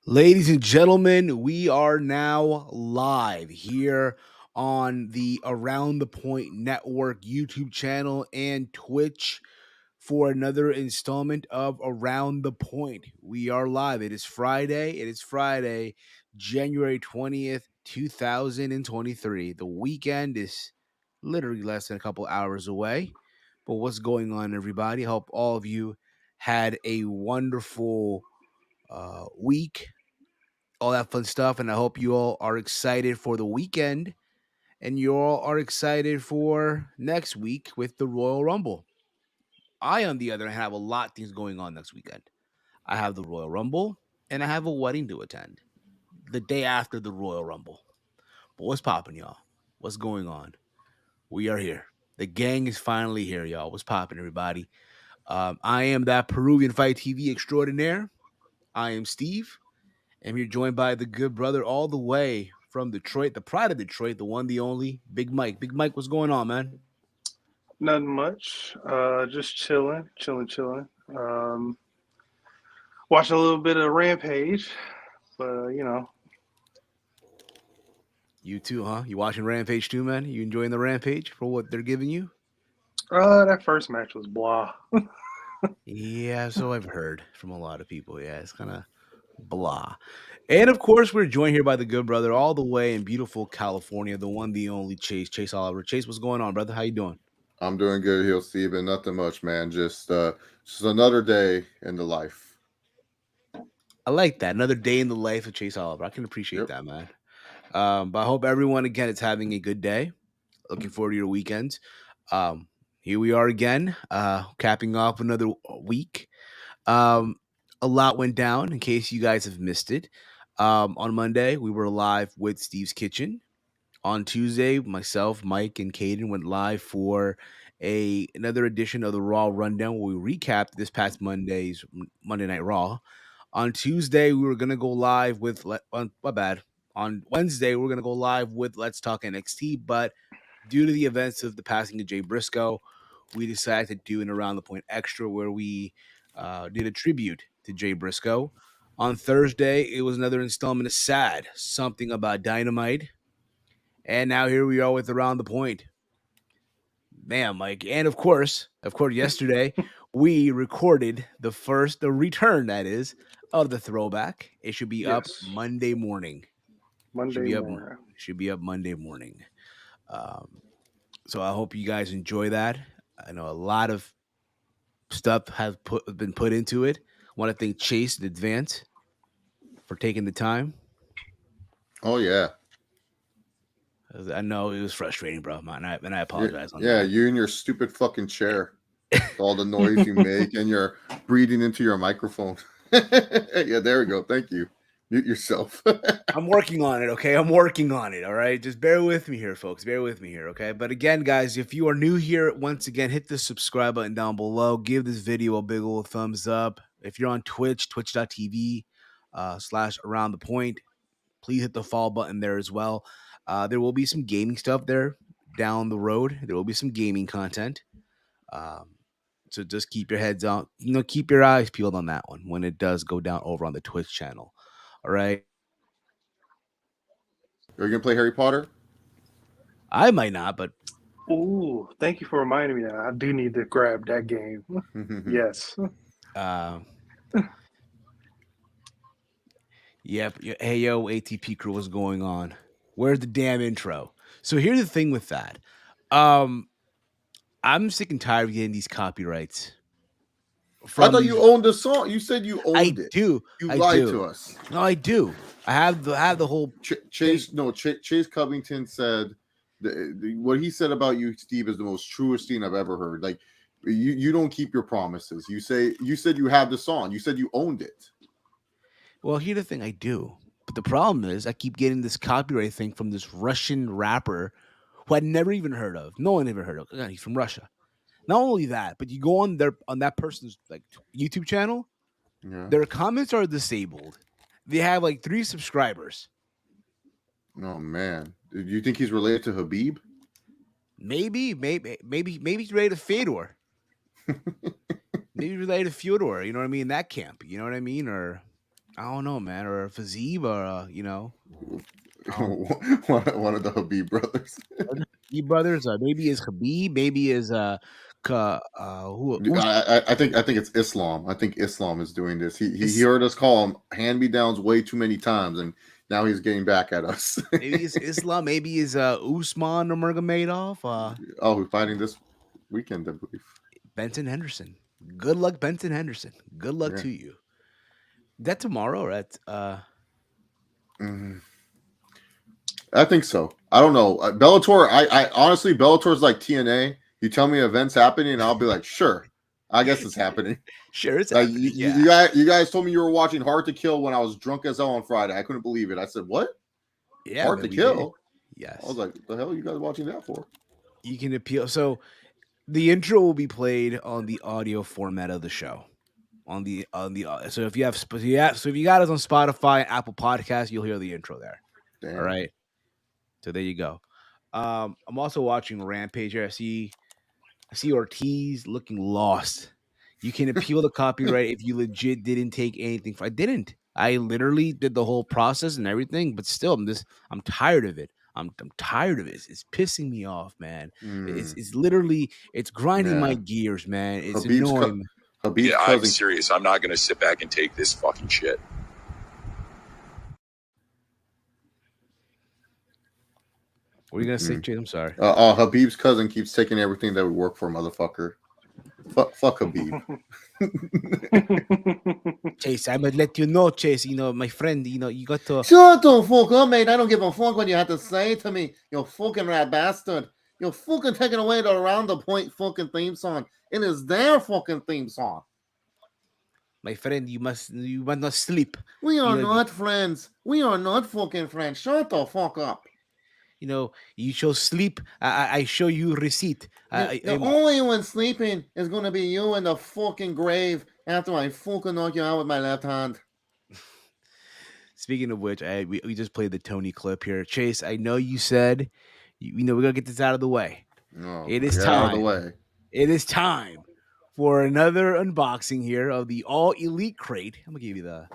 Ladies and gentlemen, we are now live here on the Around the Point Network YouTube channel and Twitch for another installment of Around the Point. We are live. It is Friday. January 20th, 2023. The weekend is literally less than a couple hours away. But what's going on, everybody? I hope all of you had a wonderful week, all that fun stuff. And I hope you all are excited for the weekend and you all are excited for next week with the Royal Rumble. I, on the other hand, have a lot of things going on next weekend. I have the Royal Rumble and I have a wedding to attend the day after the Royal Rumble. But what's popping, y'all? What's going on? We are here. The gang is finally here, y'all. What's popping, everybody? I am that Peruvian Fight TV extraordinaire. I am Steve. And we're joined by the good brother all the way from Detroit, the pride of Detroit, the one, the only, Big Mike. Big Mike, what's going on, man? Nothing much. Just chilling. Watch a little bit of Rampage, but You too, huh? You watching Rampage too, man? You enjoying the Rampage for what they're giving you? that first match was blah. Yeah, so I've heard from a lot of people. Yeah, it's kind of blah. And of course, we're joined here by the good brother all the way in beautiful California, the one, the only Chase Oliver. Chase, what's going on, brother? How you doing? I'm doing good here, Steven. Nothing much, man. Just another day in the life. I like that. Another day in the life of Chase Oliver. I can appreciate Yep. that, man. But I hope everyone again is having a good day. Looking forward to your weekends. Here we are again, capping off another week. Um, a lot went down. In case you guys have missed it, on Monday we were live with Steve's Kitchen. On Tuesday, myself, Mike, and Caden went live for another edition of the Raw Rundown, where we recapped this past Monday's Monday Night Raw. On Tuesday, we were gonna go live with my bad. On Wednesday, we are gonna go live with Let's Talk NXT, but due to the events of the passing of Jay Briscoe, we decided to do an Around the Point Extra where we did a tribute to Jay Briscoe. On Thursday, it was another installment of Sad, something about Dynamite. And now here we are with Around the Point. Man, Mike. And of course, yesterday we recorded the return, that is, of the throwback. It should be up Yes, Monday morning. Should Monday be up. morning. Should be up Monday morning. So I hope you guys enjoy that. I know a lot of stuff has been put into it. Want to thank Chase in advance for taking the time. Oh yeah. I know it was frustrating, bro, and I Yeah, apologize on yeah. that. You in your stupid fucking chair. All the noise you make, and you're breathing into your microphone. Yeah, there we go. Thank you. Mute yourself. I'm working on it, okay? I'm working on it, all right? Just bear with me here, folks. Bear with me here, okay? But again, guys, if you are new here, once again, hit the subscribe button down below. Give this video a big old thumbs up. If you're on Twitch, twitch.tv / around the point, please hit the follow button there as well. There will be some gaming stuff there down the road. There will be some gaming content. So just keep your heads on, keep your eyes peeled on that one when it does go down over on the Twitch channel. All right. Are you gonna play Harry Potter? I might not, but Ooh, thank you for reminding me that I do need to grab that game. Yes. uh, yep. Hey yo, ATP crew, what's going on? Where's the damn intro? So here's the thing with that. I'm sick and tired of getting these copyrights. I thought you owned the song. You said you owned it. Do. You I lied do. to us. No, I do. I have the whole Chase. No, Chase Covington said what he said about you, Steve, is the most truest thing I've ever heard. Like you don't keep your promises. You said you have the song. You said you owned it. Well, here's the thing, I do. But the problem is I keep getting this copyright thing from this Russian rapper who I'd never even heard of. No one ever heard of. Again, he's from Russia. Not only that, but you go on that person's like YouTube channel, Yeah. their comments are disabled. They have like 3 subscribers. Oh man. Do you think he's related to Habib? Maybe he's related to Fedor. Maybe related to Fyodor, you know what I mean? That camp, you know what I mean? Or I don't know, man, or a Fazib or One of the Habib brothers. are the Habib brothers. Maybe is Habib. Maybe is who? I think it's Islam. I think Islam is doing this. He heard us call him hand me downs way too many times, and now he's getting back at us. Maybe it's Islam. Maybe is Usman Nurmagomedov. Oh, we're fighting this weekend, I believe. Benson Henderson. Good luck, Benson Henderson. Good luck Yeah. to you. That tomorrow, right? Mhm. I think so. I don't know. Bellator. I honestly, Bellator's like TNA. You tell me events happening, and I'll be like, sure. I guess it's happening. Sure, it's Like happening. you guys told me you were watching Hard to Kill when I was drunk as hell on Friday. I couldn't believe it. I said, "What? Yeah, Hard man, to we Kill?" did. Yes, I was like, "The hell are you guys watching that for?" you can appeal. So the intro will be played on the audio format of the show. So if you have so if you got us on Spotify, Apple Podcasts, you'll hear the intro there. Damn. All right. So there you go. I'm also watching Rampage here. I see Ortiz looking lost. You can appeal the copyright if you legit didn't take anything. I didn't. I literally did the whole process and everything, but still, I'm tired of it. I'm tired of it. It's pissing me off, man. It's literally it's grinding my Yeah. gears, man. It's Habib's annoying. Habib's Yeah, I'm cousin. serious. I'm not going to sit back and take this fucking shit. What are you gonna say, Chase? I'm sorry. Habib's cousin keeps taking everything that would work for, motherfucker. Fuck Habib. Chase, I'm gonna let you know, Chase. My friend. You got to. Shut the fuck up, mate. I don't give a fuck what you have to say to me, you fucking rat bastard. You're fucking taking away the Around the Point fucking theme song. It is their fucking theme song. My friend, you must not sleep. We are You know, not friends. We are not fucking friends. Shut the fuck up. You show sleep. I show you receipt. The only one sleeping is going to be you in the fucking grave after I fucking knock you out with my left hand. Speaking of which, we just played the Tony clip here. Chase, I know you said, we're going to get this out of the way. No, It is get time. out of the way. It is time for another unboxing here of the All Elite Crate. I'm going to give you the...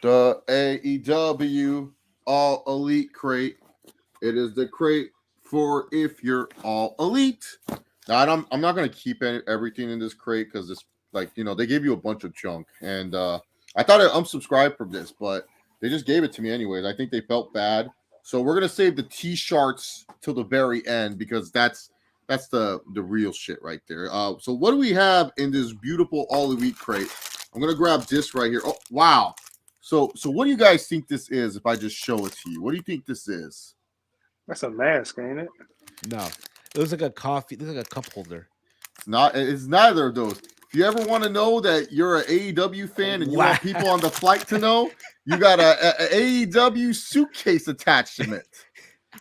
The AEW All Elite Crate. It is the crate for if you're all elite. Now, I'm not going to keep everything in this crate because it's they gave you a bunch of junk. And I thought I unsubscribed from this, but they just gave it to me anyways. I think they felt bad. So we're going to save the T-shirts till the very end because that's the real shit right there. So what do we have in this beautiful All Elite crate? I'm going to grab this right here. Oh, wow. So what do you guys think this is if I just show it to you? What do you think this is? That's a mask, ain't it? No. It looks like a coffee. It looks like a cup holder. It's neither of those. If you ever want to know that you're an AEW fan and you want people on the flight to know, you got a AEW suitcase attachment.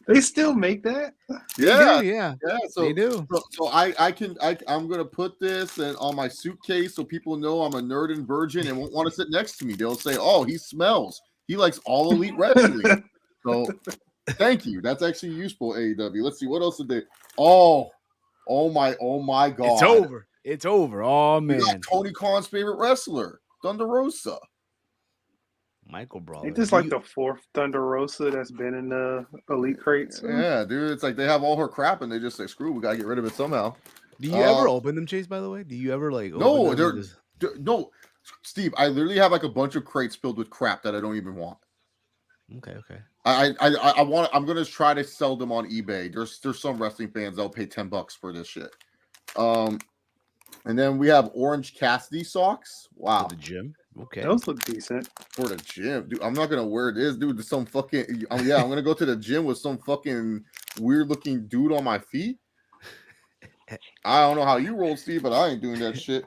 They still make that? Yeah, yeah. So they do. So I'm gonna put this on my suitcase so people know I'm a nerd and virgin and won't want to sit next to me. They'll say, "Oh, he smells. He likes All Elite Wrestling." So thank you. That's actually useful, AEW. Let's see what else did they. Oh my God! It's over. It's over. Oh man! We got Tony Khan's favorite wrestler, Thunder Rosa. Michael Brawler. Ain't this like the fourth Thunder Rosa that's been in the Elite crates? Yeah, dude. It's like they have all her crap and they just say, "Screw, we gotta get rid of it somehow." Do you ever open them, Chase? By the way, do you ever No, no, Steve. I literally have like a bunch of crates filled with crap that I don't even want. Okay. I want. I'm gonna try to sell them on eBay. There's some wrestling fans that'll pay $10 for this shit. And then we have Orange Cassidy socks. Wow, for the gym. Okay, those look decent for the gym, dude. I'm not gonna wear this, dude. Some fucking I'm gonna go to the gym with some fucking weird looking dude on my feet. I don't know how you roll, Steve, but I ain't doing that shit.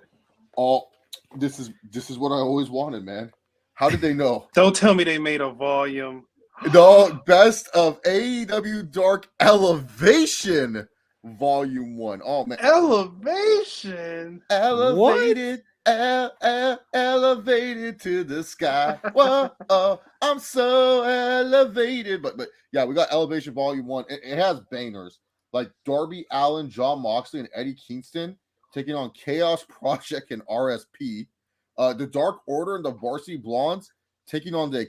This is what I always wanted, man. How did they know? Don't tell me they made a volume. The best of AEW Dark Elevation Volume 1. Oh man. Elevation. Elevated. Elevated to the sky. Whoa, I'm so elevated. But yeah, we got Elevation Volume 1. It has bangers like Darby Allin, John Moxley, and Eddie Kingston taking on Chaos Project and RSP. The Dark Order and the Varsity Blondes taking on the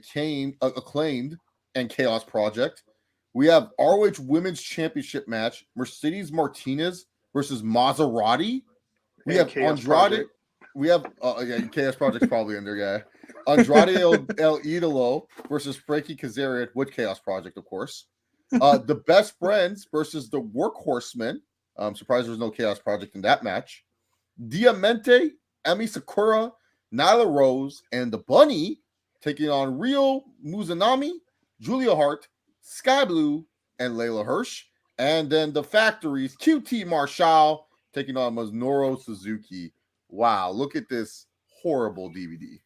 acclaimed and Chaos Project. We have ROH Women's Championship match, Mercedes Martinez versus Maserati. We And have Chaos Andrade. Project. We have Chaos Project's probably in there, yeah. Andrade El Idolo versus Frankie Kazarian with Chaos Project, of course. The Best Friends versus the Workhorsemen. I'm surprised there's no Chaos Project in that match. Diamante, Emi Sakura, Nyla Rose, and the Bunny taking on Rio Mizunami, Julia Hart, Sky Blue, and Layla Hirsch. And then the Factories, QT Marshall taking on Minoru Suzuki. Wow, look at this horrible DVD.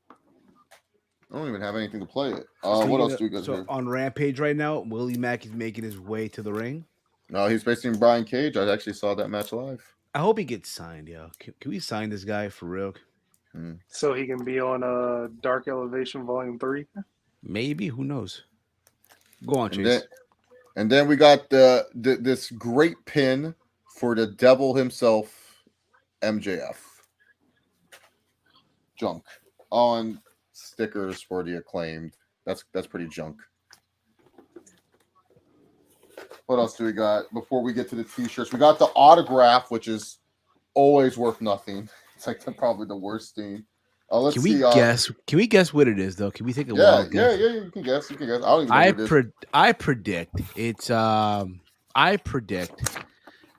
I don't even have anything to play it. What else do we got here? On Rampage right now, Willie Mack is making his way to the ring. No, he's facing Brian Cage. I actually saw that match live. I hope he gets signed, yo. Can we sign this guy for real? So he can be on Dark Elevation Volume 3? Maybe. Who knows? Go on, Chase. And then we got this great pin for the devil himself, MJF. Junk on stickers for the Acclaimed. That's pretty junk. What else do we got before we get to the t-shirts? We got the autograph, which is always worth nothing. It's like probably the worst thing. Let's see. Can we guess what it is though? Can we take a wild guess? Yeah. You can guess. I don't even know what it is. I predict it's. I predict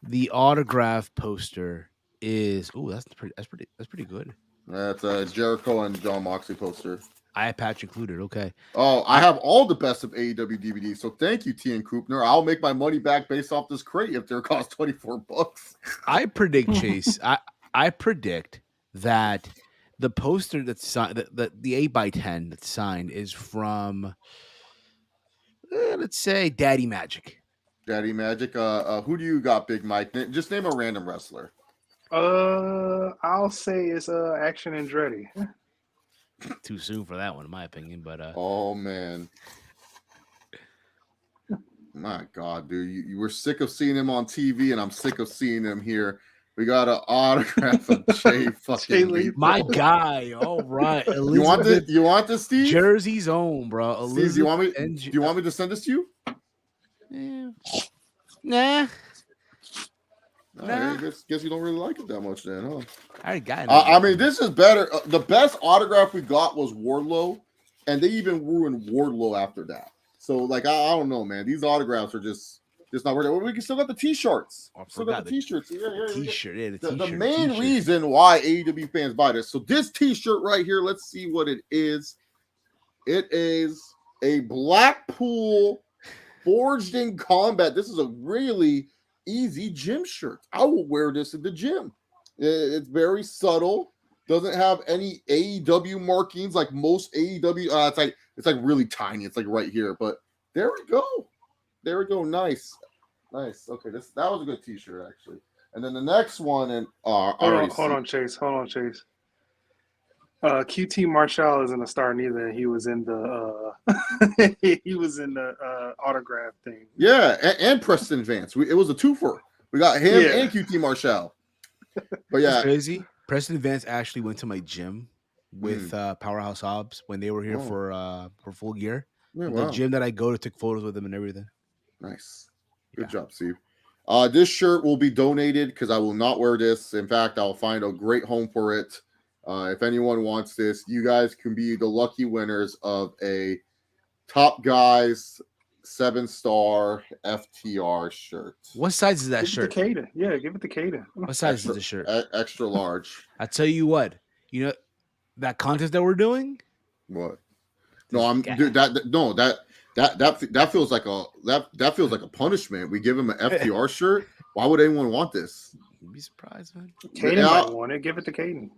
the autograph poster is. Oh, that's pretty good. That's a Jericho and John Moxley poster. Eye patch included. Okay. Oh, I have all the best of AEW DVDs. So thank you, T and Koopner. I'll make my money back based off this crate if they're cost $24. I predict, Chase. I predict that the poster that's signed, the 8x10 that's signed is from, let's say, Daddy Magic. Daddy Magic. Who do you got, Big Mike? Just name a random wrestler. I'll say it's Action Andretti. Too soon for that one, in my opinion. But oh man, my God, dude, you were sick of seeing him on TV, and I'm sick of seeing him here. We got an autograph of Jay fucking Lethal. My guy. All right, you want this, Steve? Jersey's own, bro. Steve, do you want me to send this to you? Yeah. Nah. I guess you don't really like it that much then, huh? I got it. I mean, this is better. The best autograph we got was Wardlow, and they even ruined Wardlow after that. So, like, I don't know, man. These autographs are just not worth it. We can still got the t-shirts. Still got the t-shirts. T-shirt, yeah, the main reason why AEW fans buy this. So this t-shirt right here, let's see what it is. It is a Blackpool Forged in Combat. This is a really easy gym shirt. I will wear this in the gym. It's very subtle. Doesn't have any AEW markings like most AEW. It's like really tiny. It's like right here. But there we go. Nice. Okay, that was a good t-shirt actually. And then the next one, and hold on, Chase. QT Marshall isn't a star neither. He was in the autograph thing. Yeah, and Preston Vance. It was a twofer. We got him and QT Marshall. But yeah, it's crazy. Preston Vance actually went to my gym with Powerhouse Hobbs when they were here for Full Gear. Yeah, the gym that I go to, took photos with them and everything. Nice. Good job, Steve. This shirt will be donated because I will not wear this. In fact, I'll find a great home for it. If anyone wants this, you guys can be the lucky winners of a Top Guys 7-star FTR shirt. What size is that shirt? Give it to Kaden. What size is the shirt? Extra large. I tell you what, that contest that we're doing. What? No, that feels like a punishment. We give him an FTR shirt. Why would anyone want this? You'd be surprised, man. Kaden might want it. Give it to Kaden.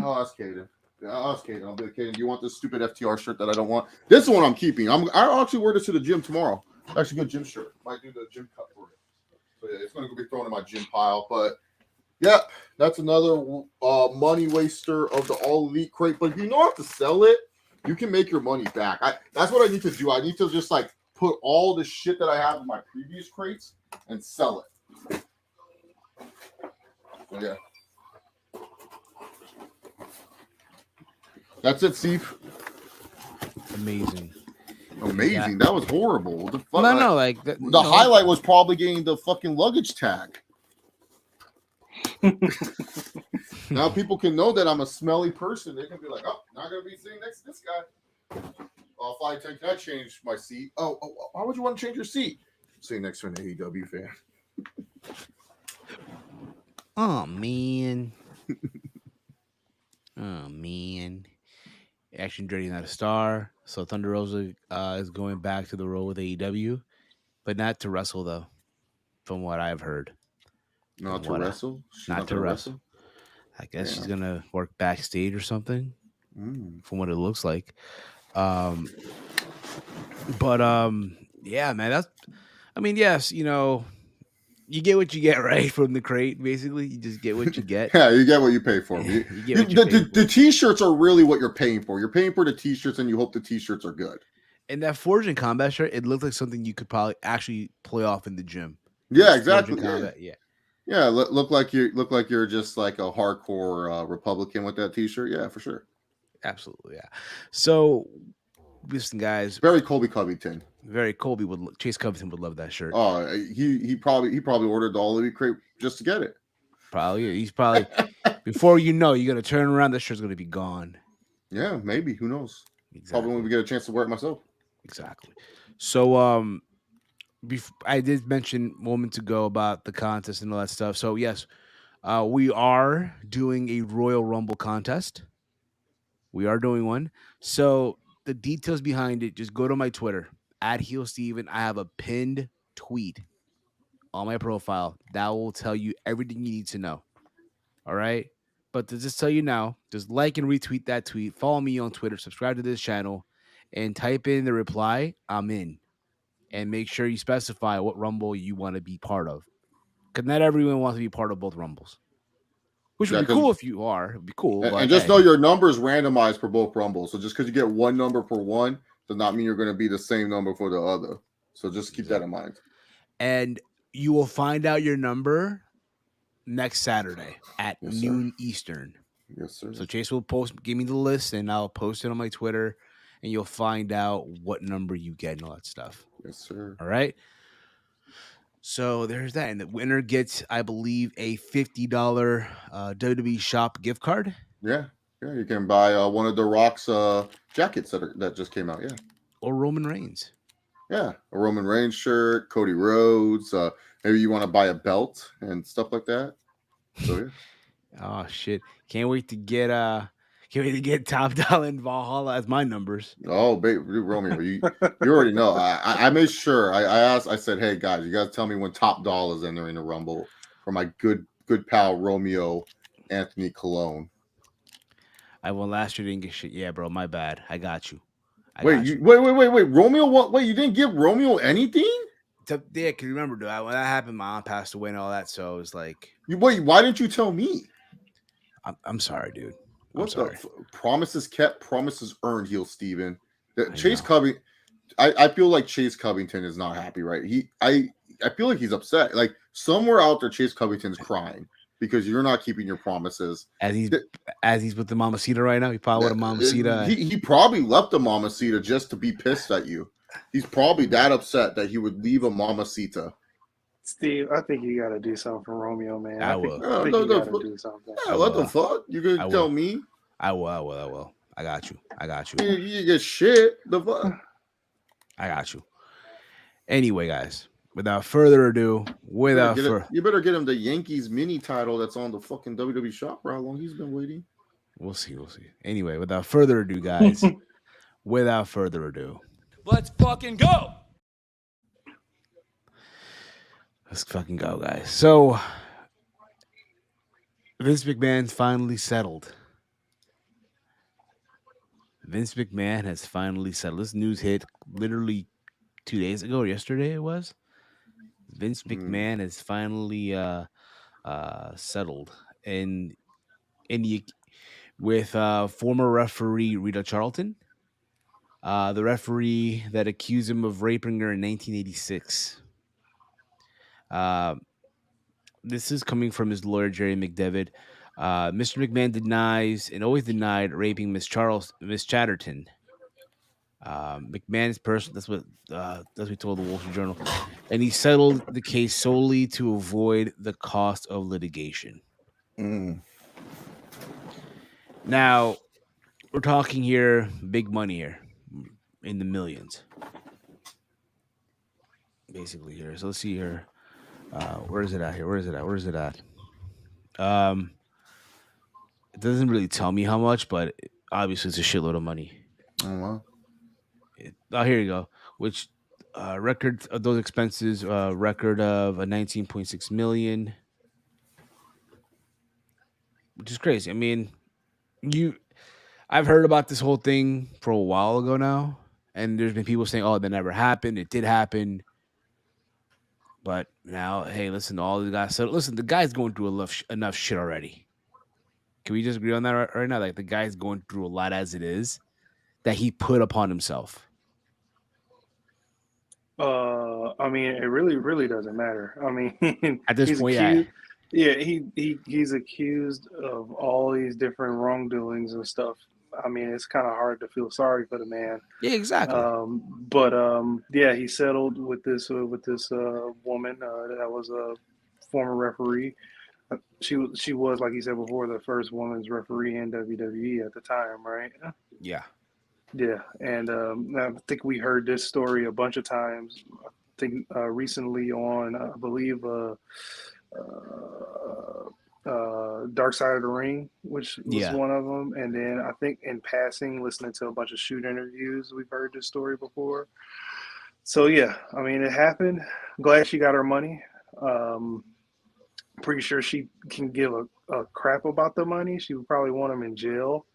I'll ask Kaden. I'll be like, Kaden, do you want this stupid FTR shirt that I don't want? This one I'm keeping. I'll actually wear this to the gym tomorrow. Actually, good gym shirt. Might do the gym cut for it. So yeah, it's going to be thrown in my gym pile. But yeah, that's another money waster of the All Elite crate. But if you know how to sell it, you can make your money back. That's what I need to do. I need to just like put all the shit that I have in my previous crates and sell it. So, yeah. That's it, Steve. Amazing. Amazing. That was horrible. What the fuck? No, like the highlight was probably getting the fucking luggage tag. Now people can know that I'm a smelly person. They can be like, oh, not gonna be sitting next to this guy. Oh, flight attendant, can I change my seat? Oh, why would you want to change your seat? Sitting next to an AEW fan. Oh man. Oh man. Action Journey not a star. So Thunder Rosa is going back to the role with AEW, but not to wrestle though, from what I've heard. Not to wrestle? She's not to wrestle. I guess she's gonna work backstage or something. From what it looks like. Yeah, man, yes, you get what you get, right, from the crate. Basically, you just get what you get. Yeah, you get what you pay for. The t-shirts are really what you're paying for. You're paying for the t-shirts, and you hope the t-shirts are good. And that Forge in Combat shirt, it looked like something you could probably actually play off in the gym. Yeah, exactly. Yeah, look like you're just like a hardcore Republican with that t-shirt. Yeah, for sure. Absolutely, yeah. So, listen, guys. Very Colby Covington. Chase Covington would love that shirt. Oh, he probably ordered the all crate just to get it. Probably. He's probably before you know, you're gonna turn around, that shirt's gonna be gone. Yeah, maybe. Who knows? Exactly. Probably when we get a chance to wear it myself. Exactly. So I did mention moments ago about the contest and all that stuff. So yes, we are doing a Royal Rumble contest. We are doing one. So the details behind it, just go to my Twitter @HeelSteven. I have a pinned tweet on my profile that will tell you everything you need to know. All right. But to just tell you now, just like and retweet that tweet, follow me on Twitter, subscribe to this channel, and type in the reply, I'm in. And make sure you specify what Rumble you want to be part of. Because not everyone wants to be part of both Rumbles. Which would be cool if you are. It would be cool. And just know your number is randomized for both Rumbles. So just because you get one number for one does not mean you're going to be the same number for the other. So just keep that in mind. And you will find out your number next Saturday at noon Eastern. Yes, sir. So Chase will give me the list, and I'll post it on my Twitter, and you'll find out what number you get and all that stuff. Yes, sir. All right. So there's that. And the winner gets, I believe, a $50 WWE Shop gift card. Yeah. Yeah. You can buy one of the Rock's jackets that just came out. Yeah. Or Roman Reigns. Yeah. A Roman Reigns shirt, Cody Rhodes. Maybe you want to buy a belt and stuff like that. So, yeah. Oh, shit. Can't wait to get Top Dollar and Valhalla as my numbers. Oh, baby, Romeo, you already know. I made sure. I said, hey guys, you guys tell me when Top Dollar is entering the Rumble for my good pal Romeo Anthony Colon. I won last year, didn't get shit. Yeah, bro, my bad. I got you. Wait. Romeo, what? Wait, you didn't give Romeo anything? Yeah, because remember, dude, when that happened, my aunt passed away and all that. So it was like, wait, why didn't you tell me? I'm sorry, dude. What the promises kept, promises earned, heel Steven. Chase Covington, I feel like Chase Covington is not happy, right? I feel like he's upset. Like somewhere out there, Chase Covington's crying because you're not keeping your promises. As he's with the Mamacita right now, he probably with a Mamacita. He probably left the Mamacita just to be pissed at you. He's probably that upset that he would leave a Mamacita. Steve, I think you got to do something for Romeo, man. I will. I think you got to do something. Yeah, what the fuck? You gonna tell me? I will. I got you. You get shit. The fuck? I got you. Anyway, guys, without further ado, you better get him the Yankees mini title that's on the fucking WWE shop for how long he's been waiting. We'll see. Anyway, without further ado, guys, let's fucking go. Let's fucking go, guys. So, Vince McMahon finally settled. Vince McMahon has finally settled. This news hit literally 2 days ago, or yesterday it was. Vince McMahon has finally settled with former referee Rita Charlton, the referee that accused him of raping her in 1986. This is coming from his lawyer, Jerry McDevitt. Mr. McMahon denies and always denied raping Miss Chatterton. McMahon's person. That's what he told the Wall Street Journal, and he settled the case solely to avoid the cost of litigation. Mm. Now we're talking here big money here, in the millions, basically here. So let's see here. Where is it at here? Where is it at? Where is it at? It doesn't really tell me how much, but obviously it's a shitload of money. Oh, wow. Here you go. Which record of those expenses? Record of a 19.6 million, which is crazy. I mean, I've heard about this whole thing for a while ago now, and there's been people saying, "Oh, that never happened. It did happen." But now, hey, listen, all the guys. So listen, the guy's going through enough shit already. Can we just agree on that right now? Like the guy's going through a lot as it is that he put upon himself. I mean, it really doesn't matter. I mean, At this he's point, yeah. accused. Yeah, he's accused of all these different wrongdoings and stuff. I mean, it's kind of hard to feel sorry for the man. Yeah, exactly. But yeah, he settled with this woman that was a former referee. She was, like you said before, the first woman's referee in WWE at the time, right? Yeah. Yeah, and I think we heard this story a bunch of times. I think recently on, I believe, Dark Side of the Ring, which was Yeah. one of them. And then I think in passing, listening to a bunch of shoot interviews, we've heard this story before. So yeah, I mean, it happened. Glad she got her money. Pretty sure she can give a crap about the money. She would probably want him in jail.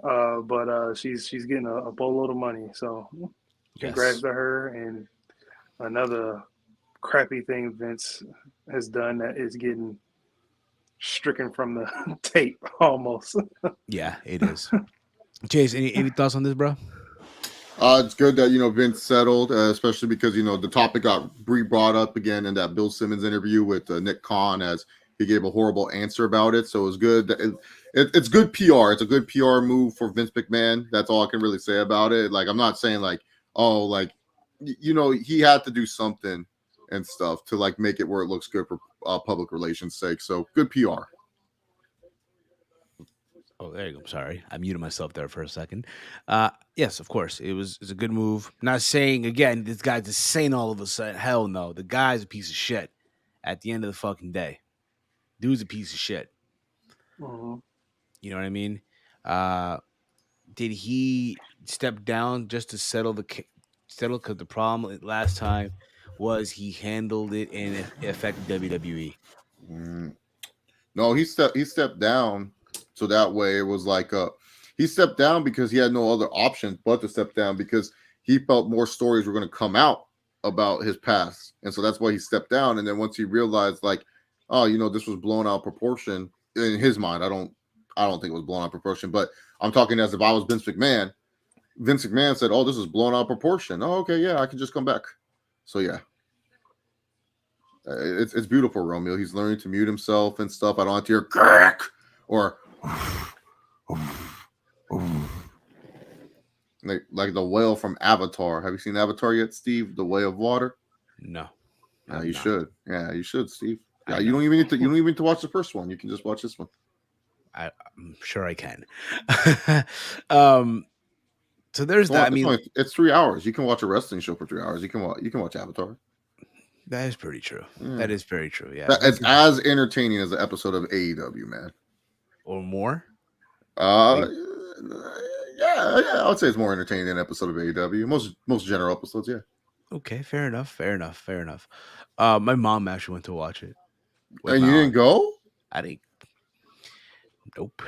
But she's getting a boatload of money. So congrats Yes. to her. And another crappy thing Vince has done that is getting stricken from the tape almost. Yeah, it is. Chase, any thoughts on this, bro? It's good that Vince settled, especially because the topic got brought up again in that Bill Simmons interview with Nick Khan, as he gave a horrible answer about it. So it was good. It's good PR. It's a good PR move for Vince McMahon. That's all I can really say about it. Like, I'm not saying like, oh, like, he had to do something and stuff to like make it where it looks good for public relations sake. So good PR. Oh, there you go. Sorry, I muted myself there for a second. Yes, of course, it's a good move. Not saying again, this guy's just saying all of a sudden. Hell no, the guy's a piece of shit. At the end of the fucking day, dude's a piece of shit. Mm-hmm. You know what I mean? Did he step down just to settle? Because the problem last time was he handled it and it affected WWE. No, he stepped down, so that way it was like he stepped down because he had no other option but to step down, because he felt more stories were going to come out about his past, and so that's why he stepped down. And then once he realized, like, oh, this was blown out of proportion in his mind. I don't think it was blown out of proportion, but I'm talking as if I was Vince McMahon. Vince McMahon said, "Oh, this is blown out of proportion. Oh, okay, yeah, I can just come back." So yeah. It's beautiful, Romeo. He's learning to mute himself and stuff. I don't have to hear crack or like the whale from Avatar. Have you seen Avatar yet, Steve? The Way of Water? No. Yeah, you should. Yeah, you should, Steve. Yeah, I you know. don't even need to watch the first one. You can just watch this one. I'm sure I can. So there's that. I mean, it's 3 hours. You can watch a wrestling show for 3 hours. You can watch Avatar. that is pretty true. Yeah. That is very true. Yeah, it's as entertaining as an episode of AEW, man. Or more. Yeah, I would say it's more entertaining than an episode of AEW. Most general episodes, yeah. Okay, fair enough. My mom actually went to watch it. And you didn't go? I didn't. Nope.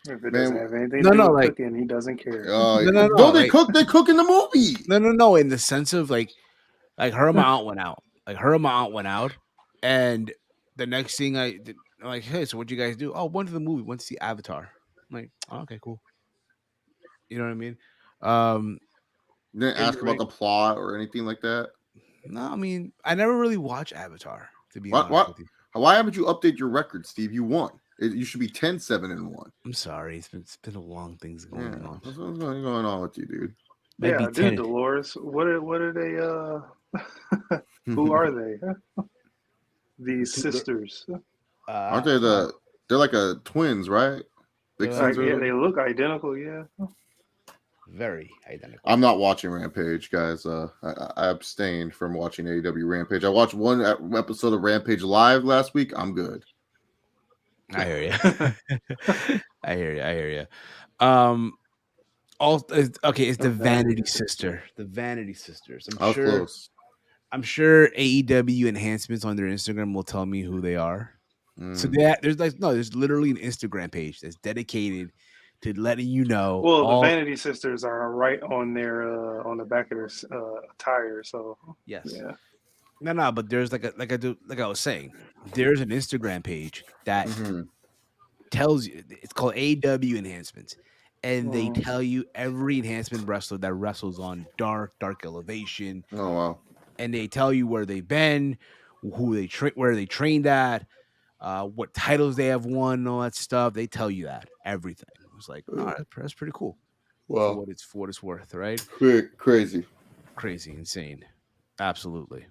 If it doesn't have anything to do with cooking, he doesn't care. No, they cook. They cook in the movie. No. In the sense of like her and my aunt went out. And the next thing I'm like, hey, so what'd you guys do? Oh, went to the movie. Went to see Avatar. I'm like, oh, okay, cool. You know what I mean? Didn't ask about the plot or anything like that. No, I mean, I never really watched Avatar, to be honest with you. Why haven't you updated your record, Steve? You won. You should be 10-7-1. I'm sorry. It's been a long things going Yeah, on. what's going on with you, dude? Might Yeah, be I do, 10. Dolores. What are they? Who are they? These sisters. Aren't they they're like a twins, right? Big They're sister. Yeah, they look identical. Yeah. very identical. I'm not watching Rampage, guys. I abstained from watching AEW Rampage. I watched one episode of Rampage live last week. I'm good. I hear you. I hear you. I hear you. Okay, it's the Vanity Sister. The Vanity Sisters. I was close. I'm sure AEW enhancements on their Instagram will tell me who they are. So there's literally an Instagram page that's dedicated to letting you know Well, the all. Vanity Sisters are right on their on the back of their attire. So Yes. yeah. No, but there's like I was saying, there's an Instagram page that Mhm. tells you it's called AW enhancements, and they Mhm. tell you every enhancement wrestler that wrestles on Dark Elevation, Oh wow. and they tell you where they've been, where they trained at, what titles they have won, and all that stuff. They tell you that everything. I was like, no, that's pretty cool for Wow. what it's worth, right? Crazy. Crazy, insane, absolutely.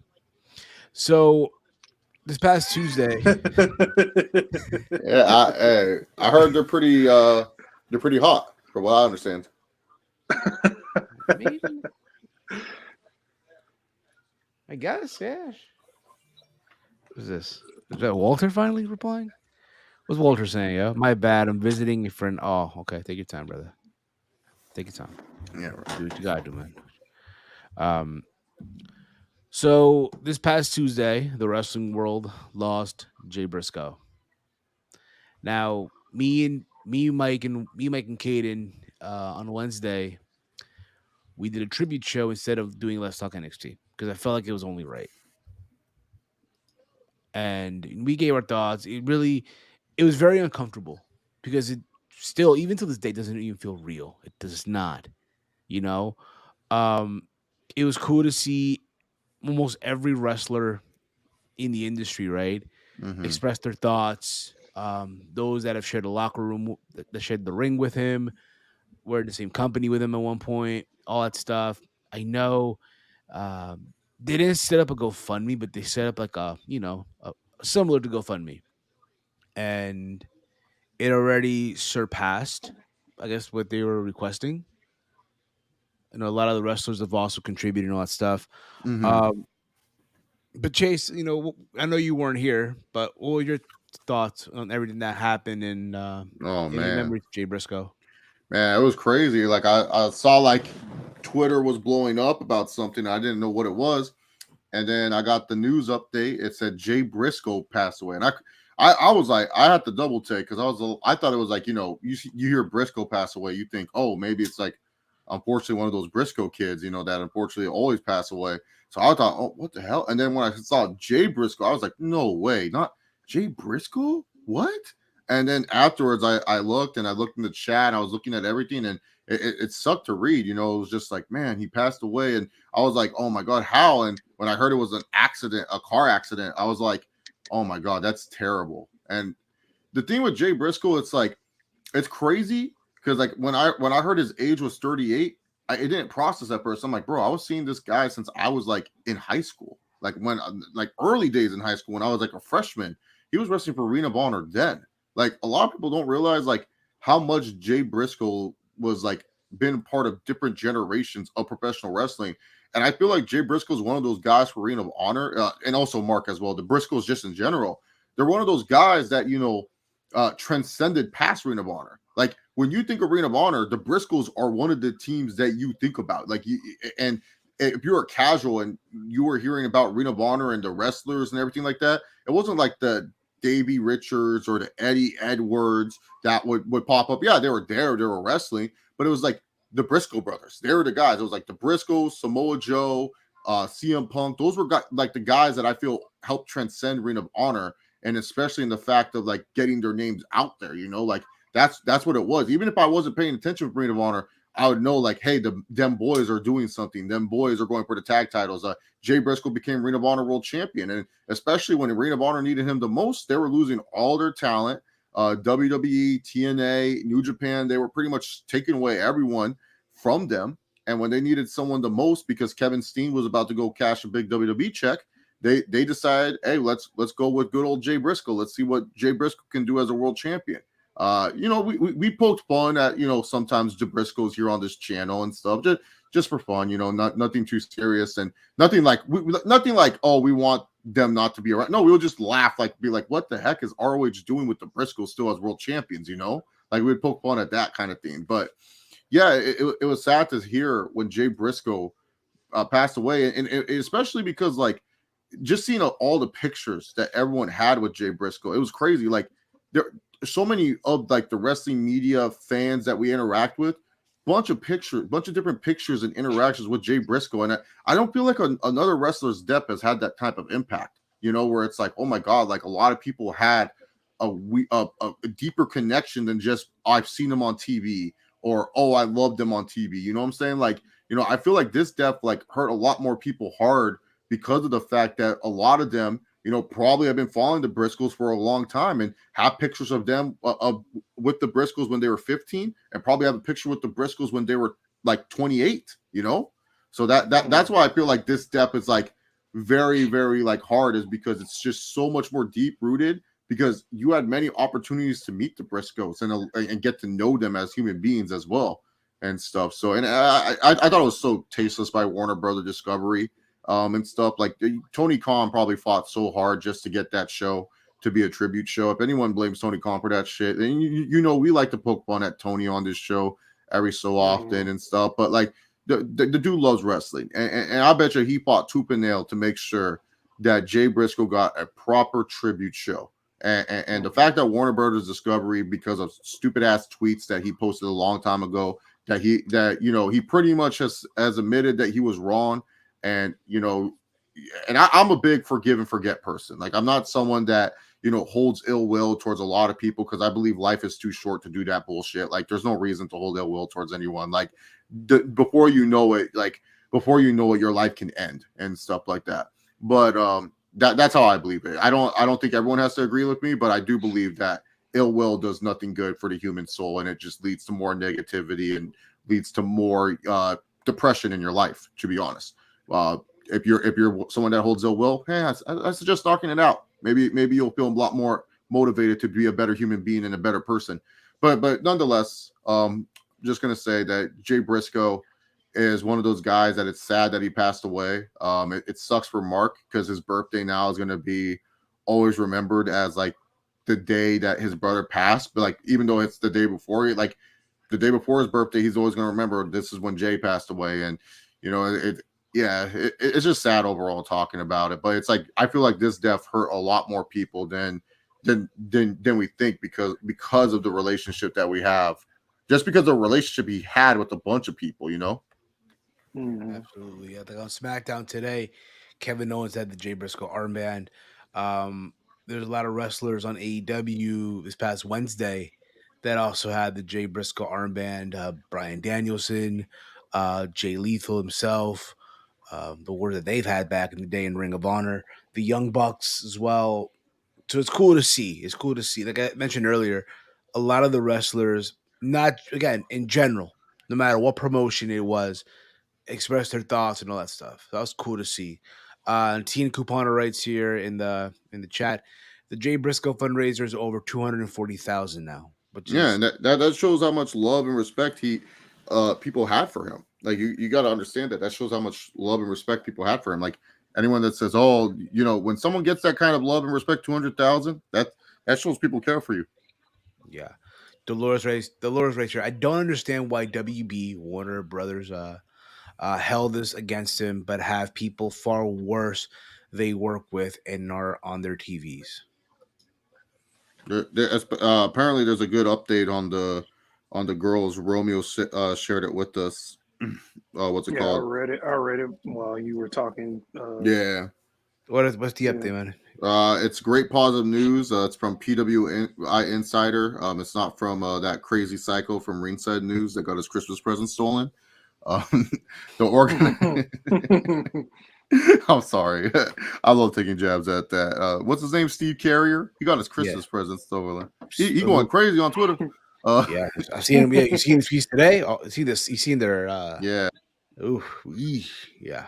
So this past Tuesday, Yeah, I heard they're pretty hot from what I understand. maybe I guess, yeah. Who's this? Is that Walter finally replying? What's Walter saying? Yo, my bad. I'm visiting a friend. Oh, okay. Take your time, brother. Take your time. Yeah, right. Do what you gotta do, man. Um. So this past Tuesday, the wrestling world lost Jay Briscoe. Now, Mike and Caden on Wednesday, we did a tribute show instead of doing Let's Talk NXT because I felt like it was only right. And we gave our thoughts. It was very uncomfortable because it still, even to this day, doesn't even feel real. It does not, you know. Um, it was cool to see almost every wrestler in the industry, right, Mm-hmm. express their thoughts. Those that have shared the locker room, that shared the ring with him, were in the same company with him at one point, all that stuff. I know they didn't set up a GoFundMe, but they set up like similar to GoFundMe, and it already surpassed, I guess, what they were requesting. You know, a lot of the wrestlers have also contributed and all that stuff. Mm-hmm. But Chase, I know you weren't here, but what were your thoughts on everything that happened and Oh any man. memories of Jay Briscoe? Man, it was crazy. Like I saw like Twitter was blowing up about something. I didn't know what it was. And then I got the news update. It said Jay Briscoe passed away. And I was like, I had to double check because I thought it was like, you hear Briscoe pass away, you think, oh, maybe it's like unfortunately one of those Briscoe kids, that unfortunately always pass away. So I thought, oh, what the hell? And then when I saw Jay Briscoe, I was like, no way, not Jay Briscoe? What? And then afterwards, I looked and I looked in the chat and I was looking at everything and it sucked to read. It was just like, man, he passed away. And I was like, oh my God, how? And when I heard it was an accident, a car accident, I was like, oh my God, that's terrible. And the thing with Jay Briscoe, it's like, it's crazy because like when I heard his age was 38, it didn't process at first. I'm like, bro, I was seeing this guy since I was like in high school, like when like early days in high school when I was like a freshman. He was wrestling for Ring of Honor then. Like a lot of people don't realize like how much Jay Briscoe was like been part of different generations of professional wrestling. And I feel like Jay Briscoe is one of those guys for Ring of Honor, and also Mark as well. The Briscoes just in general, they're one of those guys that transcended past Ring of Honor. Like when you think of Ring of Honor, the Briscoes are one of the teams that you think about. And if you're a casual and you were hearing about Ring of Honor and the wrestlers and everything like that, it wasn't like the Davey Richards or the Eddie Edwards that would pop up. Yeah, they were there, they were wrestling, but it was like the Briscoe brothers. They were the guys. It was like the Briscoes, Samoa Joe, CM Punk. Those were like the guys that I feel helped transcend Ring of Honor, and especially in the fact of like getting their names out there. Like that's what it was. Even if I wasn't paying attention with Ring of Honor, I would know like, hey, them boys are doing something. Them boys are going for the tag titles. Jay Briscoe became Ring of Honor World Champion, and especially when Ring of Honor needed him the most, they were losing all their talent. WWE, TNA, New Japan, they were pretty much taking away everyone from them. And when they needed someone the most, because Kevin Steen was about to go cash a big WWE check, they decided, hey, let's go with good old Jay Briscoe. Let's see what Jay Briscoe can do as a world champion. We poked fun at sometimes the Briscoes here on this channel and stuff, just for fun. Nothing too serious and nothing like oh, we want them not to be around. No, we would just laugh, be like, what the heck is ROH doing with the Briscoes still as world champions? Like we'd poke fun at that kind of thing. But yeah, it was sad to hear when Jay Briscoe passed away, and especially because just seeing all the pictures that everyone had with Jay Briscoe, it was crazy. Like there so many of the wrestling media fans that we interact with, bunch of different pictures and interactions with Jay Briscoe. And I don't feel like another wrestler's death has had that type of impact, where it's like, oh my God, like a lot of people had a deeper connection than just, I've seen them on TV, or, oh, I loved them on TV. You know what I'm saying? I feel like this death hurt a lot more people hard because of the fact that a lot of them, probably have been following the Briscoes for a long time and have pictures of them with the Briscoes when they were 15, and probably have a picture with the Briscoes when they were 28, So that's why I feel like this death is very, very hard, is because it's just so much more deep rooted, because you had many opportunities to meet the Briscoes and get to know them as human beings as well and stuff. So, and I thought it was so tasteless by Warner Brother Discovery and stuff. Tony Khan probably fought so hard just to get that show to be a tribute show. If anyone blames Tony Khan for that shit, then we like to poke fun at Tony on this show every so often and stuff. But the dude loves wrestling, and I bet you he fought tooth and nail to make sure that Jay Briscoe got a proper tribute show. And the fact that Warner Brothers Discovery, because of stupid ass tweets that he posted a long time ago, that he pretty much has admitted that he was wrong. And I'm a big forgive and forget person. I'm not someone that holds ill will towards a lot of people, because I believe life is too short to do that bullshit. There's no reason to hold ill will towards anyone. Before you know it, your life can end and stuff like that. But that's how I believe it. I don't think everyone has to agree with me, but I do believe that ill will does nothing good for the human soul, and it just leads to more negativity and leads to more depression in your life, to be honest. If you're someone that holds ill will, I suggest knocking it out. Maybe you'll feel a lot more motivated to be a better human being and a better person. But nonetheless, just gonna say that Jay Briscoe is one of those guys that it's sad that he passed away. It sucks for Mark, because his birthday now is gonna be always remembered as the day that his brother passed. But even though it's the day before, the day before his birthday, he's always gonna remember this is when Jay passed away. And it's just sad overall talking about it. But it's I feel like this death hurt a lot more people than we think, because of the relationship that we have, just because of the relationship he had with a bunch of people, Absolutely. I think on SmackDown today, Kevin Owens had the Jay Briscoe armband. There's a lot of wrestlers on AEW this past Wednesday that also had the Jay Briscoe armband. Bryan Danielson, Jay Lethal himself, the word that they've had back in the day in Ring of Honor, the Young Bucks as well. So it's cool to see. It's cool to see. Like I mentioned earlier, a lot of the wrestlers, not again in general, no matter what promotion it was, express their thoughts and all that stuff. That was cool to see. Tina Coupon writes here in the chat, the Jay Briscoe fundraiser is over 240,000 now. Which is, and that shows how much love and respect people had for him. You got to understand that shows how much love and respect people had for him. Anyone that says, oh, when someone gets that kind of love and respect, 200,000, that shows people care for you. Yeah. Dolores Race here. I don't understand why WB Warner Brothers held this against him, but have people far worse they work with and are on their TVs. Apparently, there's a good update on the girls. Romeo shared it with us. What's it called? I read it while you were talking. Yeah. What's the update, man? It's great positive news. It's from PWI Insider. It's not from that crazy psycho from Ringside News that got his Christmas present stolen. The organ. I'm sorry. I love taking jabs at that. What's his name? Steve Carrier. He got his Christmas present stolen. He going crazy on Twitter. Yeah, I've seen him. Yeah, you seen his piece today? Oh, see this? You seen their? Yeah. Ooh, yeah.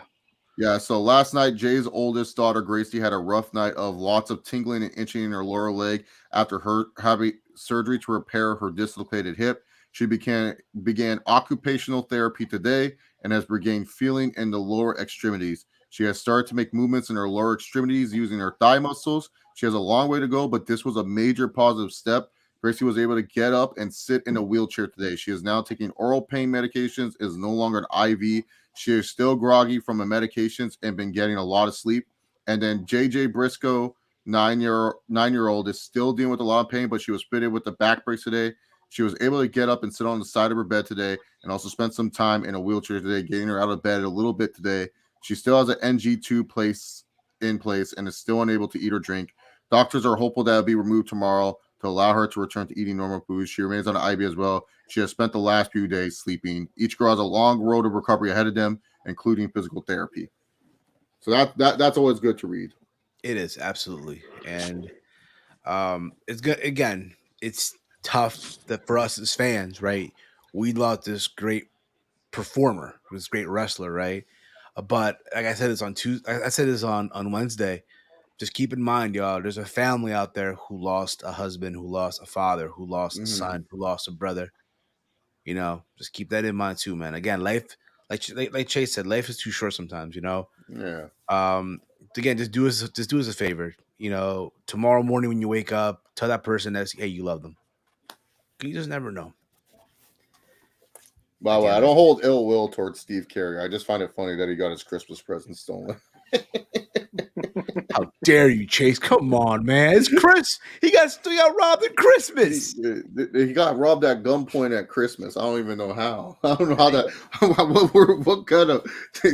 Yeah, so last night, Jay's oldest daughter, Gracie, had a rough night of lots of tingling and itching in her lower leg after her having surgery to repair her dislocated hip. She began occupational therapy today and has regained feeling in the lower extremities. She has started to make movements in her lower extremities using her thigh muscles. She has a long way to go, but this was a major positive step. Gracie was able to get up and sit in a wheelchair today. She is now taking oral pain medications, is no longer an IV. She is still groggy from the medications and been getting a lot of sleep. And then JJ Briscoe, 9-year-old, is still dealing with a lot of pain, but she was fitted with the back brace today. She was able to get up and sit on the side of her bed today and also spend some time in a wheelchair today, getting her out of bed a little bit today. She still has an NG2 place in place and is still unable to eat or drink. Doctors are hopeful that it'll be removed tomorrow to allow her to return to eating normal food. She remains on an IV as well. She has spent the last few days sleeping. Each girl has a long road of recovery ahead of them, including physical therapy. So that's always good to read. It is absolutely, and it's good. Again, it's tough that for us as fans, right? We lost this great performer, this great wrestler, right? But like I said, it's on Tuesday. I said this on Wednesday. Just keep in mind, y'all, there's a family out there who lost a husband, who lost a father, who lost a son, who lost a brother. You know, just keep that in mind too, man. Again, life, like Chase said, life is too short sometimes. You know, Yeah. Again, just do us a favor. You know, tomorrow morning when you wake up, tell that person that hey, you love them. You just never know. By the way, I don't hold ill will towards Steve Carrier. I just find it funny that he got his Christmas present stolen. How dare you, Chase? Come on, man. It's Chris. He got robbed at Christmas. He got robbed at gunpoint at Christmas. I don't even know how. I don't know how that. What kind of?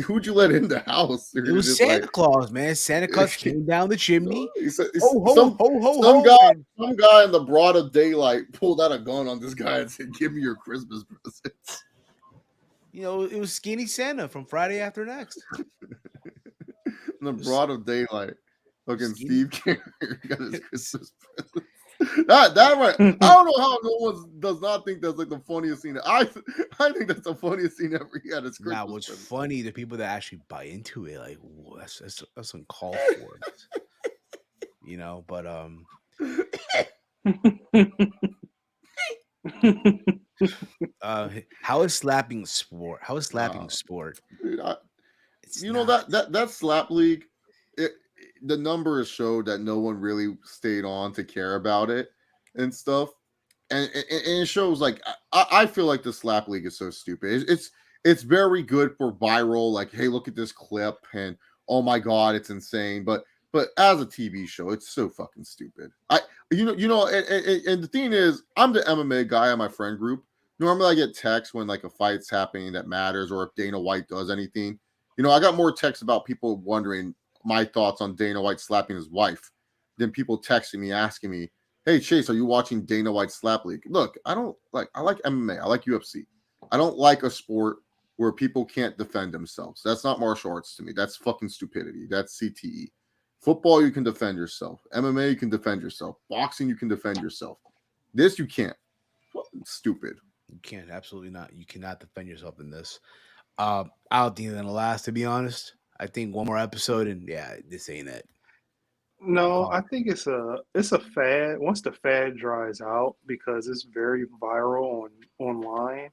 Who'd you let in the house? It was Santa Claus, man. Santa Claus came down the chimney. Some guy in the broad of daylight pulled out a gun on this guy and said, "Give me your Christmas presents." You know, it was Skinny Santa from Friday After Next. In the broad of daylight, fucking Steve Carrier got his Christmas present. That right. I don't know how no one does not think that's like the funniest scene. I think that's the funniest scene ever. He had his Christmas. Now, what's funny, the people that actually buy into it, like that's uncalled for. You know, but how is slapping sport? How is slapping sport? Dude, that slap league. The numbers showed that no one really stayed on to care about it and stuff, and it shows like I feel like the slap league is so stupid. It's very good for viral, like, hey, look at this clip, and oh my god, it's insane. But as a TV show, it's so fucking stupid. And the thing is, I'm the MMA guy on my friend group. Normally, I get texts when like a fight's happening that matters, or if Dana White does anything. You know, I got more texts about people wondering my thoughts on Dana White slapping his wife than people texting me asking me, "Hey Chase, are you watching Dana White Slap League?" Look, I like MMA, I like UFC. I don't like a sport where people can't defend themselves. That's not martial arts to me. That's fucking stupidity. That's CTE. Football, you can defend yourself. MMA, you can defend yourself. Boxing, you can defend yourself. This, you can't. It's stupid. You can't, absolutely not. You cannot defend yourself in this. I don't think it's gonna last, to be honest. I think one more episode, and yeah, this ain't it. No, I think it's a fad. Once the fad dries out, because it's very viral online,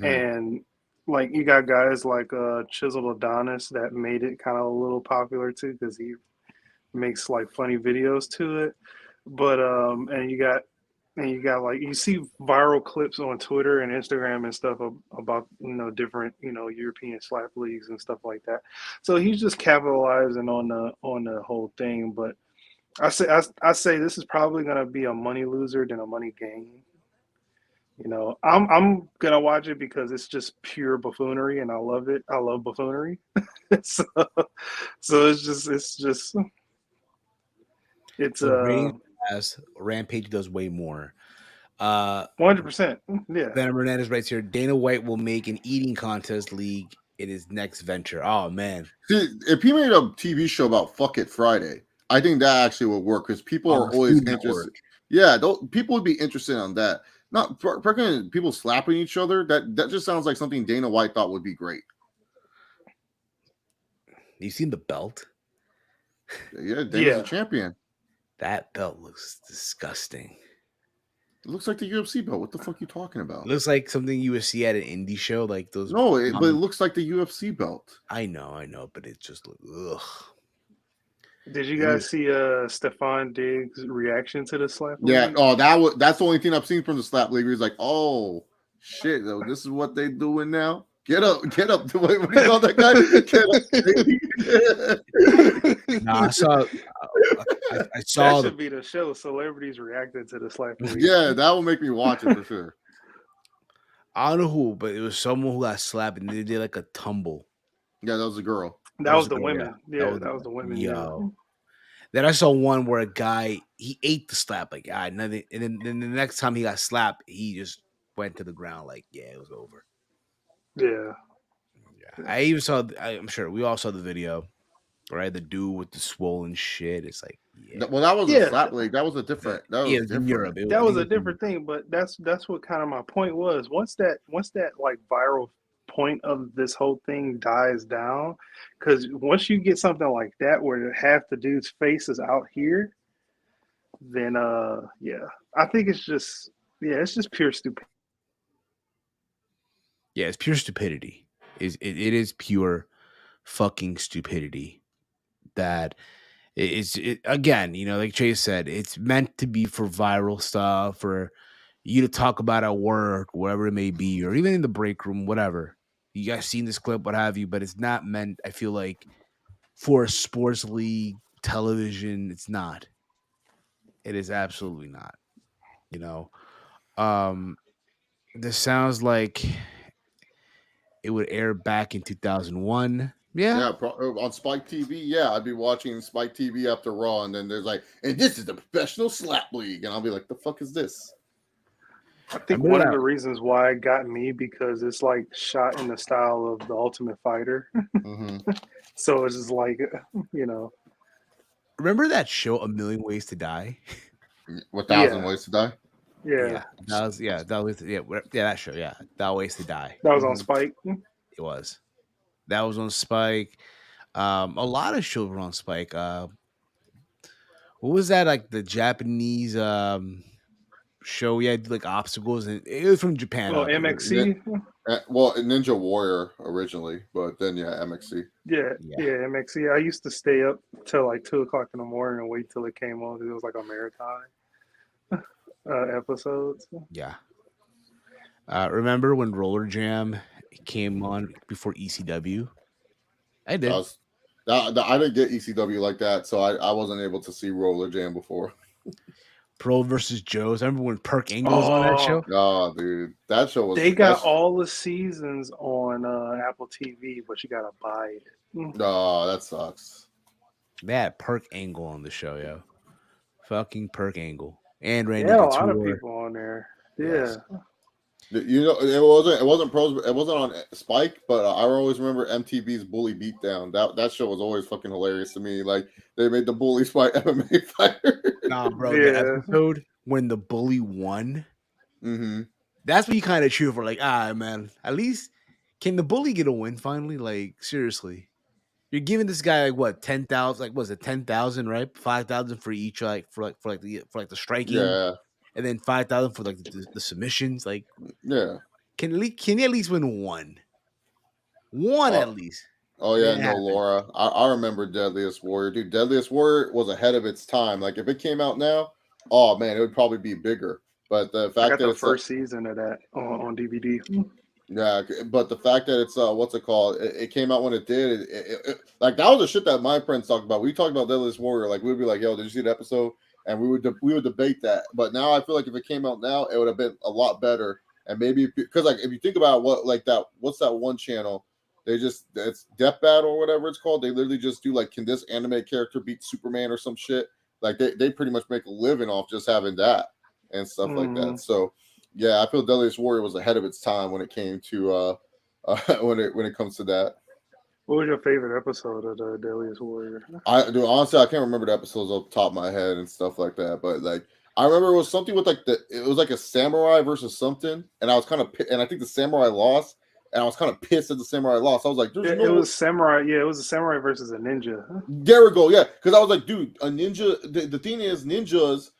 and like you got guys like Chisel Adonis that made it kind of a little popular too, because he makes like funny videos to it. But and you got like you see viral clips on Twitter and Instagram and stuff about different European slap leagues and stuff like that. So he's just capitalizing on the whole thing. But I say this is probably gonna be a money loser than a money gain. You know, I'm gonna watch it because it's just pure buffoonery, and I love it. I love buffoonery. so it's just It's So ratings as Rampage does way more. 100%. Yeah. Venom Hernandez writes here: Dana White will make an eating contest league in his next venture. Oh man, See, if he made a TV show about Fuck It Friday, I think that actually would work because people on are the always Food interested. Network. Yeah, people would be interested on that. Not freaking people slapping each other. That just sounds like something Dana White thought would be great. You seen the belt? Yeah, Dana's Yeah. a champion. That belt looks disgusting. It looks like the UFC belt. What the fuck are you talking It about? looks like something you would see at an indie show, like those. No, but it looks like the UFC belt. I know, but it just ugh. Did you It guys is- see Stefan Diggs' reaction to the slap? Yeah. league? Oh, that's the only thing I've seen from the slap league. He's like, oh shit, though, this is what they doing now. Get up. What do you call that guy? Get up. Nah, I saw. I saw That should be the show. Celebrities reacting to the slap league. Yeah, that will make me watch it for sure. I don't know who, but it was someone who got slapped and they did like a tumble. Yeah, that was a girl. That was the girl, women. Yeah, that was was the women. Yo. Then I saw one where a guy he ate the slap like nothing, and then the next time he got slapped, he just went to the ground like it was over. Yeah. I even saw. I'm sure we all saw the video, right? The dude with the swollen shit. It's like Well, that was Yeah. a slap league. That was a different. That was it was in different. Europe. That was a different thing, but that's what kind of my point was. Once that like viral point of this whole thing dies down, because once you get something like that where half the dude's face is out here, then yeah, I think it's just pure stupidity. Yeah, it's pure stupidity. It is pure fucking stupidity. That it's again, like Chase said, it's meant to be for viral stuff, for you to talk about at work, wherever it may be, or even in the break room, whatever. You guys seen this clip, what have you, but it's not meant, I feel like, for a sports league television. It's not. It is absolutely not. This sounds like it would air back in 2001. Yeah, on Spike TV. Yeah, I'd be watching Spike TV after Raw, and then there's like, and this is the professional slap league, and I'll be like, the fuck is this? I think one of the reasons why it got me because it's like shot in the style of the Ultimate Fighter, so it's just like Remember that show, A Million Ways to Die? 1,000 Ways to Die. Yeah, that show. Yeah, That Ways to Die. That was on Spike. It was. That was on Spike. A lot of shows were on Spike. What was that, like the Japanese show? We had like obstacles, and it was from Japan. Oh, MXC. Well, Ninja Warrior originally, but then MXC. Yeah, MXC. I used to stay up till like 2:00 in the morning and wait till it came on. It was like a marathon episodes. Yeah. Remember when Roller Jam came on before ECW? I did. I didn't get ECW like that, so I wasn't able to see Roller Jam before. Pro versus Joe's. I remember when Perk Angle was on that show. Oh, dude, that show was. They got all the seasons on Apple TV, but you gotta buy it. Oh, that sucks. They had Perk Angle on the show, yo. Fucking Perk Angle and Randy. Yeah, a lot of people on there. Yeah. Yes. It wasn't pros. It wasn't on Spike, but I always remember MTV's Bully Beatdown. That show was always fucking hilarious to me. Like they made the bullies fight MMA fighters. Nah, bro, the episode when the bully won. That's what you kind of cheer for. Like, man, at least can the bully get a win finally? Like, seriously, you're giving this guy like what 10,000? Like, was it 10,000? Right, 5,000 for each. Like for the striking. Yeah. And then 5,000 for like the submissions. Like, yeah, can you at least win one? At least. Oh yeah, no, Laura. I remember Deadliest Warrior, dude. Deadliest Warrior was ahead of its time. Like if it came out now, oh man, it would probably be bigger. But the fact that the it's first season of that on DVD. Yeah, but the fact that it's what's it called? It came out when it did. It like that was the shit that my friends talked about. We talked about Deadliest Warrior. Like we'd be like, "Yo, did you see the episode?" And we would debate that. But now I feel like if it came out now, it would have been a lot better. And maybe because like if you think about what's that one channel? It's Death Battle or whatever it's called. They literally just do like, can this anime character beat Superman or some shit? Like they pretty much make a living off just having that and stuff like Mm-hmm. that. So yeah, I feel Deadliest Warrior was ahead of its time when it came to when it comes to that. What was your favorite episode of the Deadliest Warrior? Honestly, I can't remember the episodes off the top of my head and stuff like that. But like, I remember it was something with like it was like a samurai versus something, and I was kind of, and I think the samurai lost, and I was kind of pissed that the samurai lost. I was like, "There's It was samurai. Yeah, it was a samurai versus a ninja. There we go. Yeah, because I was like, dude, a ninja. The thing is, ninjas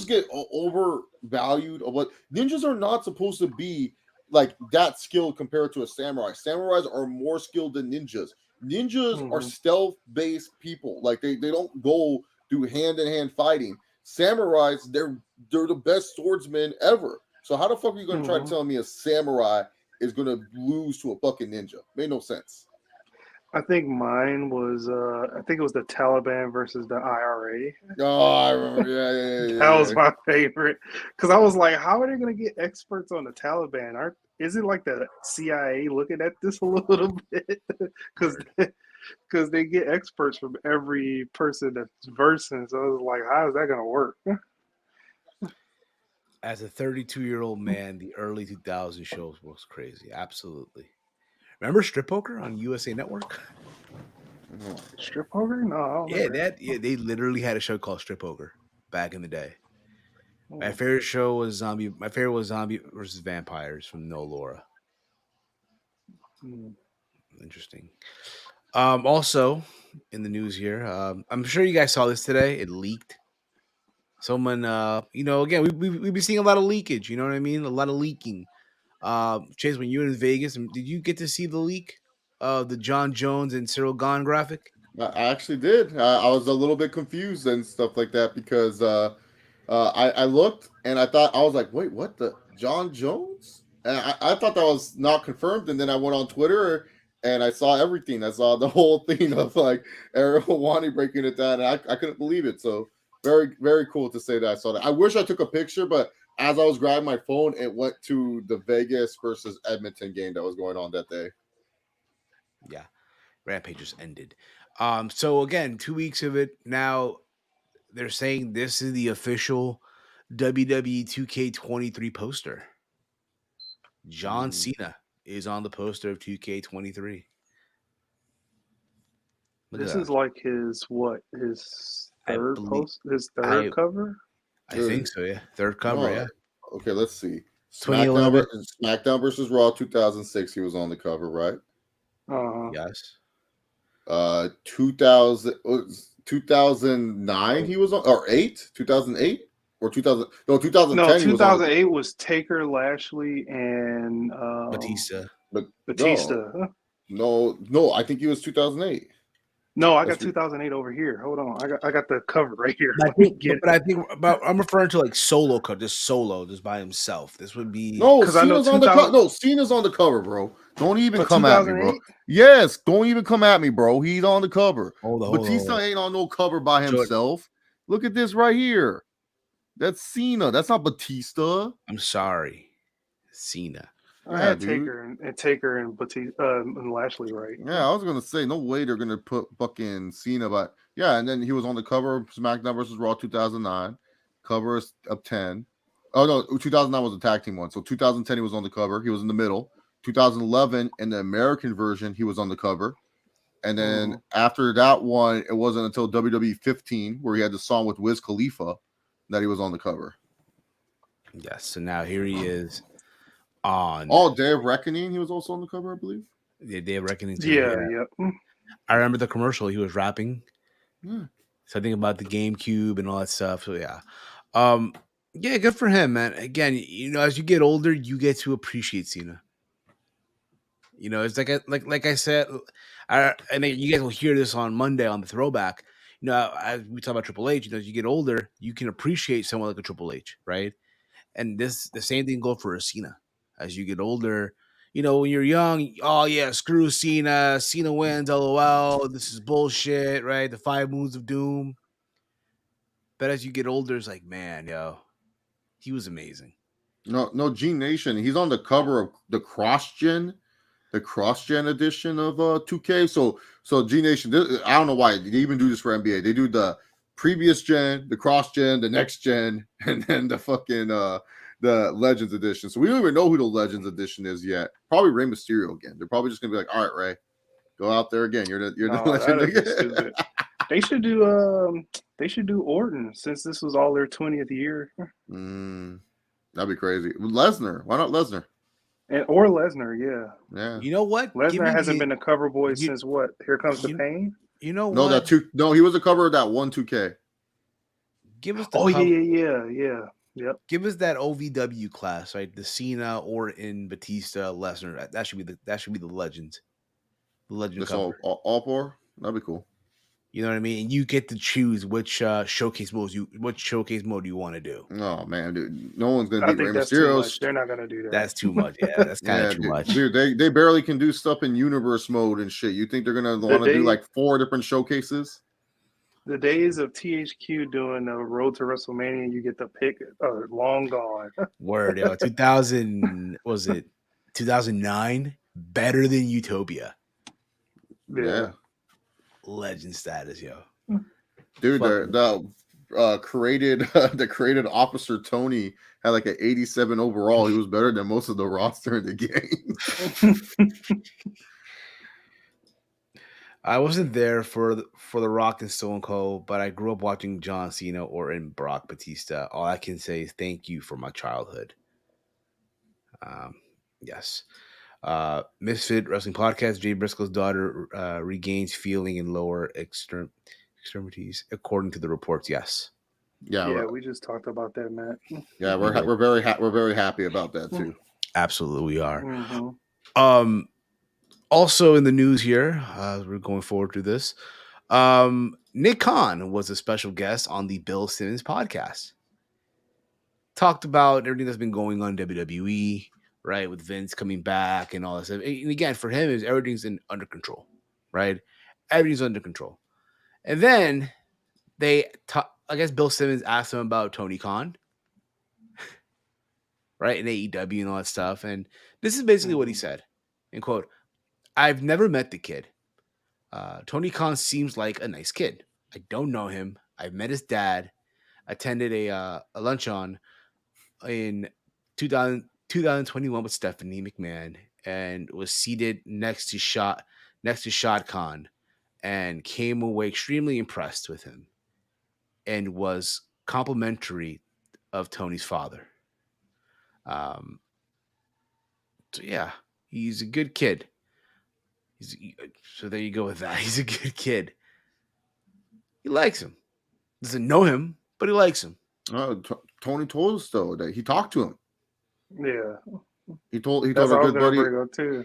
get overvalued. Of what ninjas are not supposed to be like that skilled compared to a samurai. Samurais are more skilled than ninjas. Ninjas are stealth-based people. Like they don't go do hand-to-hand fighting. Samurais, they're the best swordsmen ever. So how the fuck are you gonna try to tell me a samurai is gonna lose to a fucking ninja? Made no sense. I think mine was I think it was the Taliban versus the IRA. Oh, I remember. Yeah. That was my favorite because I was like, how are they going to get experts on the Taliban? Is it like the CIA looking at this a little bit? Because they get experts from every person that's versing. So I was like, how is that going to work? As a 32-year-old man, the early 2000 shows was crazy. Absolutely. Remember Strip Poker on USA Network? Strip poker? No, I don't remember. They literally had a show called Strip Poker back in the day. My favorite show was Zombie. My favorite was Zombie versus Vampires from No Laura. Interesting. Also, in the news here, I'm sure you guys saw this today. It leaked. Someone, again, we've been seeing a lot of leakage. You know what I mean? A lot of leaking. Chase, when you were in Vegas, did you get to see the leak of the John Jones and Cyril Gahn graphic? I actually did. I was a little bit confused and stuff like that because I looked and I was like, wait, what the John Jones? And I thought that was not confirmed. And then I went on Twitter and I saw everything. I saw the whole thing of like Ariel Wani breaking it down. And I couldn't believe it. So very, very cool to say that I saw that. I wish I took a picture, but as I was grabbing my phone, it went to the Vegas versus Edmonton game that was going on that day. Yeah. Rampage just ended. So again, 2 weeks of it. Now they're saying this is the official WWE 2K23 poster. John Cena is on the poster of 2K23. This is like his third cover? I think so, yeah. Third cover, yeah. Okay, let's see. SmackDown versus Raw 2006, he was on the cover, right? Yes. 2009 he was on, or 2008 or 2000. No, 2010. No, 2008 was Taker, Lashley, and Batista. No, I think he was 2008. No, I got 2008 over here. Hold on, I got the cover right here. But I'm referring to like solo cut, just by himself. This would be Cena's on the cover. No, Cena's on the cover, bro. Don't even come at me, bro. Yes, don't even come at me, bro. He's on the cover. Batista ain't on no cover by himself. Look at this right here. That's Cena. That's not Batista. I'm sorry, Cena. I had Taker and Batista and Lashley, right? Yeah, I was gonna say no way they're gonna put fucking Cena, but yeah, and then he was on the cover of SmackDown versus Raw 2009, cover of 10. Oh no, 2009 was the tag team one. So 2010 he was on the cover. He was in the middle. 2011 in the American version he was on the cover, and then after that one, it wasn't until WWE 15 where he had the song with Wiz Khalifa that he was on the cover. Yes, so now here he is. On Day of Reckoning, he was also on the cover, I believe. Yeah, Day of Reckoning too. Yeah. I remember the commercial. He was rapping. Something about the GameCube and all that stuff. So yeah, good for him, man. Again, as you get older, you get to appreciate Cena. It's like I said, and you guys will hear this on Monday on the throwback. As we talk about Triple H, as you get older, you can appreciate someone like a Triple H, right? And the same thing goes for a Cena. As you get older, when you're young, oh yeah, screw Cena. Cena wins, LOL. This is bullshit, right? The 5 moves of doom. But as you get older, it's like, man, he was amazing. No, G Nation. He's on the cover of the cross-gen edition of 2K. So G Nation, I don't know why they even do this for NBA. They do the previous gen, the cross gen, the next gen, and then the fucking the Legends edition. So we don't even know who the Legends edition is yet. Probably Rey Mysterio again. They're probably just gonna be like, all right, Ray, go out there again. You're the legend again. Stupid. They should do Orton, since this was all their 20th year. That'd be crazy. Lesnar. Why not Lesnar? Or Lesnar, yeah. You know what? Lesnar hasn't been a cover boy since what? Here Comes the Pain? You know no, what? No, he was a cover of that 2K. Give us the yeah. Yep. Give us that OVW class, right? The Cena, Orton, Batista, Lesnar. That should be the Legend. The Legend cover. All four? That'd be cool. You know what I mean? And you get to choose which showcase mode you want to do. Oh man, dude, no one's gonna beat Rey Mysterio. They're not gonna do that. That's too much. Yeah, that's kind of too much. Dude, they barely can do stuff in universe mode and shit. You think they're gonna want to do like 4 different showcases? The days of THQ doing a Road to WrestleMania, you get the pick, are long gone. Word, yo, 2000 was it 2009? Better than Utopia. Yeah. Legend status, yo. Dude, the created officer Tony had like an 87 overall. He was better than most of the roster in the game. I wasn't there for the Rock and Stone Cold, but I grew up watching John Cena or in Brock Batista. All I can say is thank you for my childhood. Yes. Misfit Wrestling Podcast. Jay Briscoe's daughter regains feeling in lower extremities, according to the reports. Yes. Yeah, we just talked about that, Matt. Yeah, we're very happy about that too. Absolutely, we are. Mm-hmm. Also in the news here, we're going forward to this. Nick Khan was a special guest on the Bill Simmons podcast. Talked about everything that's been going on in WWE. Right, with Vince coming back and all that stuff. And again, for him, everything's under control, right? Everything's under control. And then I guess Bill Simmons asked him about Tony Khan, right, in AEW and all that stuff. And this is basically what he said, in quote, "I've never met the kid. Tony Khan seems like a nice kid. I don't know him. I've met his dad. Attended a luncheon in 2021 with Stephanie McMahon and was seated next to Shad Khan and came away extremely impressed with him and was complimentary of Tony's father. So yeah, he's a good kid. So there you go with that. He's a good kid. He likes him. Doesn't know him, but he likes him. Tony told us though that he talked to him. Yeah, he told our good buddy.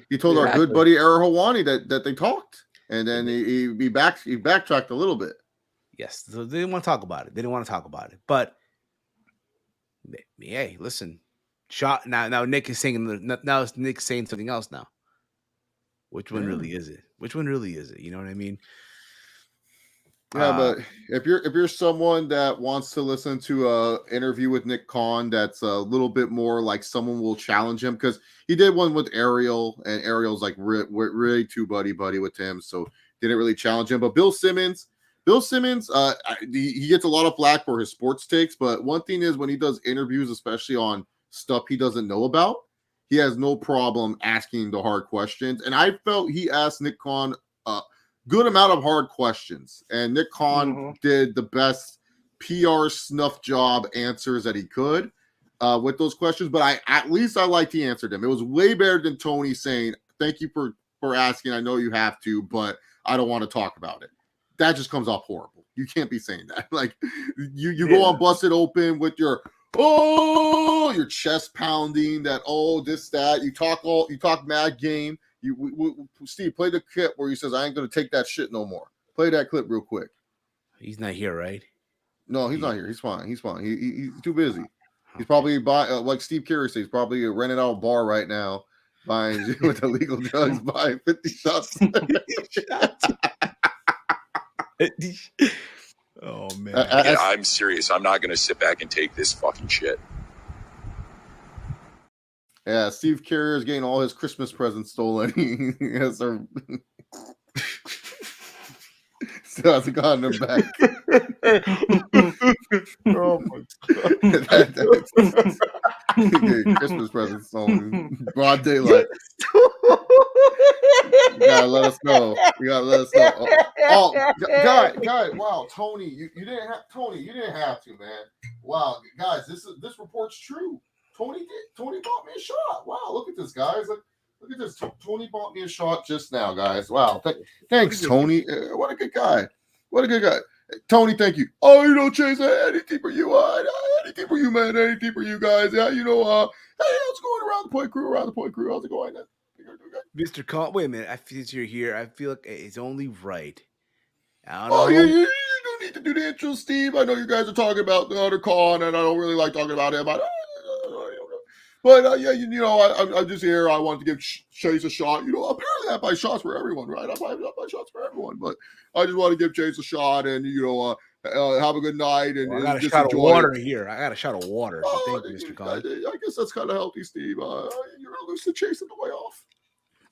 He told our good buddy Era Hawani that they talked, and then he backtracked a little bit. Yes, so they didn't want to talk about it. But hey, listen, now Nick is saying Nick's saying something else now. Which one really is it? You know what I mean? Yeah, but if you're someone that wants to listen to a interview with Nick Khan, that's a little bit more like someone will challenge him, because he did one with Ariel, and Ariel's like really too buddy with him, so didn't really challenge him. But Bill Simmons, he gets a lot of flack for his sports takes, but one thing is when he does interviews, especially on stuff he doesn't know about, he has no problem asking the hard questions, and I felt he asked Nick Khan good amount of hard questions, and Nick Khan did the best PR snuff job answers that he could with those questions. But at least I liked he answered them. It was way better than Tony saying, "Thank you for asking. I know you have to, but I don't want to talk about it." That just comes off horrible. You can't be saying that. Like you go on Busted Open with your chest pounding, that this that you talk mad game. Steve, play the clip where he says, "I ain't gonna take that shit no more." Play that clip real quick. He's not here, right? No, he's not here. He's fine. He's too busy. He's probably like Steve Carey says, he's probably renting out a bar right now, buying with illegal drugs, buying 50 shots. Oh man! I'm serious. I'm not gonna sit back and take this fucking shit. Yeah, Steve Carrier is getting all his Christmas presents stolen. still hasn't gotten them back. Oh my god. Christmas presents on broad daylight. You gotta let us know. You gotta let us know. Guy, wow, Tony, you didn't have you didn't have to, man. Wow, guys, this report's true. Tony bought me a shot. Wow, look at this, guys. Look at this. Tony bought me a shot just now, guys. Wow, thanks, Tony. What a good guy. What a good guy. Tony, thank you. Oh, Chase, anything for you. Anything for you, man. Anything for you guys. Yeah, hey, how's it going around the point crew? How's it going? Mr. Con, wait a minute. Since you're here, I feel like it's only right. I don't Oh, know. you don't need to do the intro, Steve. I know you guys are talking about the other con, and I don't really like talking about him. But I'm just here. I want to give Chase a shot. Apparently I buy shots for everyone, right? I buy shots for everyone, but I just want to give Chase a shot and have a good night and I got a just shot of enjoy water it. here. I got a shot of water. So thank you, Mr. Con. I guess that's kind of healthy, Steve. You're gonna lose to Chase on the way off.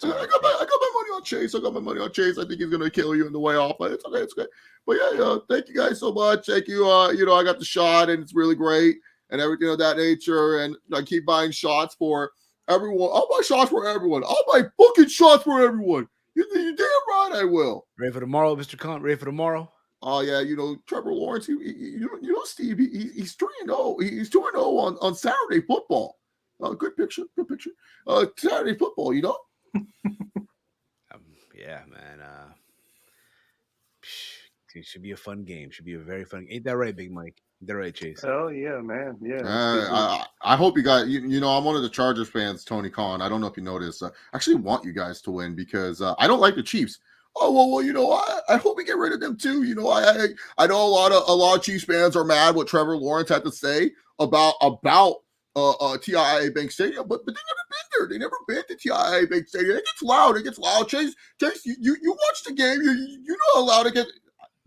I got my money on Chase. I think he's gonna kill you on the way off, but it's okay. It's okay. But yeah, thank you guys so much. Thank you. I got the shot and it's really great and everything of that nature. And I keep buying shots for everyone. I'll buy shots for everyone. I'll buy fucking shots for everyone. You damn right I will. Ready for tomorrow, Mr. Con? Ready for tomorrow? Oh yeah, Trevor Lawrence. Steve. He's 3-0. He's 2-0 on Saturday football. Good picture. Saturday football. Yeah, man. It should be a fun game. Should be a very fun. Ain't that right, Big Mike? Ain't that right, Chase? Oh yeah, man. Yeah. I hope you guys. I'm one of the Chargers fans, Tony Khan. I don't know if you noticed. I actually want you guys to win because I don't like the Chiefs. Oh well. I hope we get rid of them too. I know a lot of Chiefs fans are mad what Trevor Lawrence had to say about TIAA Bank Stadium, but they never been there. They never been to TIAA Bank Stadium. It gets loud. Chase, you watch the game. You know how loud it gets.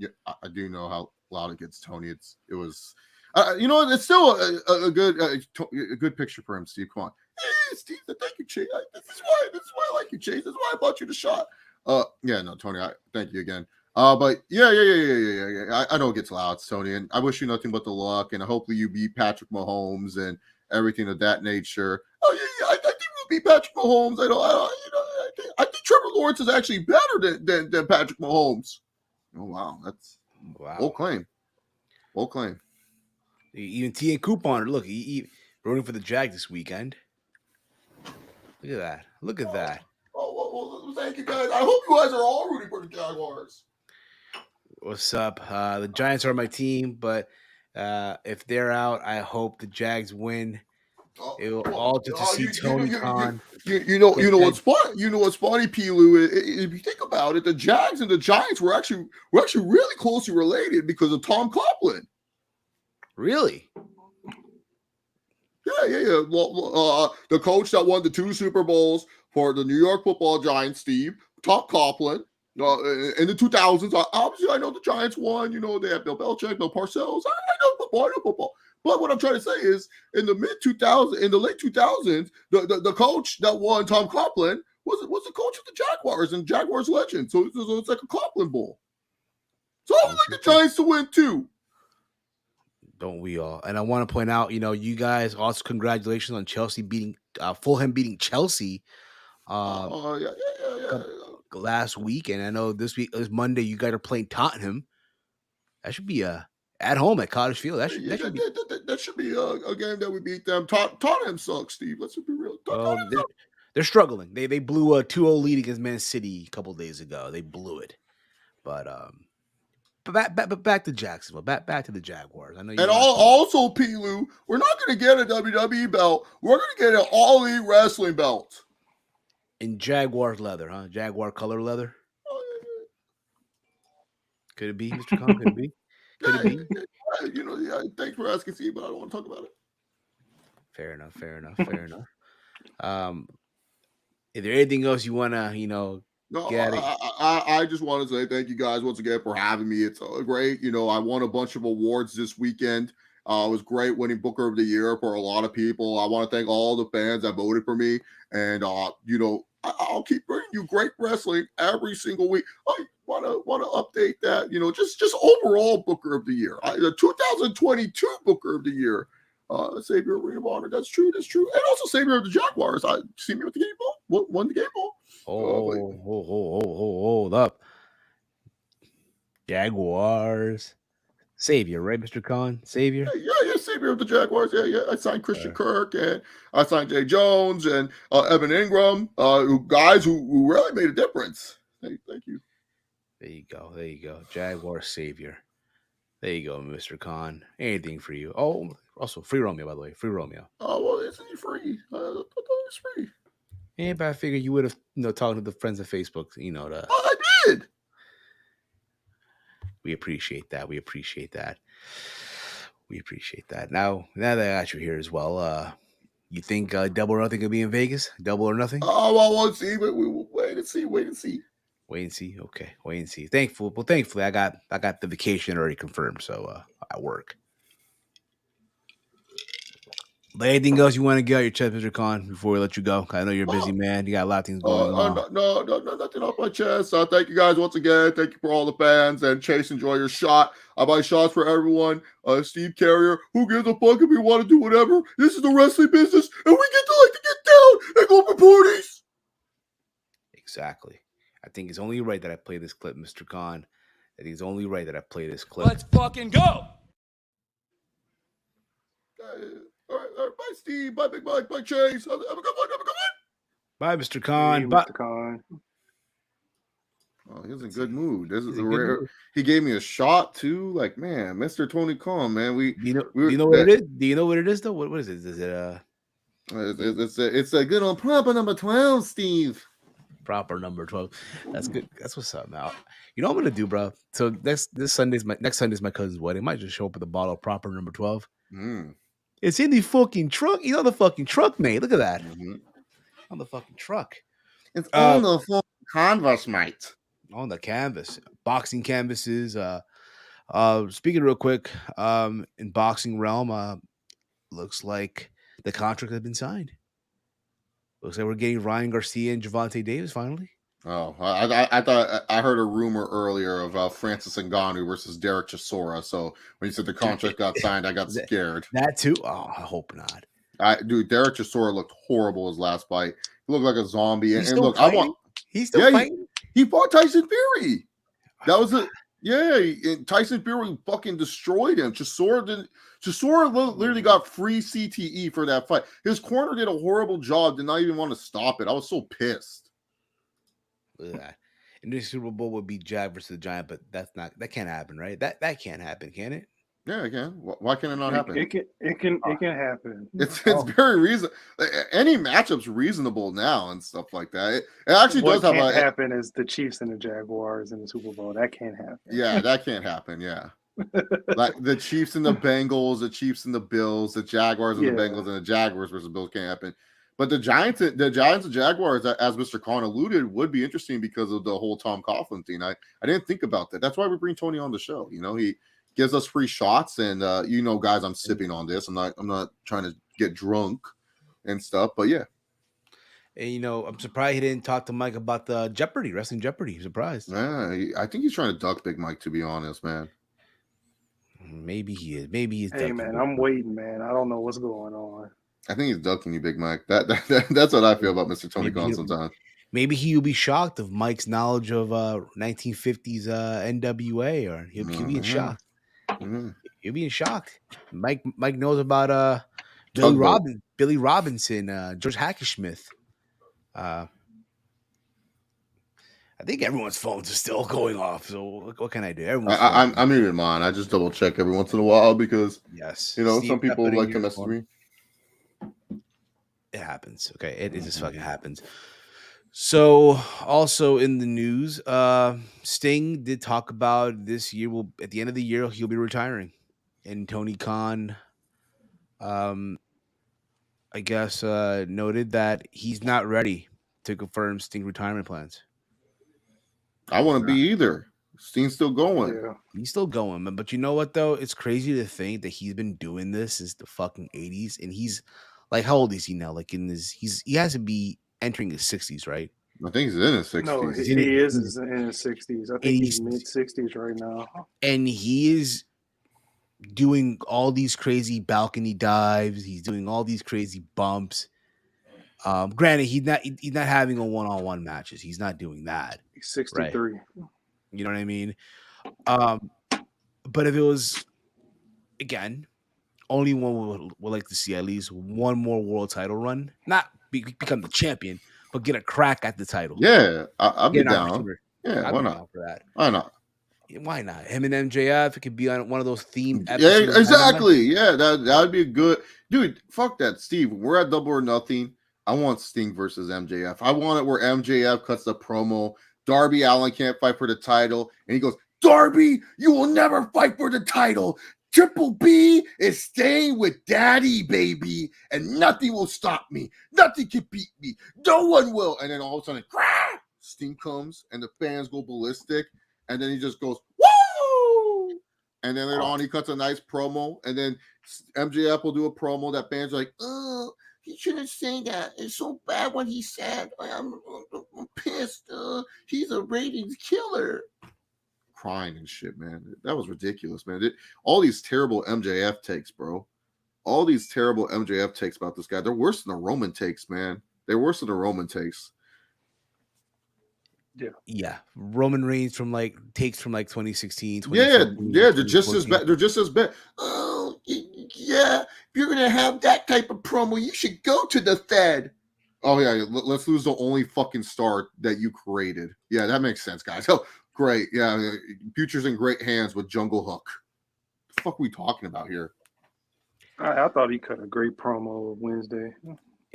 Yeah, I do know how loud it gets, Tony. It was, it's still a good picture for him, Steve. Come on, hey, Steve. Thank you, Chase. This is why I like you, Chase. This is why I bought you the shot. No, Tony. Thank you again. But yeah. I know it gets loud, Tony, and I wish you nothing but the luck, and hopefully you beat Patrick Mahomes and everything of that nature. Oh yeah. I think we'll beat Patrick Mahomes. I think Trevor Lawrence is actually better than Patrick Mahomes. Oh wow, that's bold claim. Even T and Coupon. Look, he rooting for the Jag this weekend. Look at that. Oh, well, thank you guys. I hope you guys are all rooting for the Jaguars. What's up? The Giants are my team, but if they're out, I hope the Jags win. It will all just to see Tony Khan. You know what's funny? You know what's funny, Pilu? If you think about it, the Jags and the Giants were actually really closely related because of Tom Coughlin. Really? Yeah. The coach that won the 2 Super Bowls for the New York Football Giants, Steve, Tom Coughlin. In the 2000s, obviously I know the Giants won. They have Bill Belichick, Bill Parcells. I know football. But what I'm trying to say is, in the late 2000s, the coach that won, Tom Coughlin, was the coach of the Jaguars and Jaguars legend. So it's like a Coughlin Bowl. So I would like the Giants to win too. Don't we all? And I want to point out, you guys also congratulations on Chelsea Fulham beating Chelsea. Last week, and I know this Monday you guys are playing Tottenham. That should be at home at Cottage Field. That should be a game that we beat them. Tottenham sucks, Steve. Let's be real. They're struggling. They blew a 2-0 lead against Man City a couple days ago. They blew it, but back to Jacksonville. Back to the Jaguars. I know. And also, Pilu, we're not going to get a WWE belt. We're going to get an All Elite Wrestling belt. In Jaguar leather, huh? Jaguar color leather. Could it be, Mr. Khan? Could it be? Thanks for asking, Steve, but I don't want to talk about it. Fair enough. Is there anything else you want to, No, get I just want to say thank you guys once again for having me. It's great. I won a bunch of awards this weekend. It was great winning Booker of the Year for a lot of people. I want to thank all the fans that voted for me. And, I'll keep bringing you great wrestling every single week. want to update that. Just overall Booker of the Year, the 2022 Booker of the Year. Savior of Ring of Honor. That's true. And also Savior of the Jaguars. See me with the game ball. Won the game ball. Hold up. Jaguars. Savior, right, Mr. Khan? Savior? Yeah, Savior of the Jaguars. Yeah. I signed Christian Kirk, and I signed Jay Jones and Evan Ingram, guys who really made a difference. Hey, thank you. There you go. Jaguar Savior. There you go, Mr. Khan. Anything for you. Oh, also free Romeo, by the way. Free Romeo. Oh, well, isn't he free? I thought it was free. Yeah, but I figured you would have, talked to the friends of Facebook, I did. We appreciate that. Now that I got you here as well, you think Double or Nothing could be in Vegas? Double or Nothing? Oh, well, let's see. Wait and see. Wait and see. Okay, wait and see. Thankfully, I got the vacation already confirmed, so I work. But anything else you want to get out your chest, Mr. Khan, before we let you go? I know you're a busy man. You got a lot of things going on. No, nothing off my chest. Thank you guys once again. Thank you for all the fans. And Chase, enjoy your shot. I buy shots for everyone. Steve Carrier, who gives a fuck if we want to do whatever? This is the wrestling business, and we get to get down and go for parties. Exactly. I think it's only right that I play this clip, Mr. Khan. I think it's only right that I play this clip. Let's fucking go. All right. Bye, Steve. Bye, Big Mike. Bye, Chase. Have a good one. Bye, Mr. Khan. Hey, Bye. Mr. Khan. Oh, he's in good mood. This is a rare. He gave me a shot too. Like, man, Mr. Tony Khan, man. Do you know what it is? Do you know what it is though? What is it? Is it It's a good old proper number 12, Steve. Proper number 12. That's good. That's what's up now. You know what I'm gonna do, bro? So next Sunday's my cousin's wedding. I might just show up with a bottle of proper number 12. It's in the fucking truck. You know the fucking truck, mate. Look at that. On the fucking truck. It's on the full canvas, mate. On the canvas. Boxing canvases. Speaking real quick, in boxing realm, looks like the contract has been signed. Looks like we're getting Ryan Garcia and Gervonta Davis finally. Oh, I thought I heard a rumor earlier of Francis Ngannou versus Derek Chisora. So when you said the contract got signed, I got scared. That too? Oh, I hope not. Dude, Derek Chisora looked horrible his last fight. He looked like a zombie. He's and look, fighting? He's still fighting. He fought Tyson Fury. That was it. Yeah, Tyson Fury fucking destroyed him. Chisora literally got free CTE for that fight. His corner did a horrible job. Did not even want to stop it. I was so pissed. Look at that. And this Super Bowl would be Jag versus the Giant, but that can't happen, right? That can't happen, can it? Yeah, it can. Why can it not happen? It can happen. It's very reasonable. Any matchup's reasonable now and stuff like that. It actually does have What can't happen is the Chiefs and the Jaguars in the Super Bowl. That can't happen. Yeah, that can't happen. Yeah. Like the Chiefs and the Bengals, the Chiefs and the Bills, the Jaguars and the Bengals, and the Jaguars versus Bills can't happen. But the Giants and Jaguars, as Mr. Khan alluded, would be interesting because of the whole Tom Coughlin thing. I didn't think about that. That's why we bring Tony on the show. You know, he gives us free shots, and guys, I'm sipping on this. I'm not trying to get drunk and stuff, but yeah. And I'm surprised he didn't talk to Mike about the Jeopardy, wrestling Jeopardy. I'm surprised. Yeah, I think he's trying to duck Big Mike, to be honest, man. Maybe he is. Maybe he's. Hey, man, I'm waiting, man. I don't know what's going on. I think he's ducking you, Big Mike. That's what I feel about Mr. Tony Khan sometimes. Maybe he'll be shocked of Mike's knowledge of 1950s NWA, or he'll be in shock. He'll be in shock. Mike knows about Billy Robinson, George Hackersmith. I think everyone's phones are still going off. So what can I do? I'm even mine. I just double check every once in a while because yes, some people like to message me. It happens. Okay, it just fucking happens. So also in the news, Sting did talk about this year. At the end of the year, he'll be retiring, and Tony Khan, I guess, noted that he's not ready to confirm Sting retirement plans. I want to be either. Sting's still going. Yeah. He's still going, man. But you know what, though? It's crazy to think that he's been doing this since the fucking 80s. And he's like, how old is he now? Like he has to be entering his 60s, right? I think he's in his No, 60s. he is in his 60s. I think he's he's- mid 60s right now. And he is doing all these crazy balcony dives. He's doing all these crazy bumps. Granted, he's not having a one-on-one matches. He's not doing that. He's 63. Right. You know what I mean? But if it was, again, only one would like to see at least one more world title run. Not become the champion, but get a crack at the title. Yeah, I'll be Get an down. opportunity. Yeah, I'd why be not? down for that. Why not? Why not? Him and MJF, it could be on one of those themed Yeah, episodes. exactly. Yeah, that would be a good dude. Fuck that, Steve. We're at Double or Nothing. I want Sting versus MJF. I want it where MJF cuts the promo. Darby Allin can't fight for the title, and he goes, "Darby, you will never fight for the title. Triple B is staying with Daddy, baby, and nothing will stop me. Nothing can beat me. No one will." And then all of a sudden, crack, Sting comes, and the fans go ballistic, and then he just goes, "Woo!" And then later on, he cuts a nice promo, and then MJF will do a promo that fans are like, "Oh, he shouldn't say that. It's so bad what he said. I'm pissed. He's a ratings killer." Crying and shit, man. That was ridiculous, man. All these terrible MJF takes, bro. All these terrible MJF takes about this guy. They're worse than the Roman takes, man. They're worse than the Roman takes. Yeah. Roman Reigns from takes from 2016, Yeah, 2015, they're just as 2014. bad. They're just as bad. Oh, yeah. If you're gonna have that type of promo, you should go to the Fed. Oh yeah, let's lose the only fucking star that you created. Yeah, that makes sense, guys. Oh, great. Yeah, Future's in great hands with Jungle Hook. What the fuck are we talking about here? I thought he cut a great promo Wednesday.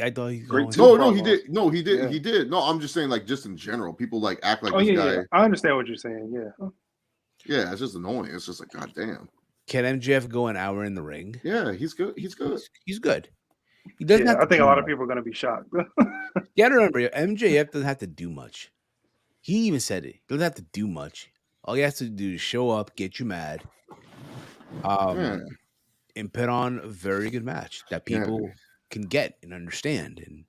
I thought he was Great going. No, promos. he did. No, he did. Yeah. He did. No, I'm just saying, just in general, people act like Oh this yeah, guy. yeah, I understand what you're saying. Yeah, Yeah, it's just annoying. It's just goddamn. Can MJF go an hour in the ring? Yeah, he's good. He's good. He's good. He doesn't have I to think do a lot of much. people are gonna be shocked. You gotta remember, MJF doesn't have to do much. He even said it. He doesn't have to do much. All he has to do is show up, get you mad, Yeah. and put on a very good match that Yeah. people can get and understand and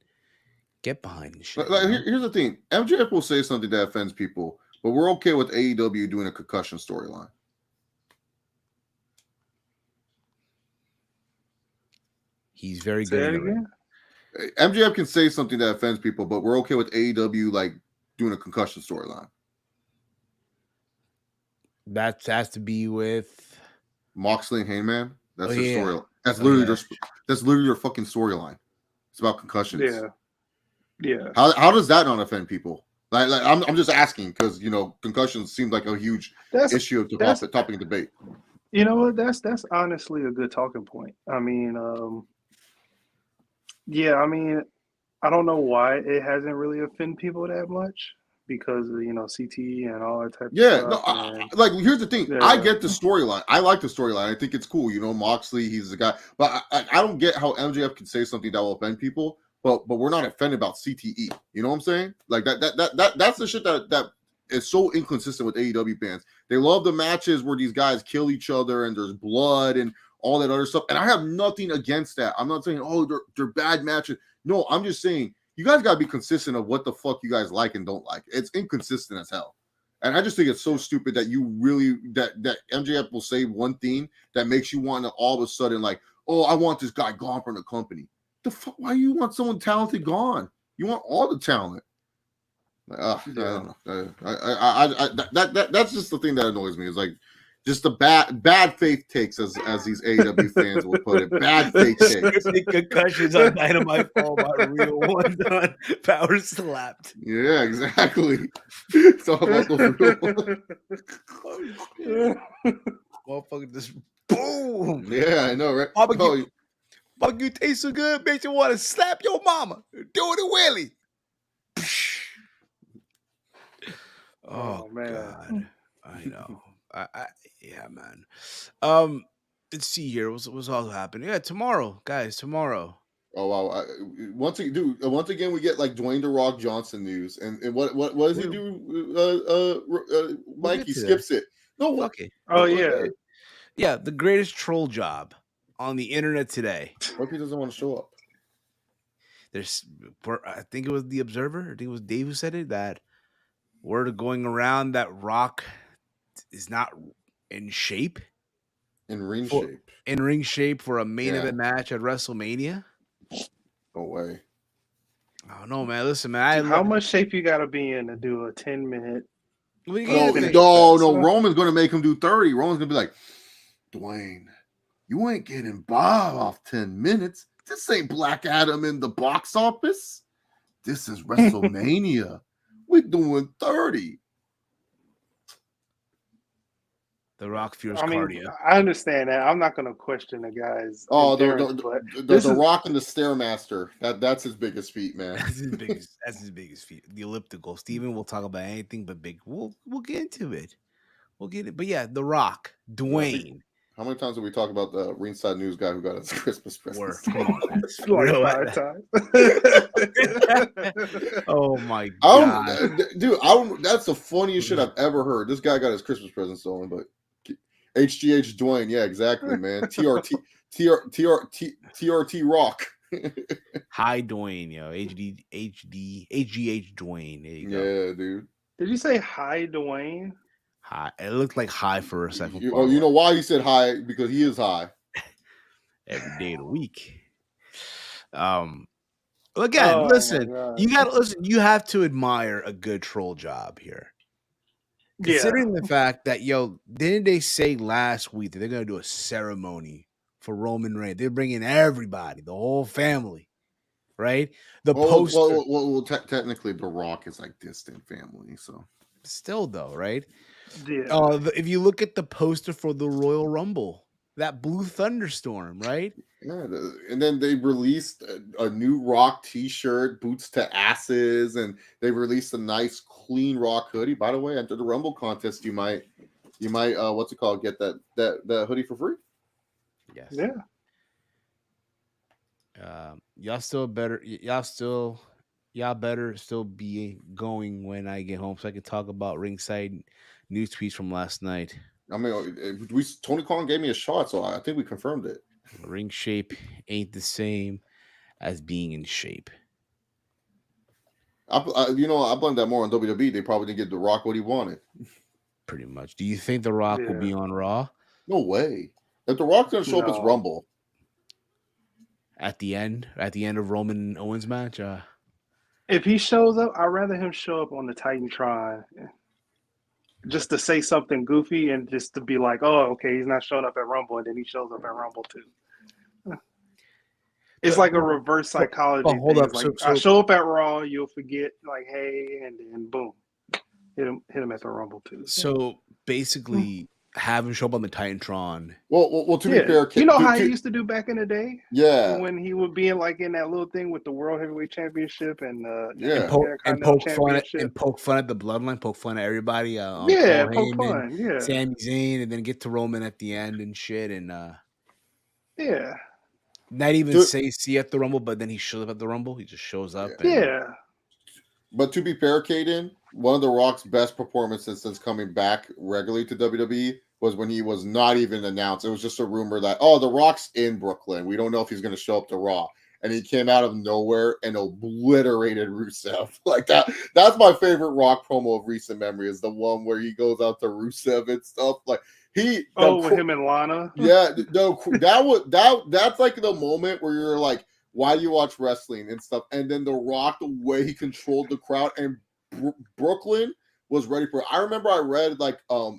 get behind and shit. Here's the thing: MJF will say something that offends people, but we're okay with AEW doing a concussion storyline. He's very Say good. that In the ring. again. MJF can say something that offends people, but we're okay with AEW doing a concussion storyline. That has to be with Moxley and Heyman. That's Oh, their yeah. storyline. That's Oh, literally yeah. that's literally their fucking storyline. It's about concussions. Yeah. How does that not offend people? I'm just asking because concussions seem like a huge issue of topic of debate. You know what? That's honestly a good talking point. I mean, I don't know why it hasn't really offended people that much because of CTE and all that type of stuff. Here's the thing. I get the storyline. I like the storyline. I think it's cool. Moxley, he's the guy. But I don't get how MJF can say something that will offend people. But we're not offended about CTE. You know what I'm saying? That's the shit that is so inconsistent with AEW fans. They love the matches where these guys kill each other and there's blood and all that other stuff. And I have nothing against that. I'm not saying, they're bad matches. No, I'm just saying you guys gotta be consistent of what the fuck you guys like and don't like. It's inconsistent as hell. And I just think it's so stupid that you really that MJF will say one thing that makes you want to all of a sudden I want this guy gone from the company. The fuck? Why do you want someone talented gone? You want all the talent. I don't know. That's just the thing that annoys me. Is just the bad faith takes, as these AEW fans will put it. Bad faith takes. Concussions on Dynamite fall by real ones on Power Slapped. Yeah, exactly. It's all about those real ones. Motherfucker just boom. Yeah, I know, right? Barbecue tastes so good, makes you want to slap your mama. Do it a willy. Oh man, God. I know. Yeah, man. Let's see here. What's all happening? Yeah, tomorrow, guys. Tomorrow. Oh wow! Once again, we get Dwayne the Rock Johnson news, and what does he do? Mike, he skips it. No, fuck it. Oh yeah, yeah. The greatest troll job on the internet today. What if he doesn't want to show up? there's, I think it was the Observer. I think it was Dave who said it, that word going around that Rock is not in shape In ring for shape. in ring shape for a main Yeah. event match at WrestleMania. No way. I don't know, man. Listen, man. How much shape you got to be in to do a 10-minute? Well, you No, gotta think- no. Roman's going to make him do 30. Roman's going to be like, Dwayne, you ain't getting Bob off 10 minutes. This ain't Black Adam in the box office. This is WrestleMania. We're doing 30. The Rock fears I mean, cardio. I understand that. I'm not going to question the guy's Oh, endurance, but the Rock and the Stairmaster. That's his biggest feat, man. That's his biggest feat. The elliptical. Steven will talk about anything but big. We'll get into it. We'll get it. But yeah, The Rock, Dwayne. How many times have we talked about the ringside news guy who got his Christmas Word. present? Come on, man. like 5 times. Oh my god, dude! That's the funniest shit I've ever heard. This guy got his Christmas present stolen, but HGH Dwayne, yeah, exactly, man. TRT Rock. Hi Dwayne, yo. HGH Dwayne. There you go. Yeah, dude. Did you say hi, Dwayne? Hi. It looked like high for a second. You know why he said hi? Because he is high. Every day of the week. Again, listen, you gotta listen. You have to admire a good troll job here. Considering the fact that, didn't they say last week that they're gonna do a ceremony for Roman Reigns? They're bringing everybody, the whole family, right? Technically, The Rock is like distant family, so still though, right? Yeah. If you look at the poster for the Royal Rumble, that blue thunderstorm, right? Yeah, and then they released a new Rock T-shirt, boots to asses, and they released a nice clean Rock hoodie. By the way, enter the Rumble contest. You might, what's it called? Get that hoodie for free. Yes. Yeah. Y'all better still be going when I get home so I can talk about ringside news tweets from last night. I mean, Tony Khan gave me a shot, so I think we confirmed it. Ring shape ain't the same as being in shape. I blame that more on WWE. They probably didn't get The Rock what he wanted. Pretty much. Do you think The Rock will be on Raw? No way. If The Rock's gonna show up, it's Rumble. At the end of Roman Owens match? If he shows up, I'd rather him show up on the Titantron just to say something goofy and just to be like, oh, okay, he's not showing up at Rumble, and then he shows up at Rumble too. It's like a reverse psychology thing. Hold up. Like, I show up at Raw, you'll forget, like, hey, and then boom, hit him at the Rumble too. So basically, have him show up on the Titantron. Well, to be fair, you know how he used to do back in the day? Yeah, when he would be in that little thing with the World Heavyweight Championship and and poke fun at the Bloodline, poke fun at everybody. Poke fun, Sami Zayn, and then get to Roman at the end and shit, and not even say see at the Rumble, but then he shows up at the Rumble. He just shows up. But to be fair, Caden, one of The Rock's best performances since coming back regularly to WWE was when he was not even announced. It was just a rumor that, The Rock's in Brooklyn. We don't know if he's going to show up to Raw. And he came out of nowhere and obliterated Rusev. Like that. That's my favorite Rock promo of recent memory, is the one where he goes out to Rusev and stuff. Like with him and Lana. Yeah, no, that's like the moment where you're like, why do you watch wrestling and stuff? And then The Rock, the way he controlled the crowd, and Brooklyn was ready for it. I remember I read a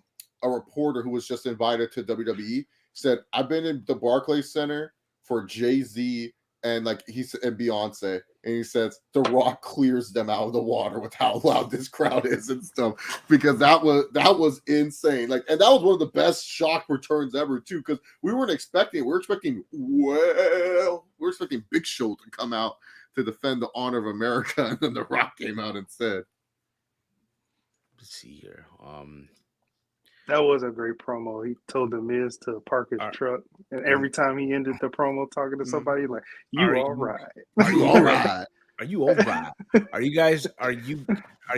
reporter who was just invited to WWE said, I've been in the Barclays Center for Jay-Z and and Beyonce, and he says The Rock clears them out of the water with how loud this crowd is and stuff, because that was insane. And that was one of the best shock returns ever too, because we weren't expecting it. We were expecting Big Show to come out to defend the honor of America, and then The Rock came out and said, let's see here. That was a great promo. He told The Miz to park his truck, and every time he ended the promo talking to somebody, like, "You all right? Are you all right? Are you all right? Are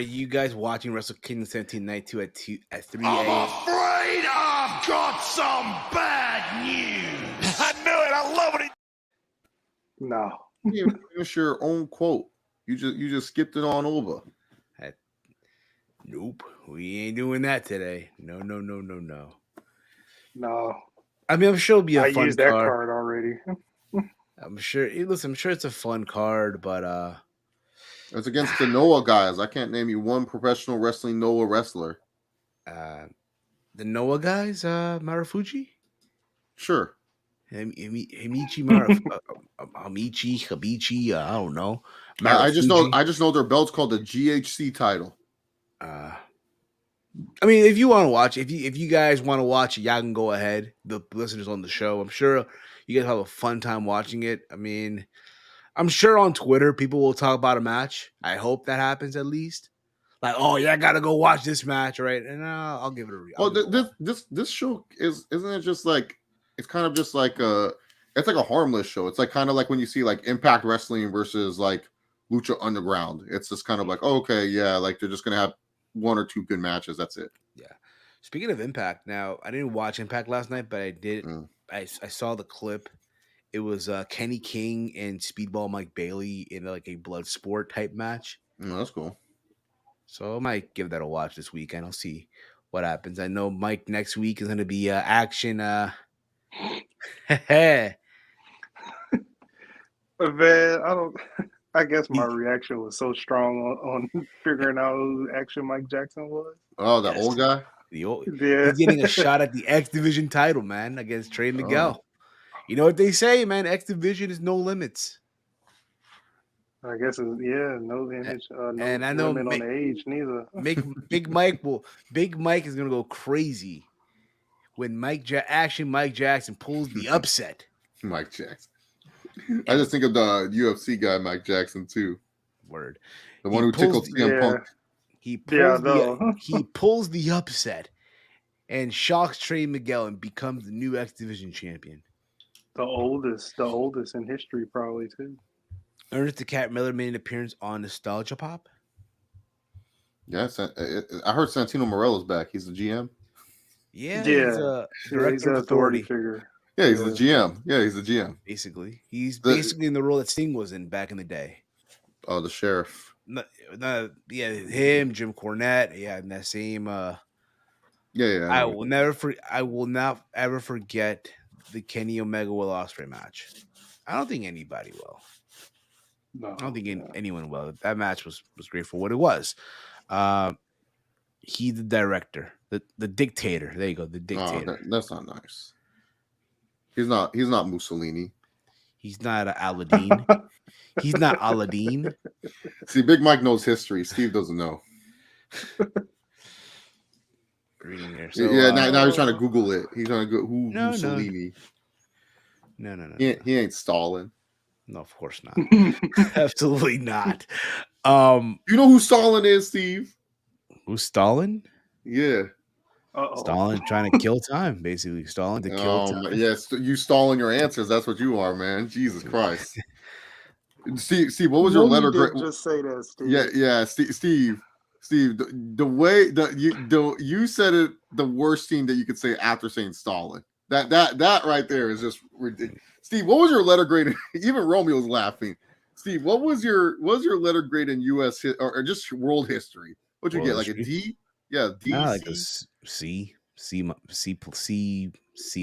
you guys watching Wrestle Kingdom 17 Night 2 at 3 a.m.? I'm afraid I've got some bad news. I knew it. I love it. No. You didn't finish your own quote. You just skipped it on over. Nope, we ain't doing that today. No. No, I mean, I'm sure it'll be a I fun used that card. card already. I'm sure. Listen, I'm sure it's a fun card, but It's against the Noah guys. I can't name you one professional wrestling Noah wrestler. the Noah guys, Marufuji, Sure. Hamichi Maruf, Hamichi, Habichi, I don't know. I just know Marufuji. their belt's called the GHC title. I mean, if you want to watch, if you guys want to watch it, y'all can go ahead. The listeners on the show, I'm sure you guys have a fun time watching it. I mean, I'm sure on Twitter people will talk about a match. I hope that happens at least. Like, oh yeah, I gotta go watch this match, right? And I'll give it a. Well, this show isn't it just like it's kind of just like it's like a harmless show. It's like kind of like when you see like Impact Wrestling versus like Lucha Underground. It's just kind of like, oh, okay, yeah, like they're just gonna have one or two good matches. That's it. Yeah. Speaking of Impact, now I didn't watch Impact last night, but I did. I saw the clip. It was Kenny King and Speedball Mike Bailey in like a blood sport type match. That's cool. So I might give that a watch this weekend. I'll see what happens. I know Mike next week is going to be action. Man, I don't. I guess my reaction was so strong on figuring out who Action Mike Jackson was. Oh, that old guy. Yeah. He's getting a shot at the X Division title, man, against Trey Miguel. You know what they say, man? X Division is no limits. I guess no limit. And I know limit on the age neither. Big Mike is gonna go crazy when Mike Jackson pulls the upset. Mike Jackson. I just think of the UFC guy Mike Jackson too. Word. The one who tickled CM Punk. He pulls the upset and shocks Trey Miguel and becomes the new X Division champion. The oldest in history, probably too. Ernest the Cat Miller made an appearance on Nostalgia Pop. Yes, I heard Santino Morella's back. He's the GM. Yeah. He's a director of authority figure. Yeah, he's the GM. Yeah, he's the GM. Basically, he's basically in the role that Sting was in back in the day. Oh, the sheriff. Yeah, him, Jim Cornette. Yeah, and that same. Yeah. I will not ever forget the Kenny Omega Will Ospreay match. I don't think anybody will. No, I don't think anyone will. That match was great for what it was. He's the director, the dictator. There you go, the dictator. Oh, that's not nice. He's not Mussolini. He's not Aladdin. He's not Aladdin. See, Big Mike knows history. Steve doesn't know. Reading there. So, now he's trying to Google it. He's trying to go Mussolini. No. He ain't Stalin. No, of course not. Absolutely not. You know who Stalin is, Steve? Who's Stalin? Yeah. Stalin trying to kill time, basically. Stalin to kill time. Yes, you stalling your answers. That's what you are, man. Jesus Christ. Steve, what was your letter grade? Just say that, Steve. Yeah, Steve. The way that you said it, the worst thing that you could say after saying Stalin. That right there is just ridiculous. Steve, what was your letter grade? Even Romeo's laughing. Steve, what was your letter grade in U.S. or just world history? What'd you get? Like a D? Yeah, D. Like a C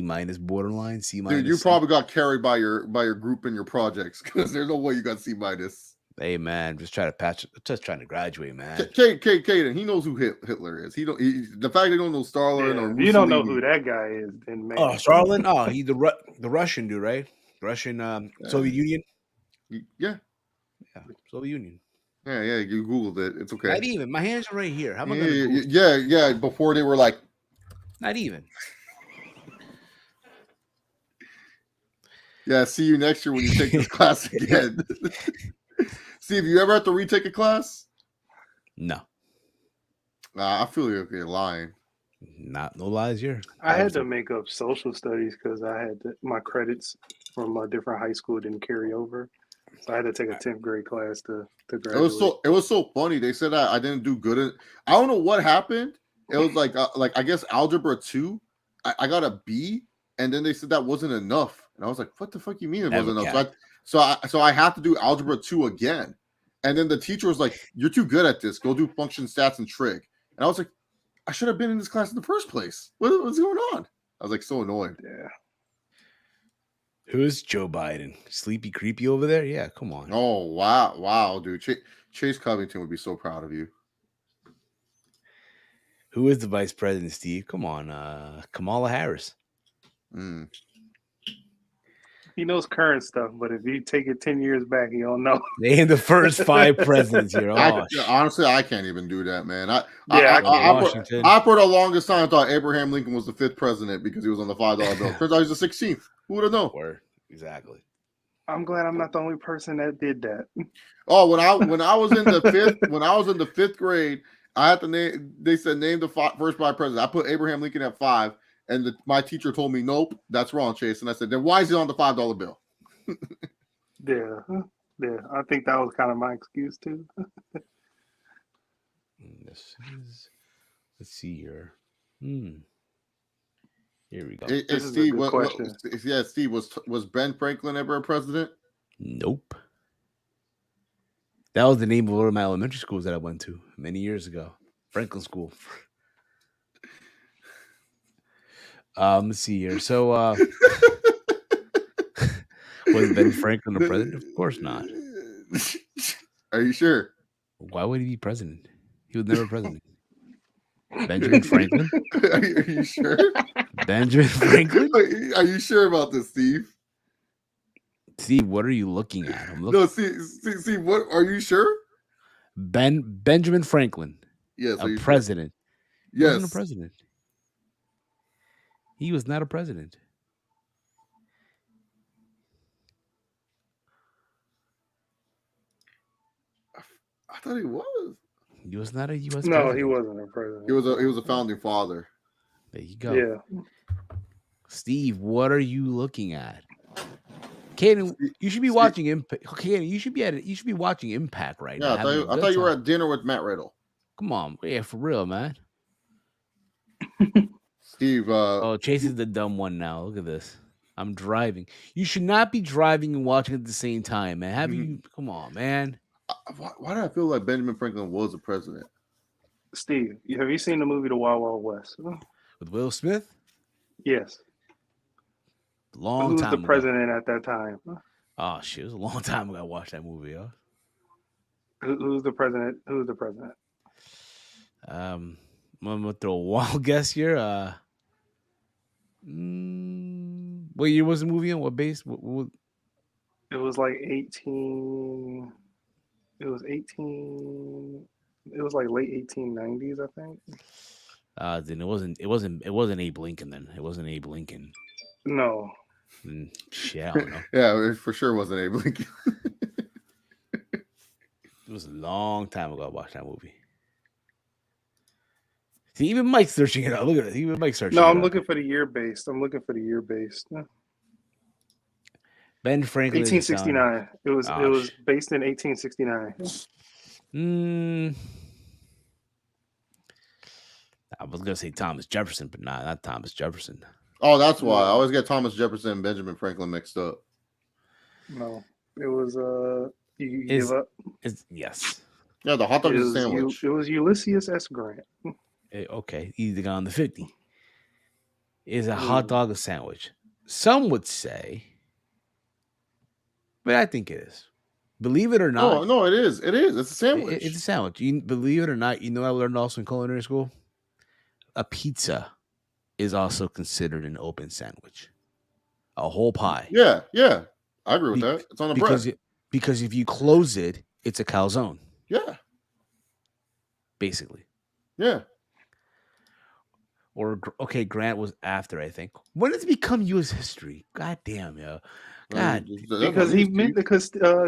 minus borderline. C minus. Dude, you probably got carried by your group and your projects because there's no way you got C minus. Hey man, just trying to graduate, man. Caden, he knows who Hitler is. The fact they don't know Stalin or Mussolini. You don't know who that guy is, then man. Oh, Stalin. Oh, he's the Russian dude, right? Russian Soviet Union. Yeah, Soviet Union. Yeah, you Googled it. It's okay. Not even. My hands are right here. How am I gonna yeah. Before they were like, not even. Yeah, see you next year when you take this class again. Steve, you ever have to retake a class? No. I feel you're lying. No lies here. I had to make up social studies because I had my credits from a different high school didn't carry over, so I had to take a 10th grade class to graduate. It was so funny. They said I didn't do good. I don't know what happened. It was like I guess algebra 2. I got a B, and then they said that wasn't enough, and I was like, "What the fuck you mean it wasn't enough?" So So I have to do algebra 2 again. And then the teacher was like, "You're too good at this. Go do function, stats, and trig." And I was like, "I should have been in this class in the first place. What's going on?" I was like, so annoyed. Yeah. Who's Joe Biden? Sleepy creepy over there? Yeah, come on. Oh wow, dude. Chase Covington would be so proud of you. Who is the vice president, Steve? Come on, Kamala Harris. Mm. He knows current stuff, but if you take it 10 years back, you don't know. Name the first 5 presidents here. Oh, Honestly, I can't even do that, man. I for the longest time thought Abraham Lincoln was the 5th president because he was on the $5 bill. Turns out he's the 16th. Who would have known? Exactly. I'm glad I'm not the only person that did that. Oh, when I was in the 5th grade, I had to name. They said name the first 5 presidents. I put Abraham Lincoln at 5. And my teacher told me, "Nope, that's wrong, Chase." And I said, "Then why is he on the $5 bill?" Yeah. I think that was kind of my excuse too. This is. Let's see here. Here we go. Hey, Steve, Steve, was Ben Franklin ever a president? Nope. That was the name of one of my elementary schools that I went to many years ago. Franklin School. Let's see here. So, was Ben Franklin the president? Of course not. Are you sure? Why would he be president? He was never president. Benjamin Franklin? Are you sure? Benjamin Franklin? Are you sure about this, Steve? Steve, what are you looking at? No, see, what are you sure? Benjamin Franklin. Yes, a president. Sure? Yes. He wasn't a president. He was not a president. I thought he was. He was not a U.S. No, president. he wasn't a president. He was a founding father. There you go. Yeah. Steve, what are you looking at? Kaden, you should be watching Impact. Kaden, you should be watching Impact right now. Yeah, I thought you were at dinner with Matt Riddle. Come on, yeah, for real, man. Steve. Chase is the dumb one now. Look at this. I'm driving. You should not be driving and watching at the same time, man. You? Come on, man. Why do I feel like Benjamin Franklin was a president? Steve, have you seen the movie The Wild Wild West? With Will Smith? Yes. Who's the president at that time? Oh shit! It was a long time ago I watched that movie. Huh? Who's the president? Who's the president? I'm gonna throw a wild guess here. What year was the movie on? What base? What? It was like 18. It was 18. It was like late 1890s, I think. Then it wasn't Abe Lincoln. Then it wasn't Abe Lincoln. No. Shit, I don't know. Yeah, it for sure wasn't Abe Lincoln. It was a long time ago I watched that movie. See, even Mike's searching it out. Look at it. Even Mike's searching. No, I'm looking for the year based. I'm looking for the year based. Ben Franklin. 1869. It was based in 1869. I was gonna say Thomas Jefferson, but not Thomas Jefferson. Oh, that's why I always get Thomas Jefferson and Benjamin Franklin mixed up. No, it was you give up. Yes. Yeah, the hot dog is a sandwich. It was Ulysses S. Grant. Okay, either got on the 50. Is a hot dog a sandwich? Some would say, but I think it is. Believe it or not. No, it is. It is. It's a sandwich. It's a sandwich. You believe it or not, you know I learned also in culinary school? A pizza is also considered an open sandwich. A whole pie. Yeah. I agree with that. It's on the bread. Because if you close it, it's a calzone. Yeah. Basically. Yeah. Or, okay, Grant was after, I think. When did it become U.S. history? God damn, yo. God. Because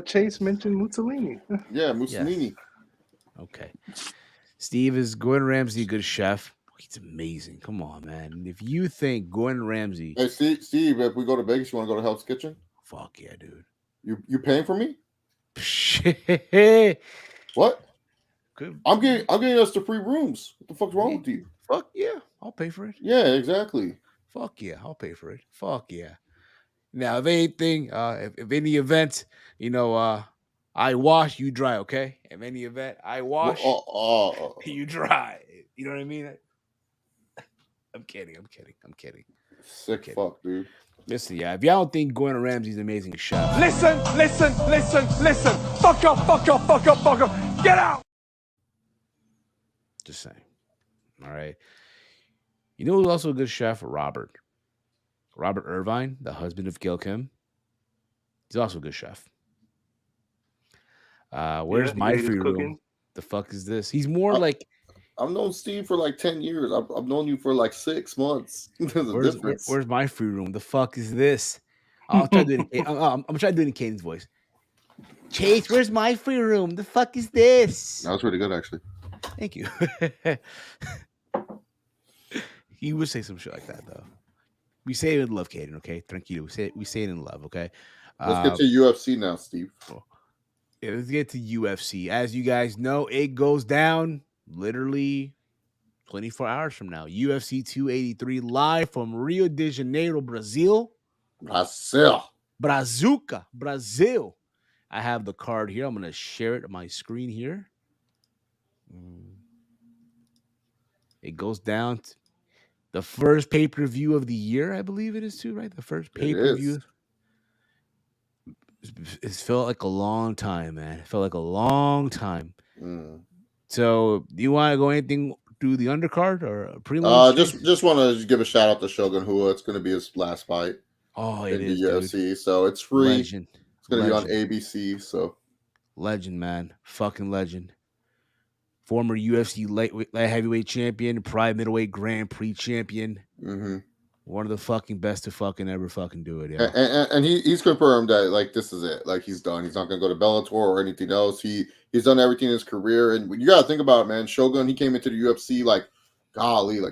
Chase mentioned Mussolini. Yeah, Mussolini. Yeah. Okay. Gordon Ramsay a good chef? He's amazing. Come on, man. If you think Gordon Ramsay... Hey, Steve, if we go to Vegas, you want to go to Hell's Kitchen? Fuck yeah, dude. You paying for me? Shit. What? Good. I'm getting us to free rooms. What the fuck's wrong with you? Fuck yeah. I'll pay for it. Yeah, exactly. Fuck yeah. I'll pay for it. Fuck yeah. Now, if anything, if any event, I wash, you dry, okay? If any event, I wash, you dry. You know what I mean? I'm kidding. Sick fuck, dude. Listen, yeah, if y'all don't think Gordon Ramsay's an amazing chef, Listen. Fuck up. Get out. just saying. All right. You know who's also a good chef? Robert Irvine, the husband of Gil Kim. He's also a good chef. Where's he my made his free room? cooking. The fuck is this? He's more like I've known Steve for like 10 years. I've known you for like 6 months. There's a difference. where's my free room? The fuck is this? I'll try doing it. I'm trying to do it in Caden's voice. Chase, where's my free room? The fuck is this? That was pretty good, actually. Thank you. He would say some shit like that though. We say it in love, Caden. Okay, tranquilo. We say it in love. Okay. Let's get to UFC now, Steve. Yeah, let's get to UFC. As you guys know, it goes down literally 24 hours from now. UFC 283 live from Rio de Janeiro, Brazil. Brazuca, Brazil. I have the card here. I'm going to share it on my screen here. It goes down to the first pay-per-view of the year, I believe it is too, right? The first pay-per-view. It felt like a long time, man. It felt like a long time. So, do you want to go anything through the undercard or prelims? Just want to give a shout out to Shogun Hua. It's going to be his last fight. In the UFC, dude. So it's free. Legend. It's going to be on ABC. So legend, man, fucking legend. Former UFC light heavyweight champion, Pride middleweight Grand Prix champion. One of the fucking best to fucking ever fucking do it. Yeah. And he's confirmed that like this is it. Like he's done. He's not going to go to Bellator or anything else. He's done everything in his career. And you got to think about it, man. Shogun, he came into the UFC like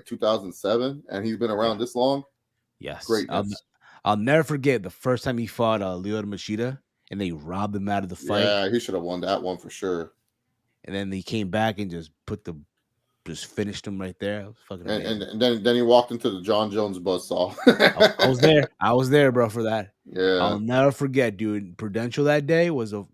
2007, and he's been around this long. Yes, greatness. I'll never forget the first time he fought Lyoto Machida, and they robbed him out of the fight. Yeah, he should have won that one for sure. And then he came back and just finished him right there. Fucking and then he walked into the John Jones buzzsaw. I was there. I was there, bro, for that. Yeah, I'll never forget, dude. Prudential that day was a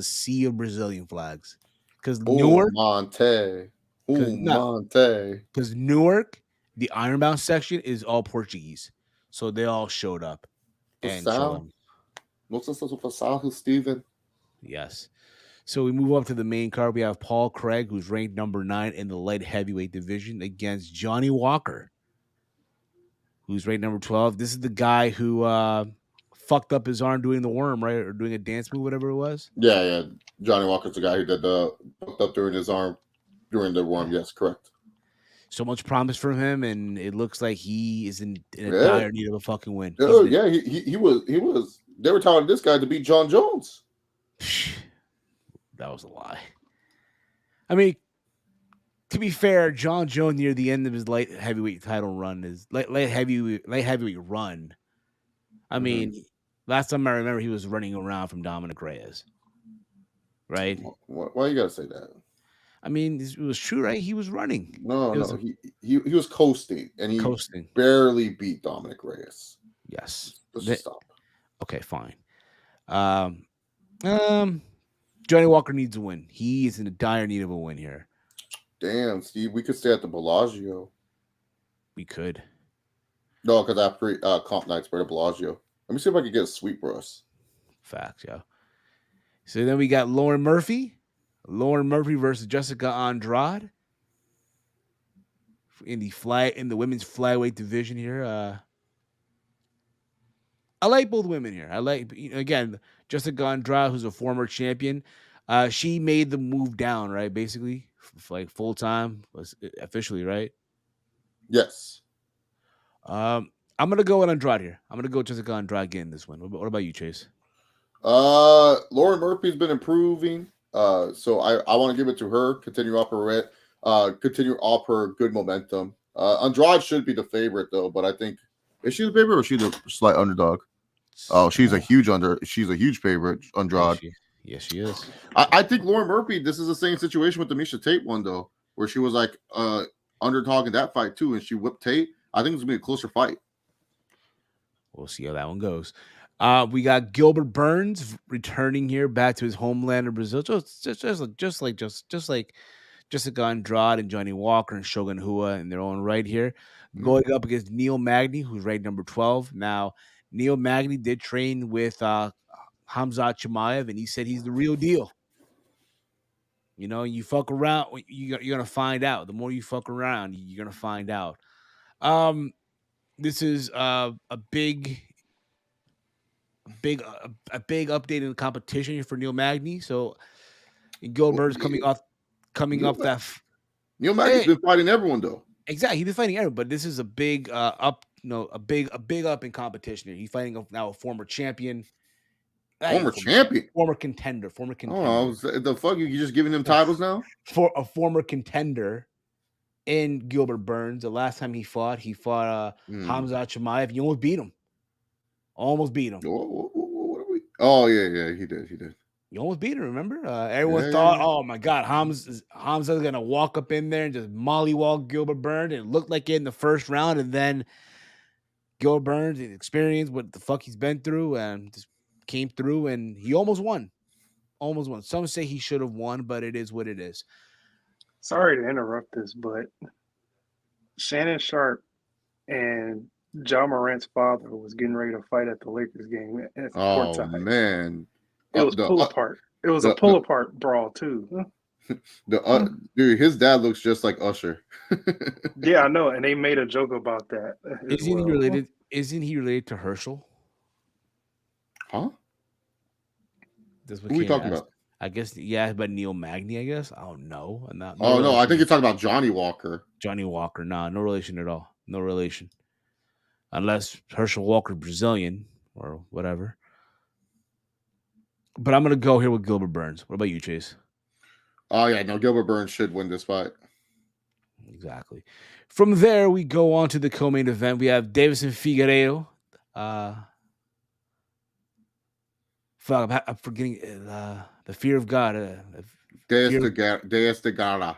sea of Brazilian flags because Newark, Monte, because Newark, the Ironbound section is all Portuguese, so they all showed up. And Steven. Yes. So we move up to the main card. We have Paul Craig, who's ranked number 9 in the light heavyweight division, against Johnny Walker, who's ranked number 12. This is the guy who fucked up his arm doing the worm, right? Or doing a dance move, whatever it was. Yeah. Johnny Walker's the guy who did the fucked up during his arm during the worm. Yes, correct. So much promise from him, and it looks like he is in a dire need of a fucking win. Yeah, he was. They were telling this guy to beat John Jones. That was a lie. I mean, to be fair, John Jones near the end of his light heavyweight title run is light heavyweight run. I mean, last time I remember, he was running around from Dominic Reyes, right? Why you gotta say that? I mean, it was true, right? He was running. No. He was coasting, and he barely beat Dominic Reyes. Yes. Let's just stop. Okay, fine. Johnny Walker needs a win. He is in a dire need of a win here. Damn, Steve, we could stay at the Bellagio. We could. No, because after comp nights, we're at Bellagio. Let me see if I can get a suite for us. Facts, yo. So then we got Lauren Murphy. Lauren Murphy versus Jessica Andrade in the women's flyweight division here. I like both women here. I like, again, Jessica Andrade, who's a former champion. She made the move down, right? Basically, like full time, officially, right? Yes. I'm gonna go with Andrade here. I'm gonna go Jessica Andrade getting this one. What about you, Chase? Lauren Murphy's been improving. So I want to give it to her. Continue off her good momentum. Andrade should be the favorite though, but I think is she the favorite or is she the slight underdog? Oh, she's a huge favorite, Andrade. Yes, she is. I think Lauren Murphy, this is the same situation with the Miesha Tate one though, where she was like underdog in that fight too, and she whipped Tate. I think it's gonna be a closer fight. We'll see how that one goes. We got Gilbert Burns returning here back to his homeland in Brazil, just like Jessica Andrade and Johnny Walker and Shogun Hua in their own right here, going up against Neil Magny, who's ranked number 12. Now, Neil Magny did train with Hamzat Chimaev, and he said he's the real deal. You know, you fuck around, you're gonna find out. The more you fuck around, you're gonna find out. This is a big update in the competition for Neil Magny. So Gilbert's coming off Neil that. Neil Magny's been fighting everyone though. Exactly, he's been fighting everyone, but this is a big up, a big up in competition here. He's fighting now a former champion, Former champion, former contender. Oh, the fuck! You just giving him titles now? For a former contender in Gilbert Burns. The last time he fought Hamza Chimaev. You almost beat him. What are we? Oh yeah, he did. You almost beat him, remember? Everyone thought, oh my God, Hamza's gonna walk up in there and just mollywalk Gilbert Burns. And it looked like it in the first round, and then Gilbert Burns experienced what the fuck he's been through and just came through, and he almost won. Some say he should have won, but it is what it is. Sorry to interrupt this, but Shannon Sharp and John Morant's father was getting ready to fight at the Lakers game. Oh man, it was pull apart. It was a pull apart brawl too. Dude, his dad looks just like Usher. Yeah, I know, and they made a joke about that. Isn't he related? Isn't he related to Herschel? Huh? That's what are we talking about? I guess, yeah, but Neil Magny, I guess. I don't know. No, I think you're talking about Johnny Walker. Johnny Walker, no relation at all. No relation. Unless Herschel Walker Brazilian or whatever. But I'm going to go here with Gilbert Burns. What about you, Chase? Oh, yeah, no, Gilbert Burns should win this fight. Exactly. From there, we go on to the co-main event. We have Davison Figueiredo. I'm forgetting the fear of God. Deus de Gara.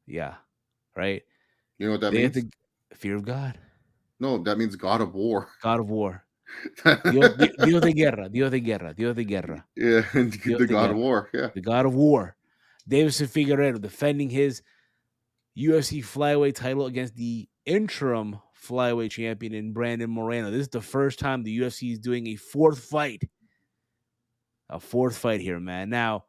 Yeah, right. You know what that means? Fear of God. No, that means God of War. God of War. Dios de guerra. Yeah, the God of War. Yeah, the God of War. Davison Figueiredo defending his UFC flyweight title against the interim flyweight champion in Brandon Moreno. This is the first time the UFC is doing a fourth fight. A fourth fight here, man. Now,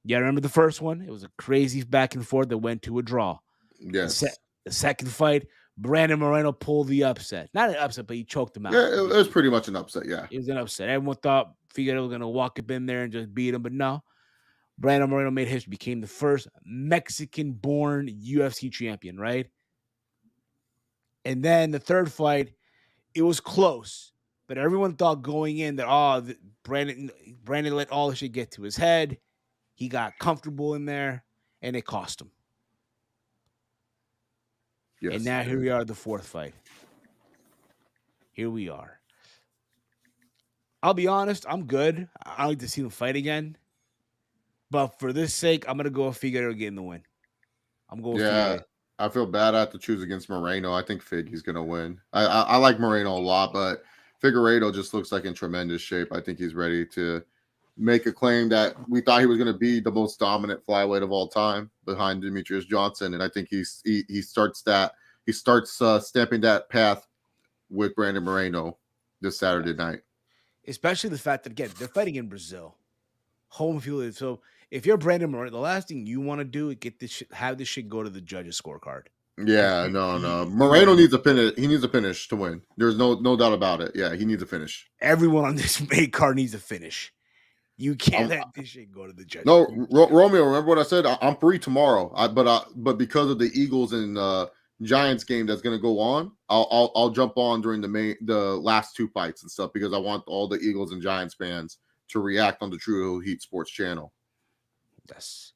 yeah, remember the first one? It was a crazy back and forth that went to a draw. Yes. The second fight, Brandon Moreno pulled the upset. Not an upset, but he choked him out. Yeah, it was pretty much an upset, yeah. It was an upset. Everyone thought Figueiredo was going to walk up in there and just beat him, but no. Brandon Moreno made history, became the first Mexican-born UFC champion, right? And then the third fight, it was close. But everyone thought going in that, Brandon let all the shit get to his head. He got comfortable in there, and it cost him. Yes. And now here we are, the fourth fight. Here we are. I'll be honest, I'm good. I like to see him fight again. But for this sake, I'm going to go with Figueiredo getting the win. I'm going with Figueiredo. I feel bad I have to choose against Moreno. I think Fig is going to win. I like Moreno a lot, but Figueiredo just looks like in tremendous shape. I think he's ready to make a claim that we thought he was going to be the most dominant flyweight of all time behind Demetrius Johnson, and I think he starts stamping that path with Brandon Moreno this Saturday night. Especially the fact that, again, they're fighting in Brazil, home field. So if you're Brandon Moreno, the last thing you want to do is have this shit go to the judges' scorecard. Yeah, no. Moreno needs a finish. He needs a finish to win. There's no doubt about it. Yeah, he needs a finish. Everyone on this main card needs a finish. You can't let this shit go to the judges. No, Romeo, remember what I said? I'm free tomorrow. But because of the Eagles and Giants game that's going to go on, I'll jump on during the last two fights and stuff because I want all the Eagles and Giants fans to react on the True Heat Sports channel. Yes.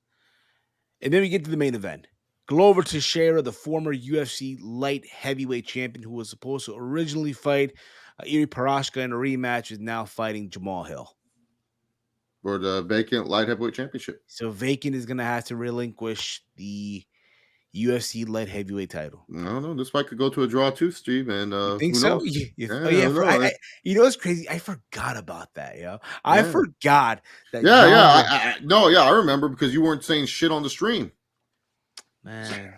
And then we get to the main event. Glover Teixeira, the former UFC light heavyweight champion who was supposed to originally fight Iri Parashka in a rematch, is now fighting Jamal Hill for the vacant light heavyweight championship. So vacant is going to have to relinquish the UFC light heavyweight title. No, this fight could go to a draw too, Steve. And You think who so? knows? Oh yeah, who knows? you know what's crazy? I forgot about that, yo. I Yeah. forgot that Yeah, John. I remember because you weren't saying shit on the stream. Man,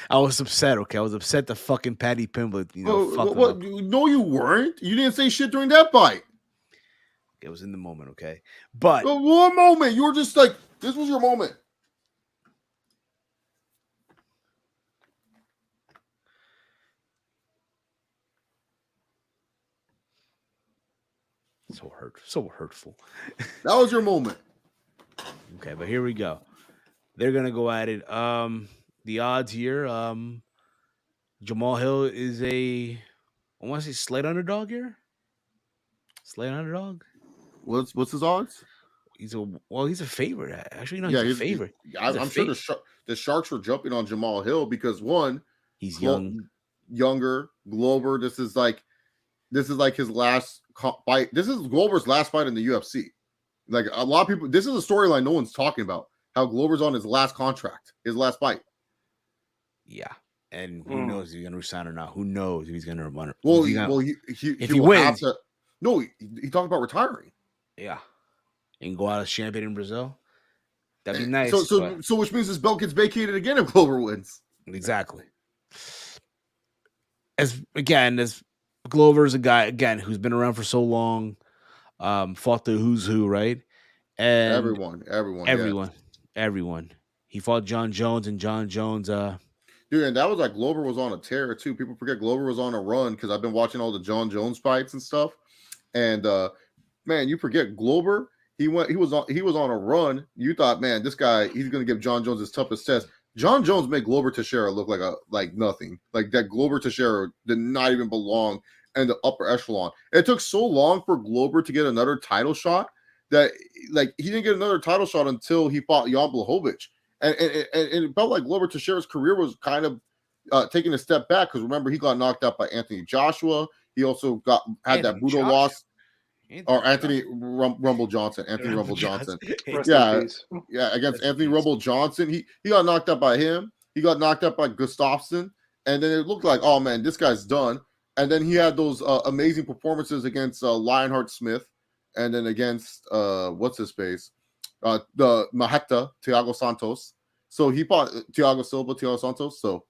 I was upset. Okay, I was upset that fucking Patty Pimblett, fucked him up. No, you weren't. You didn't say shit during that fight. It was in the moment, okay, but One moment, you were just like, this was your moment. so hurtful. That was your moment. Okay, but here we go. They're gonna go at it. The odds here. Jamal Hill is I want to say slight underdog here. Slight underdog. What's his odds? He's a favorite. Actually, no, Yeah, he's a favorite. I'm sure the Sharks were jumping on Jamal Hill because one, he's younger. Glover. This is like his last fight. This is Glover's last fight in the UFC. Like a lot of people, this is a storyline no one's talking about. How Glover's on his last contract, his last fight. Yeah, and who knows if he's gonna resign or not? Who knows if he's gonna run? Well, if he wins, no, he talked about retiring. Yeah, and go out as champion in Brazil. That'd be nice. So which means his belt gets vacated again if Glover wins. Exactly. As Glover's a guy again who's been around for so long, fought the who's who, right? And everyone. He fought John Jones, and John Jones. Dude, and that was like Glover was on a tear too. People forget Glover was on a run because I've been watching all the John Jones fights and stuff. And man, you forget Glover. He was on a run. You thought, man, this guy, he's gonna give John Jones his toughest test. John Jones made Glover Teixeira look like nothing. Like that Glover Teixeira did not even belong in the upper echelon. It took so long for Glover to get another title shot that like he didn't get another title shot until he fought Jan Blachowicz. And it felt like Glover Teixeira's career was kind of taking a step back because remember he got knocked out by Anthony Joshua. He also had that brutal loss. Or Anthony Rumble Johnson. Anthony Rumble Johnson. Yeah, against Anthony Rumble Johnson. He got knocked out by him. He got knocked out by Gustafsson. And then it looked like, oh man, this guy's done. And then he had those amazing performances against Lionheart Smith. And then against what's his face? The Maheta, Thiago Santos. So he fought Thiago Santos. So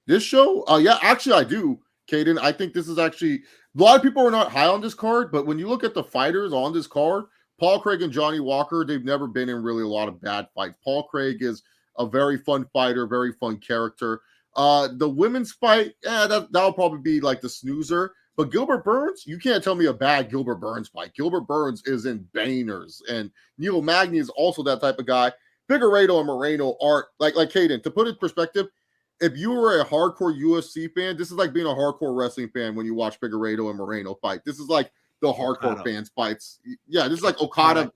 this show, actually I do, Caden. I think this is actually a lot of people are not high on this card, but when you look at the fighters on this card, Paul Craig and Johnny Walker, they've never been in really a lot of bad fights. Paul Craig is a very fun fighter, very fun character. The women's fight, that'll probably be like the snoozer. But Gilbert Burns, you can't tell me a bad Gilbert Burns fight. Gilbert Burns is in bangers, and Neil Magny is also that type of guy. Figueiredo and Moreno are like Caden. To put it in perspective, if you were a hardcore UFC fan, this is like being a hardcore wrestling fan when you watch Figueiredo and Moreno fight. This is like the hardcore fans fights. Yeah, this is like Okada.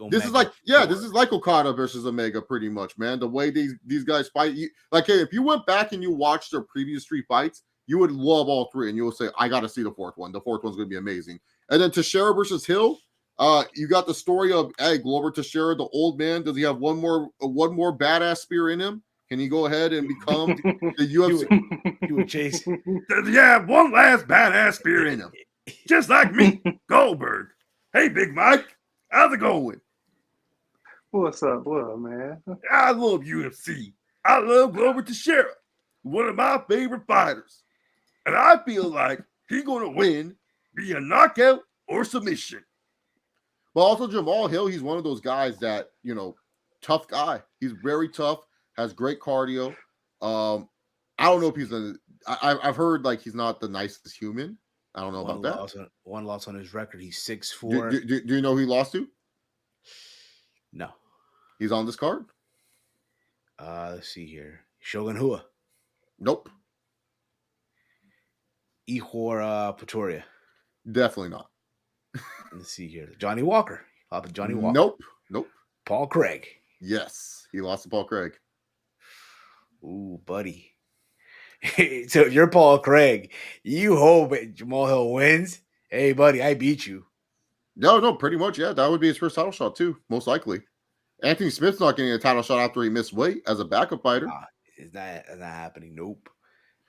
This is like Okada versus Omega, pretty much, man. The way these guys fight, if you went back and you watched their previous 3 fights, you would love all 3, and you will say, I got to see the 4th one. The 4th one's going to be amazing. And then Teixeira versus Hill, you got the story of, hey, Glover Teixeira, the old man. Does he have one more badass spear in him? Can he go ahead and become the UFC? You would chase. Does he have one last badass spear in him? Just like me, Goldberg. Hey, Big Mike, how's it going? What's up, man? I love UFC. I love Glover Teixeira, one of my favorite fighters. And I feel like he's going to win via knockout or submission. But also Jamal Hill, he's one of those guys that, tough guy. He's very tough, has great cardio. I don't know if he's I've heard like he's not the nicest human. I don't know about that. One loss on his record. He's 6'4". Do you know who he lost to? No. He's on this card? Let's see here. Shogun Rua. Nope. Ihor Pretoria. Definitely not. Let's see here. Johnny Walker. Johnny Walker. Nope. Paul Craig. Yes. He lost to Paul Craig. Ooh, buddy. So if you're Paul Craig, you hope Jamal Hill wins. Hey, buddy, I beat you. No, pretty much, yeah. That would be his first title shot, too, most likely. Anthony Smith's not getting a title shot after he missed weight as a backup fighter. It's not happening. Nope.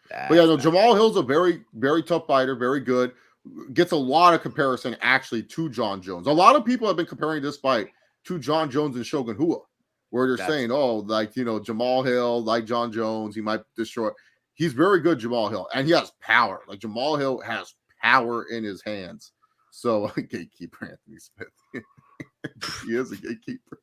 But yeah, no, Jamal Hill's a very, very tough fighter, very good. Gets a lot of comparison actually to John Jones. A lot of people have been comparing this fight to John Jones and Shogun Rua, where they're saying, oh, like, you know, Jamal Hill, like John Jones, he might destroy. He's very good, Jamal Hill, and he has power. Like, Jamal Hill has power in his hands. So, gatekeeper Anthony Smith. He is a gatekeeper.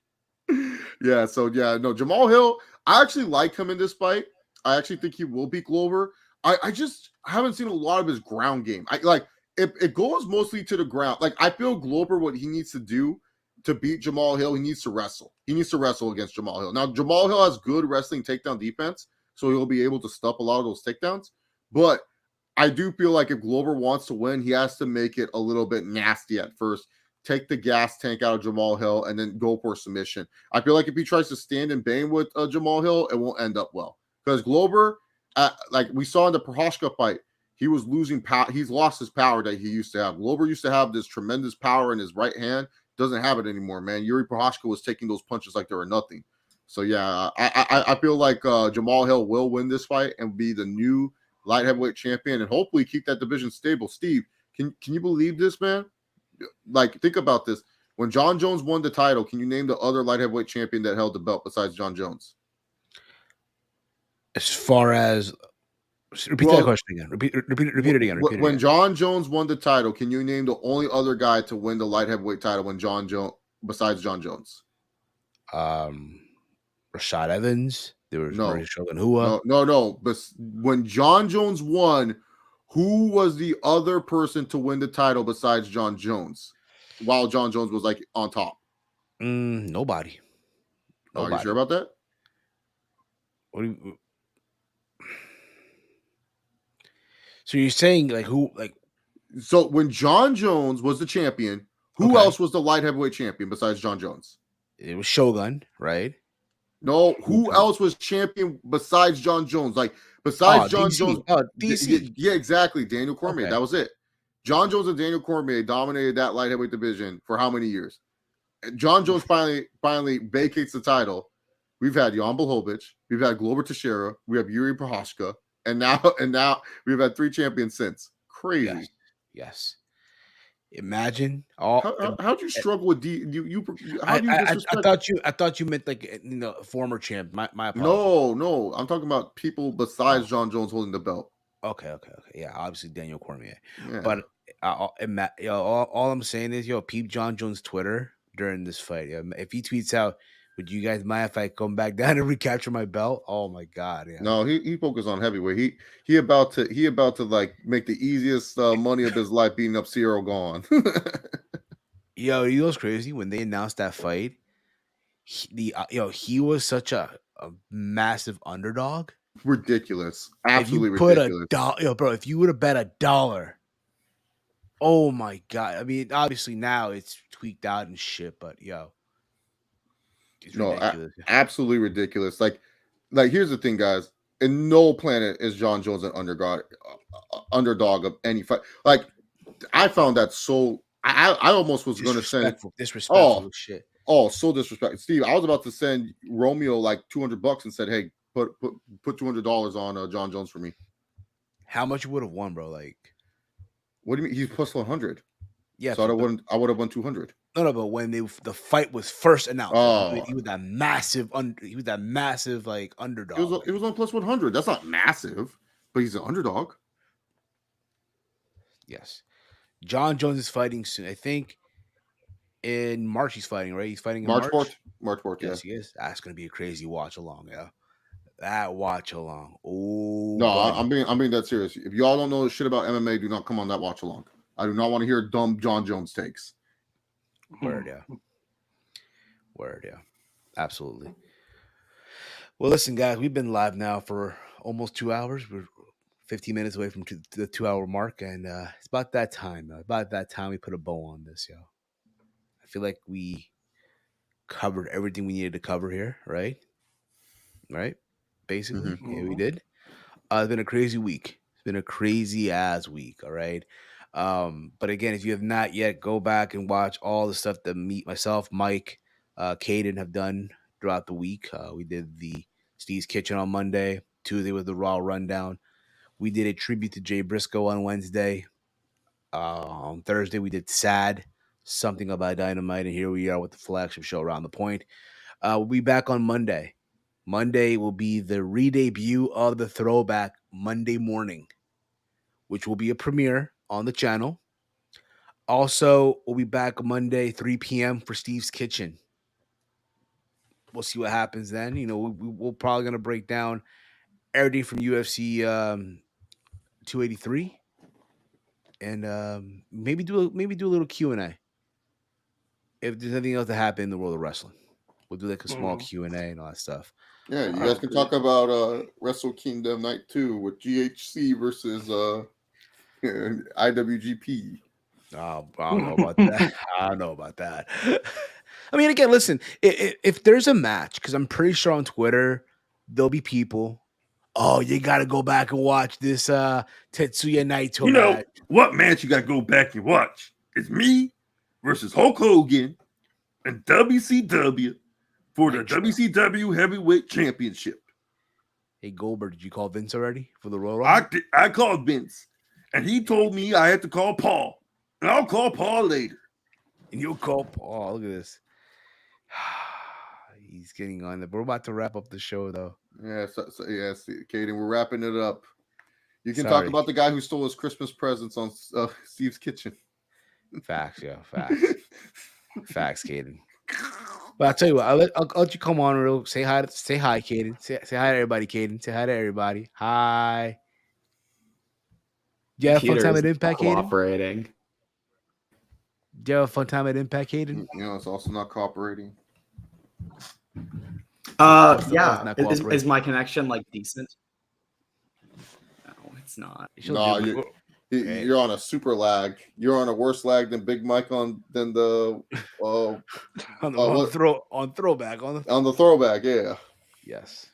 Yeah, so yeah, no, Jamal Hill, I actually like him in this fight. I actually think he will beat Glover. I just haven't seen a lot of his ground game. It goes mostly to the ground. Like, I feel Glover, what he needs to do to beat Jamal Hill, he needs to wrestle. He needs to wrestle against Jamal Hill. Now, Jamal Hill has good wrestling takedown defense, so he'll be able to stop a lot of those takedowns. But I do feel like if Glover wants to win, he has to make it a little bit nasty at first. Take the gas tank out of Jamal Hill and then go for submission. I feel like if he tries to stand and bang with Jamal Hill, it won't end up well. Because Glover, like we saw in the Prochazka fight, he was losing power. He's lost his power that he used to have. Glover used to have this tremendous power in his right hand. Doesn't have it anymore, man. Yuri Prochazka was taking those punches like they were nothing. So yeah, I feel like Jamal Hill will win this fight and be the new light heavyweight champion and hopefully keep that division stable. Steve, can you believe this, man? Like, think about this. When John Jones won the title, can you name the other light heavyweight champion that held the belt besides John Jones? As far as repeat that question again. Repeat it again. When John Jones won the title, can you name the only other guy to win the light heavyweight title when John Jones besides John Jones? Rashad Evans. There was Shogun Rua. No. But when John Jones won, who was the other person to win the title besides John Jones? While John Jones was like on top. Nobody. Are you sure about that? What do you? So you're saying like who? Like, so when John Jones was the champion, who else was the light heavyweight champion besides John Jones? It was Shogun, right? No, who else was champion besides John Jones? Like, besides John DC. Jones. DC. Yeah, exactly. Daniel Cormier. Okay. That was it. John Jones and Daniel Cormier dominated that light heavyweight division for how many years? John Jones finally vacates the title. We've had Jan Blachowicz. We've had Glover Teixeira. We have Yuri Prochazka. And now we've had 3 champions since. Crazy. Yes. Imagine how'd you struggle with I thought you meant like former champ. My apologies. No, I'm talking about people besides John Jones holding the belt. Okay. Yeah, obviously Daniel Cormier. Yeah. But all I'm saying is, peep John Jones' Twitter during this fight. If he tweets out, would you guys mind if I come back down and recapture my belt? Oh my god! Yeah. No, he focused on heavyweight. He about to like make the easiest money of his life beating up Cyril Gone. Yo, you know what's crazy? When they announced that fight, he was such a massive underdog. Ridiculous, absolutely ridiculous. Bro, if you would have bet $1, oh my god! I mean, obviously now it's tweaked out and shit, but it's ridiculous. Absolutely ridiculous. Like here's the thing, guys. In no planet is John Jones an underdog of any fight. Like, I found that so. I almost was going to send disrespectful shit. Oh, so disrespectful, Steve. I was about to send Romeo like $200 and said, "Hey, put $200 on John Jones for me." How much you would have won, bro? Like, what do you mean? He's plus 100. Yeah, so I would have won 200. No, but when the fight was first announced, he was that massive like underdog. It was on plus 100. That's not massive, but he's an underdog. Yes, John Jones is fighting soon. I think in March he's fighting, right? He's fighting in March 4th. March 4th. Yes, he is. That's gonna be a crazy watch along. Yeah, that watch along. Oh no, I'm being that serious. If y'all don't know shit about MMA, do not come on that watch along. I do not want to hear dumb John Jones takes. Word, yeah. Absolutely. Well, listen, guys, we've been live now for almost 2 hours. We're 15 minutes away from the 2-hour mark, and it's about that time. About that time we put a bow on this, yo. I feel like we covered everything we needed to cover here, right? Right? Basically, yeah, we did. It's been a crazy week. It's been a crazy ass week, all right? But again, if you have not yet, go back and watch all the stuff that myself, Mike, Caden have done throughout the week. We did the Steve's Kitchen on Monday. Tuesday was the Raw Rundown. We did a tribute to Jay Briscoe on Wednesday. On Thursday, we did Sad, something about Dynamite, and here we are with the flagship show Around the Point. We'll be back on Monday. Monday will be the re-debut of the Throwback Monday morning, which will be a premiere on the channel. Also, we'll be back Monday, 3 p.m. for Steve's Kitchen. We'll see what happens then. We're probably going to break down everything from UFC 283 and maybe do a little Q&A. If there's anything else that happened in the world of wrestling, we'll do like a small Q&A and all that stuff. Yeah, you guys can talk about Wrestle Kingdom Night 2 with GHC versus IWGP. Oh, I don't know about that. I don't know about that. I mean, again, listen, if there's a match, because I'm pretty sure on Twitter, there'll be people, oh, you got to go back and watch this Tetsuya Naito match. What match you got to go back and watch? It's me versus Hulk Hogan and WCW for the WCW Heavyweight Championship. Hey, Goldberg, did you call Vince already for the Royal Rumble? I called Vince, and he told me I had to call Paul, and I'll call Paul later. And you'll call Paul. Look at this. He's getting on there. We're about to wrap up the show, though. Yeah, Kaden, we're wrapping it up. You can talk about the guy who stole his Christmas presents on Steve's Kitchen. Facts, yeah, facts. Facts, Kaden. But I'll tell you what, I'll let you come on real. Say hi, Kaden. Say hi to everybody, Kaden. Say hi to everybody. Hi. Did you have a fun time at Impact, Kaden? Did you have a fun time at Impact, Kaden? It's also not cooperating. Yeah. Is my connection like decent? No, it's not. No, you're on a super lag. You're on a worse lag than Big Mike than the on the throwback. Yeah. Yes.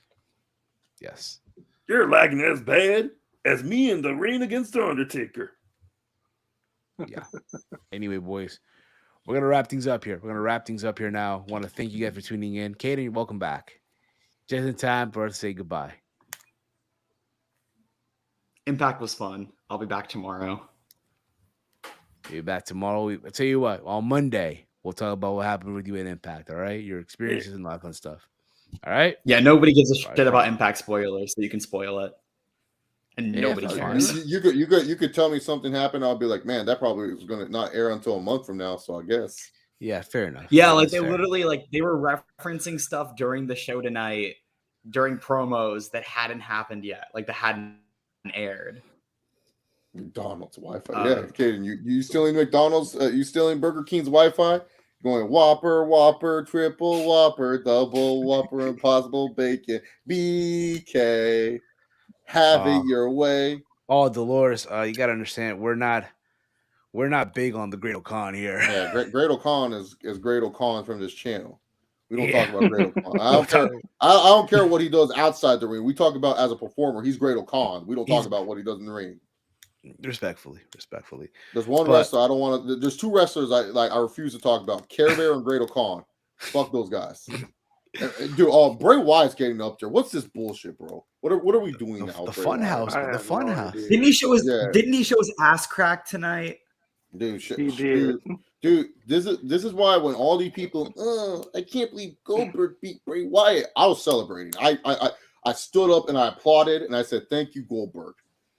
You're lagging as bad as me in the ring against the Undertaker. Yeah. Anyway, boys, we're gonna wrap things up here. Now. Want to thank you guys for tuning in. Kaden, welcome back. Just in time for us to say goodbye. Impact was fun. I'll be back tomorrow. You'll be back tomorrow. I'll tell you what, on Monday, we'll talk about what happened with you at Impact, all right? Your experiences and all that fun stuff. All right? Yeah, nobody gives a shit about Impact spoilers, so you can spoil it. And nobody cares. You could tell me something happened, I'll be like, man, that probably was gonna not air until a month from now, so I guess. Yeah, fair enough. Yeah, like they literally they were referencing stuff during the show tonight, during promos that hadn't happened yet, like that hadn't aired. McDonald's Wi-Fi. Yeah, Kaden, you stealing McDonald's? You stealing Burger King's Wi-Fi? Going Whopper, Triple Whopper, Double Whopper, Impossible Bacon, BK. Have it your way. Oh, Dolores, you gotta understand, we're not big on the Great O'Con here. Yeah, Great O'Con is Great O'Con from this channel. We don't talk about Great O'Con. I don't care what he does outside the ring. We talk about as a performer. He's Great O'Con. We don't talk about what he does in the ring. Respectfully. There's one wrestler I don't want to. There's two wrestlers I refuse to talk about: Care Bear and Great O'Con. Fuck those guys. Dude, Bray Wyatt's getting up there. What's this bullshit, bro? What are we doing now? The Funhouse. The Funhouse. Didn't he show his ass crack tonight? Dude, Dude, this is why when all these people, I can't believe Goldberg beat Bray Wyatt. I was celebrating. I stood up and I applauded and I said, "Thank you, Goldberg."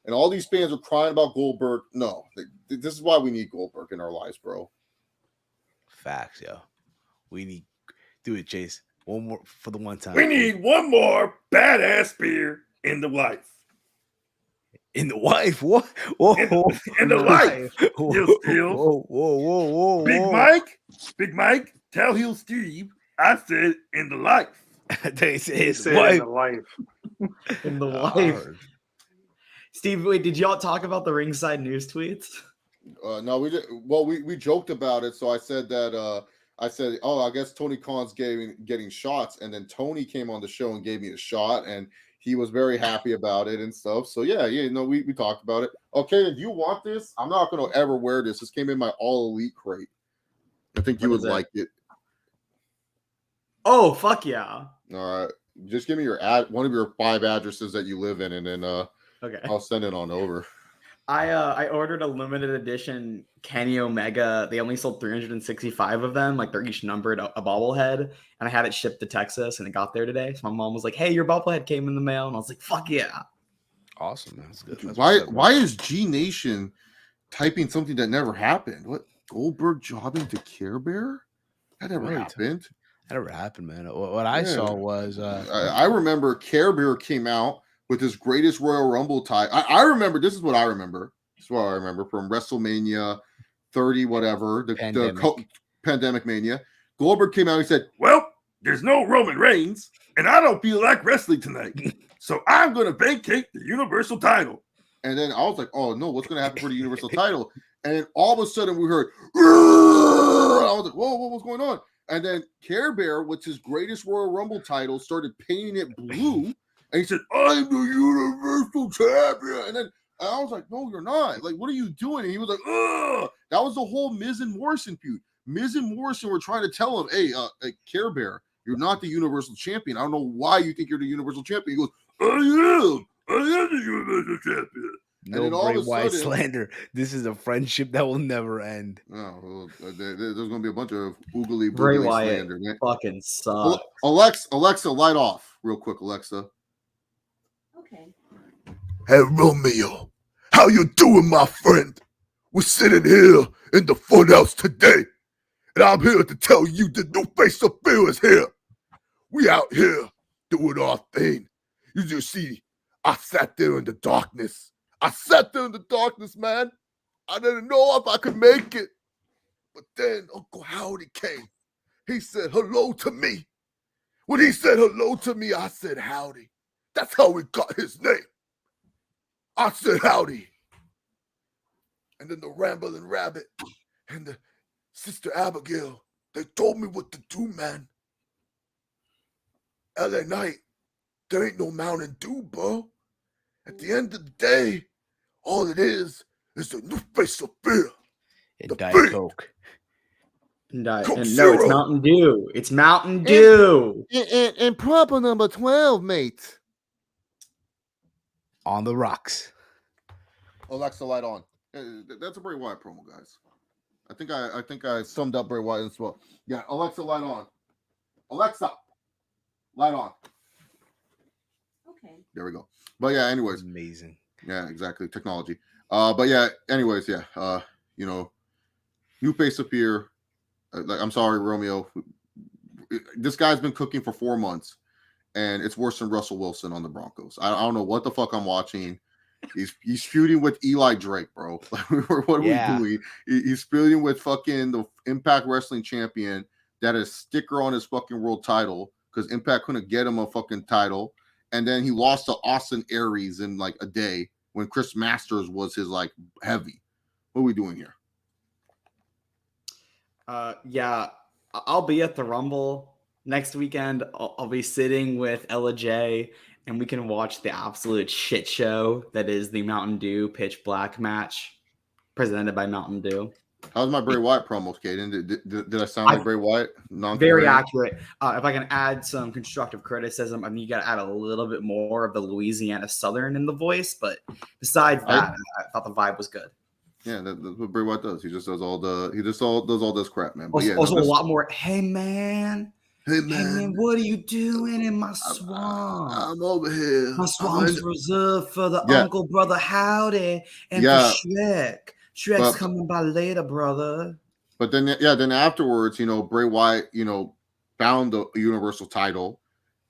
And all these fans are crying about Goldberg. No, this is why we need Goldberg in our lives, bro. Facts, yo. We need do it, Chase. One more for the one time. We need one more badass spear in the wife. In the wife? What? Whoa. In the wife. Whoa. Big Mike, tell Heel Steve I said in the life. They said in the life. In the life. Steve, wait, did y'all talk about the ringside news tweets? No, we did. Well, we joked about it. So I said that I guess Tony Khan's getting shots, and then Tony came on the show and gave me a shot, and he was very happy about it and stuff. So we talked about it. Okay, if you want this, I'm not gonna ever wear this. This came in my All Elite crate. I think you would like it. Oh, fuck yeah. All right. Just give me one of your 5 addresses that you live in, and then Okay. I'll send it on over. I ordered a limited edition Kenny Omega. They only sold 365 of them. Like, they're each numbered a bobblehead. And I had it shipped to Texas, and it got there today. So my mom was like, hey, your bobblehead came in the mail. And I was like, fuck yeah. Awesome, man. That's good. That's Why is G Nation typing something that never happened? What, Goldberg jobbing to Care Bear? That never happened. That never happened, man. What I saw was I remember Care Bear came out with his greatest Royal Rumble tie. I remember, this is what I remember. This is what I remember from WrestleMania 30, whatever, the Pandemic Mania. Goldberg came out and said, well, there's no Roman Reigns, and I don't feel like wrestling tonight. So I'm going to vacate the Universal title. And then I was like, oh no, what's going to happen for the Universal title? And then all of a sudden we heard, I was like, whoa, what's going on? And then Care Bear, with his greatest Royal Rumble title, started painting it blue. And he said, I'm the Universal Champion. And then I was like, no, you're not. Like, what are you doing? And he was like, ugh. That was the whole Miz and Morrison feud. Miz and Morrison were trying to tell him, hey, Care Bear, you're not the Universal Champion. I don't know why you think you're the Universal Champion. He goes, I am the Universal Champion. No Bray Wyatt slander. This is a friendship that will never end. No, there's going to be a bunch of oogly Bray Wyatt slander, man. Fucking sucks. Alexa, light off real quick, Alexa. Okay. Hey, Romeo, how you doing, my friend? We're sitting here in the funhouse today, and I'm here to tell you the new face of fear is here. We out here doing our thing. You just see, I sat there in the darkness. Man. I didn't know if I could make it. But then Uncle Howdy came. He said hello to me. When he said hello to me, I said howdy. That's how he got his name. I said howdy. And then the Rambling Rabbit and the Sister Abigail, they told me what to do, man. LA Knight, there ain't no Mountain Dew, bro. At the end of the day, all it is a new face of fear. And Diet Coke. No, it's Mountain Dew. It's Mountain Dew. And proper number 12, mate. On the rocks. Alexa, light on. That's a Bray Wyatt promo, guys. I think I summed up Bray Wyatt as well. Yeah, Alexa, light on. Alexa, light on. Okay. There we go. But yeah, anyways. Amazing. Yeah, exactly. Technology. But yeah, anyways, yeah. New face of fear. I'm sorry, Romeo. This guy's been cooking for 4 months, and it's worse than Russell Wilson on the Broncos. I don't know what the fuck I'm watching. He's feuding with Eli Drake, bro. What are we doing? He's feuding with fucking the Impact Wrestling champion that has a sticker on his fucking world title because Impact couldn't get him a fucking title. And then he lost to Austin Aries in like a day when Chris Masters was his like heavy. What are we doing here? Yeah, I'll be at the Rumble next weekend. I'll be sitting with Ella J, and we can watch the absolute shit show that is the Mountain Dew Pitch Black match presented by Mountain Dew. How's my Bray Wyatt promo, Caden? Did I sound like Bray Wyatt? Very accurate. If I can add some constructive criticism, I mean, you got to add a little bit more of the Louisiana Southern in the voice. But besides that, I thought the vibe was good. Yeah, that's what Bray Wyatt does. He just does all this crap, man. But Also, a lot more. Hey man, what are you doing in my swamp? I'm over here. My swamp's reserved for the Uncle Brother Howdy and for Shrek. Shrek's coming by later, brother. But then, then afterwards, Bray Wyatt, found the Universal title,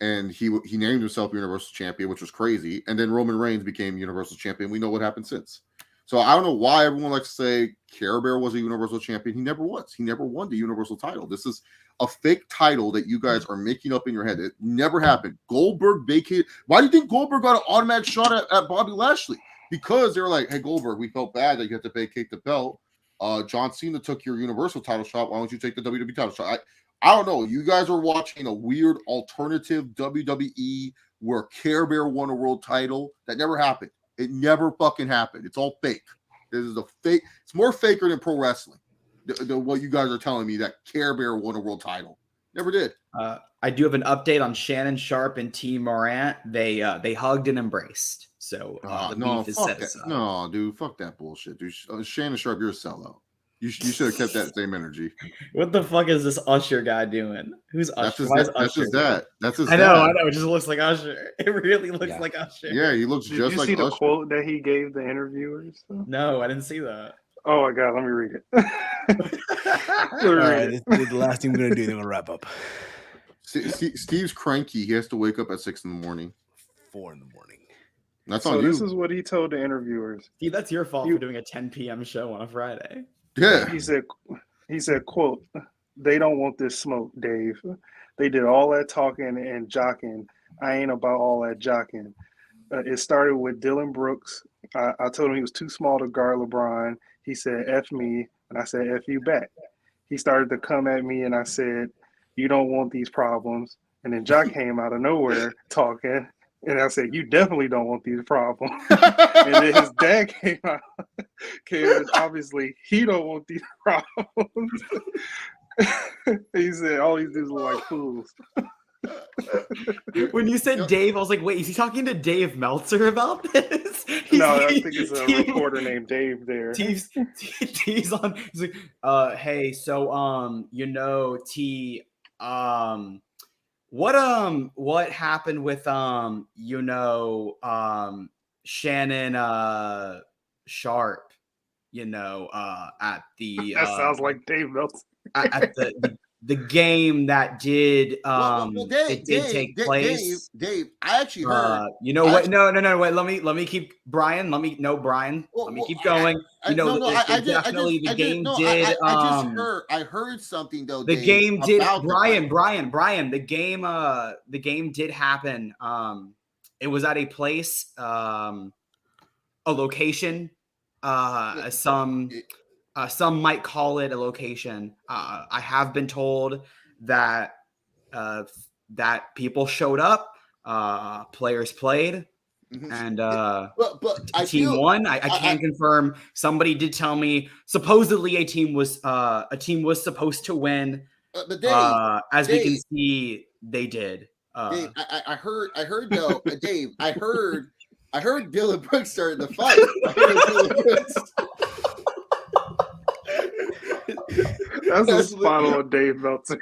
and he named himself Universal Champion, which was crazy. And then Roman Reigns became Universal Champion. We know what happened since. So I don't know why everyone likes to say Care Bear was a Universal Champion. He never was. He never won the Universal title. This is a fake title that you guys are making up in your head. It never happened. Goldberg vacated. Why do you think Goldberg got an automatic shot at Bobby Lashley? Because they were like, hey, Goldberg, we felt bad that you had to vacate the belt. John Cena took your Universal title shot. Why don't you take the WWE title shot? I don't know. You guys are watching a weird alternative WWE where Care Bear won a world title. That never happened. It never fucking happened. It's all fake. This is a fake. It's more faker than pro wrestling. What you guys are telling me that Care Bear won a world title. Never did. I do have an update on Shannon Sharp and T. Morant. They hugged and embraced. So the no, beef is fuck set that. aside. No, dude, fuck that bullshit, dude. Shannon Sharp, you're a sellout. You should have kept that same energy. What the fuck is this Usher guy doing? Who's Usher? That's his dad. That's his I dad. know. It just looks like Usher. It really looks like Usher. Yeah, he looks Did just you like see the Usher. quote that he gave the interviewers? No, I didn't see that. Oh my god, let me read it. All right, this is the last thing we're gonna do. Then we'll wrap up. Steve's cranky. He has to wake up at 6 in the morning. 4 in the morning. That's so on you. this is what he told the interviewers. Steve, that's your fault for doing a 10 p.m. show on a Friday. Yeah. He said, quote, "They don't want this smoke, Dave. They did all that talking and jocking. I ain't about all that jocking. It started with Dylan Brooks. I told him he was too small to guard LeBron. He said, F me, and I said, F you back. He started to come at me, and I said, you don't want these problems. And then Jock came out of nowhere talking, and I said, you definitely don't want these problems. And then his dad came out, and obviously he don't want these problems. He said, all these dudes look like fools. When you said Dave, I was like, wait, is he talking to Dave Meltzer about this? No, I think it's a reporter named Dave there. T's on. He's like, hey, so T, what happened with Shannon Sharp, at the that sounds like Dave Meltzer. at the game that did Dave, take place. Dave, I actually heard. What? No. Wait, let me keep Brian. Let me keep going. The game did. I heard something though. The Dave, game did. Brian. The game did happen. It was at a place, a location, some might call it a location. I have been told that that people showed up, players played, and but team won. I can't confirm. Somebody did tell me supposedly a team was supposed to win. But Dave, as we can see, they did. Dave, I heard though, Dave, I heard Dylan Brooks started the fight. That's a spot on Dave Meltzer.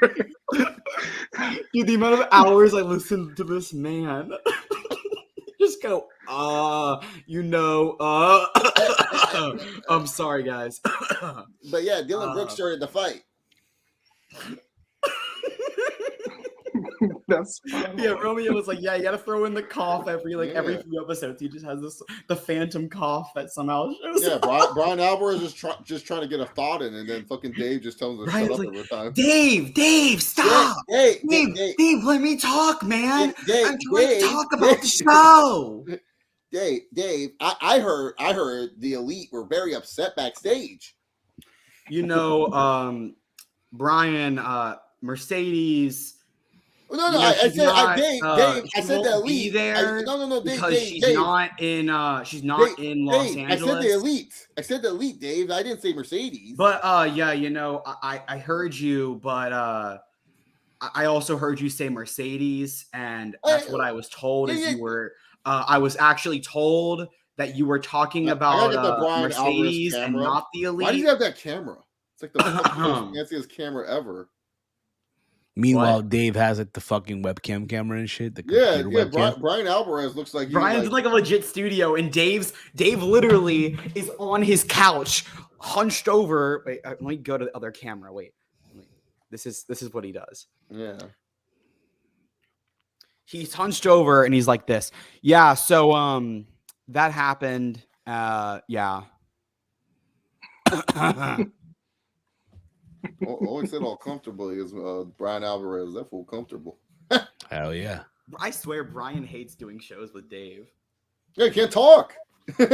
Dude, the amount of hours I listened to this man. Just go, I'm sorry, guys. But yeah, Dylan Brooks started the fight. That's Romeo was like, yeah, you gotta throw in the cough every few episodes. He just has the phantom cough that somehow shows. Yeah, Brian Alvarez is just trying to get a thought in, and then fucking Dave just tells him to shut up every time. Dave, stop! Dave, let me talk, man. I'm trying to talk about the show. Dave, I heard the Elite were very upset backstage. Brian, Mercedes. No, I said Dave. I said the Elite. There Dave. Because she's not in Los Angeles. I said the Elite, Dave. I didn't say Mercedes. But I heard you, but I also heard you say Mercedes, and that's what I was told. You were. I was actually told that you were talking about Mercedes and not the Elite. Why do you have that camera? It's like the fanciest camera ever. Meanwhile, Dave has like the fucking webcam camera and shit. Brian Alvarez looks like Brian's like a legit studio, and Dave literally is on his couch, hunched over. Wait, let me go to the other camera. Wait. This is what he does. Yeah. He's hunched over and he's like this. Yeah. So that happened. Yeah. Always said all comfortably is Brian Alvarez. That fool comfortable. Hell yeah. I swear Brian hates doing shows with Dave. Yeah, he can't talk. As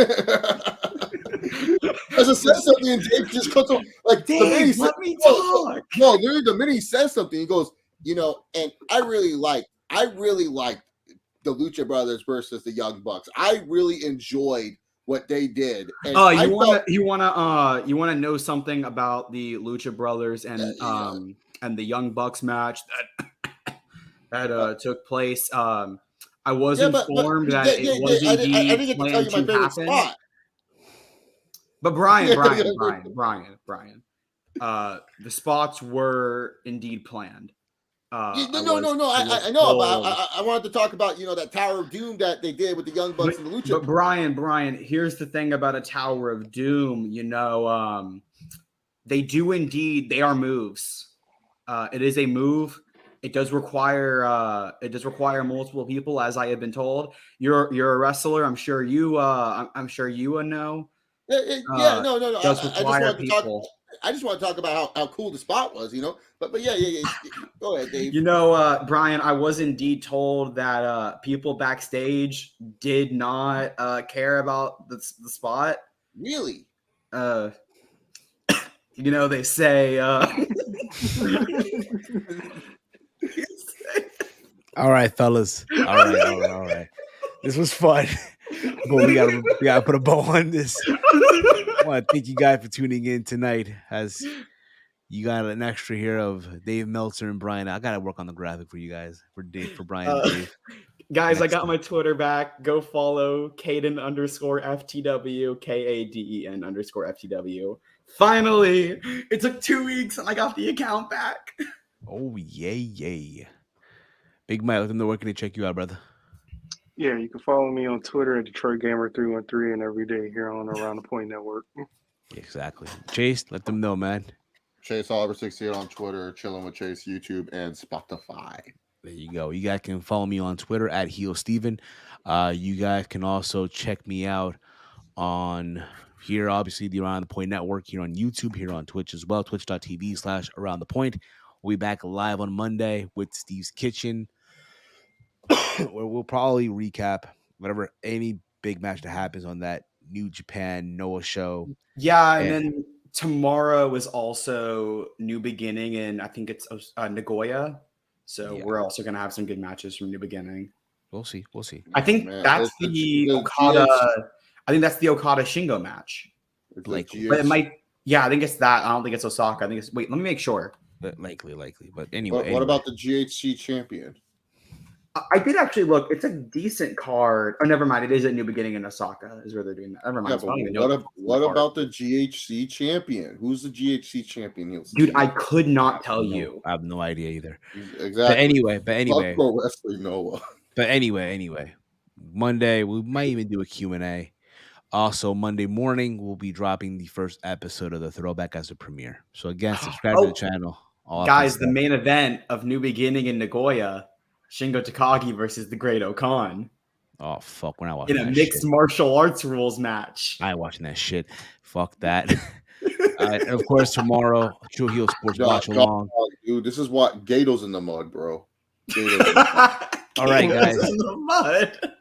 I said something, and Dave just cuts off. Like, Dave, let me talk. No, literally, the minute he says something, he goes, and I really like the Lucha Brothers versus the Young Bucks. I really enjoyed what they did. And you want to know something about the Lucha Brothers and and the Young Bucks match that took place. I was informed that it was I indeed didn't get to tell planned you my to favorite happen. spot. But Brian, the spots were indeed planned. I know, but I wanted to talk about that Tower of Doom that they did with the Young Bucks and the Lucha. But Brian, here's the thing about a Tower of Doom. They are moves. It is a move. It does require multiple people, as I have been told. You're a wrestler. I'm sure you know. No. Does require people. I just want to talk about how cool the spot was, But yeah. Go ahead, Dave. Brian, I was indeed told that people backstage did not care about the spot. Really? They say. All right, fellas. All right. This was fun, but we gotta put a bow on this. I want to thank you guys for tuning in tonight. As you got an extra here of Dave Meltzer and Brian. I gotta work on the graphic for you guys, for Brian and Dave. Guys, I got my Twitter back. Go follow Caden_FTW, KADEN_FTW. Finally, it took 2 weeks and I got the account back. Oh, yay. Big Mike, let them know where can they check you out, brother. Yeah, you can follow me on Twitter at DetroitGamer313 and every day here on Around the Point Network. Exactly. Chase, let them know, man. Chase Oliver 68 on Twitter, chilling with Chase, YouTube, and Spotify. There you go. You guys can follow me on Twitter at HeelSteven. You guys can also check me out on here, obviously, the Around the Point Network, here on YouTube, here on Twitch as well, twitch.tv/Around the Point. We'll be back live on Monday with Steve's Kitchen, where we'll probably recap whatever any big match that happens on that New Japan Noah show. Yeah, and then tomorrow is also New Beginning, and I think it's Nagoya. So we're also going to have some good matches from New Beginning. We'll see. I think that's the Okada. I think that's the Okada Shingo match. But it might. Yeah, I think it's that. I don't think it's Osaka. I think it's. Wait, let me make sure. But likely. But anyway. What about the GHC champion? I did actually look. It's a decent card. Oh, never mind. It is a New Beginning in Osaka. Is where they're doing that. Never mind. What about the GHC champion? Who's the GHC champion? Dude, I could not tell you. I have no idea either. Exactly. But anyway. Pro Wrestling Noah. But anyway. Monday, we might even do a Q&A. Also, Monday morning, we'll be dropping the first episode of the Throwback as a premiere. So again, subscribe to the channel. Guys, the main event of New Beginning in Nagoya, Shingo Takagi versus the Great Okan. Oh, fuck. We're not watching that in a mixed martial arts rules match. I ain't watching that shit. Fuck that. And of course, tomorrow, True Heel Sports Watch Along. Dude, this is what Gato's in the mud, bro. All right, guys. In the mud.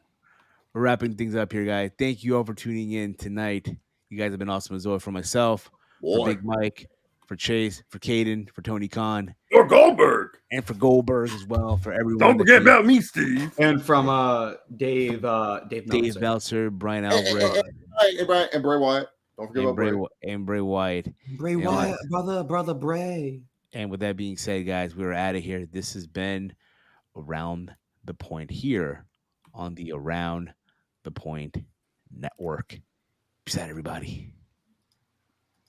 We're wrapping things up here, guys. Thank you all for tuning in tonight. You guys have been awesome as always. For myself, for Big Mike, for Chase, for Caden, for Tony Khan, for Goldberg, and for Goldberg as well. For everyone. Don't forget about me, Steve, and from Dave Meltzer, Brian Alvarez, and Bray Wyatt. Don't forget about Bray and Bray Wyatt. Bray Wyatt, brother Bray. And with that being said, guys, we're out of here. This has been Around the Point here on the Around the Point Network. Peace out, everybody.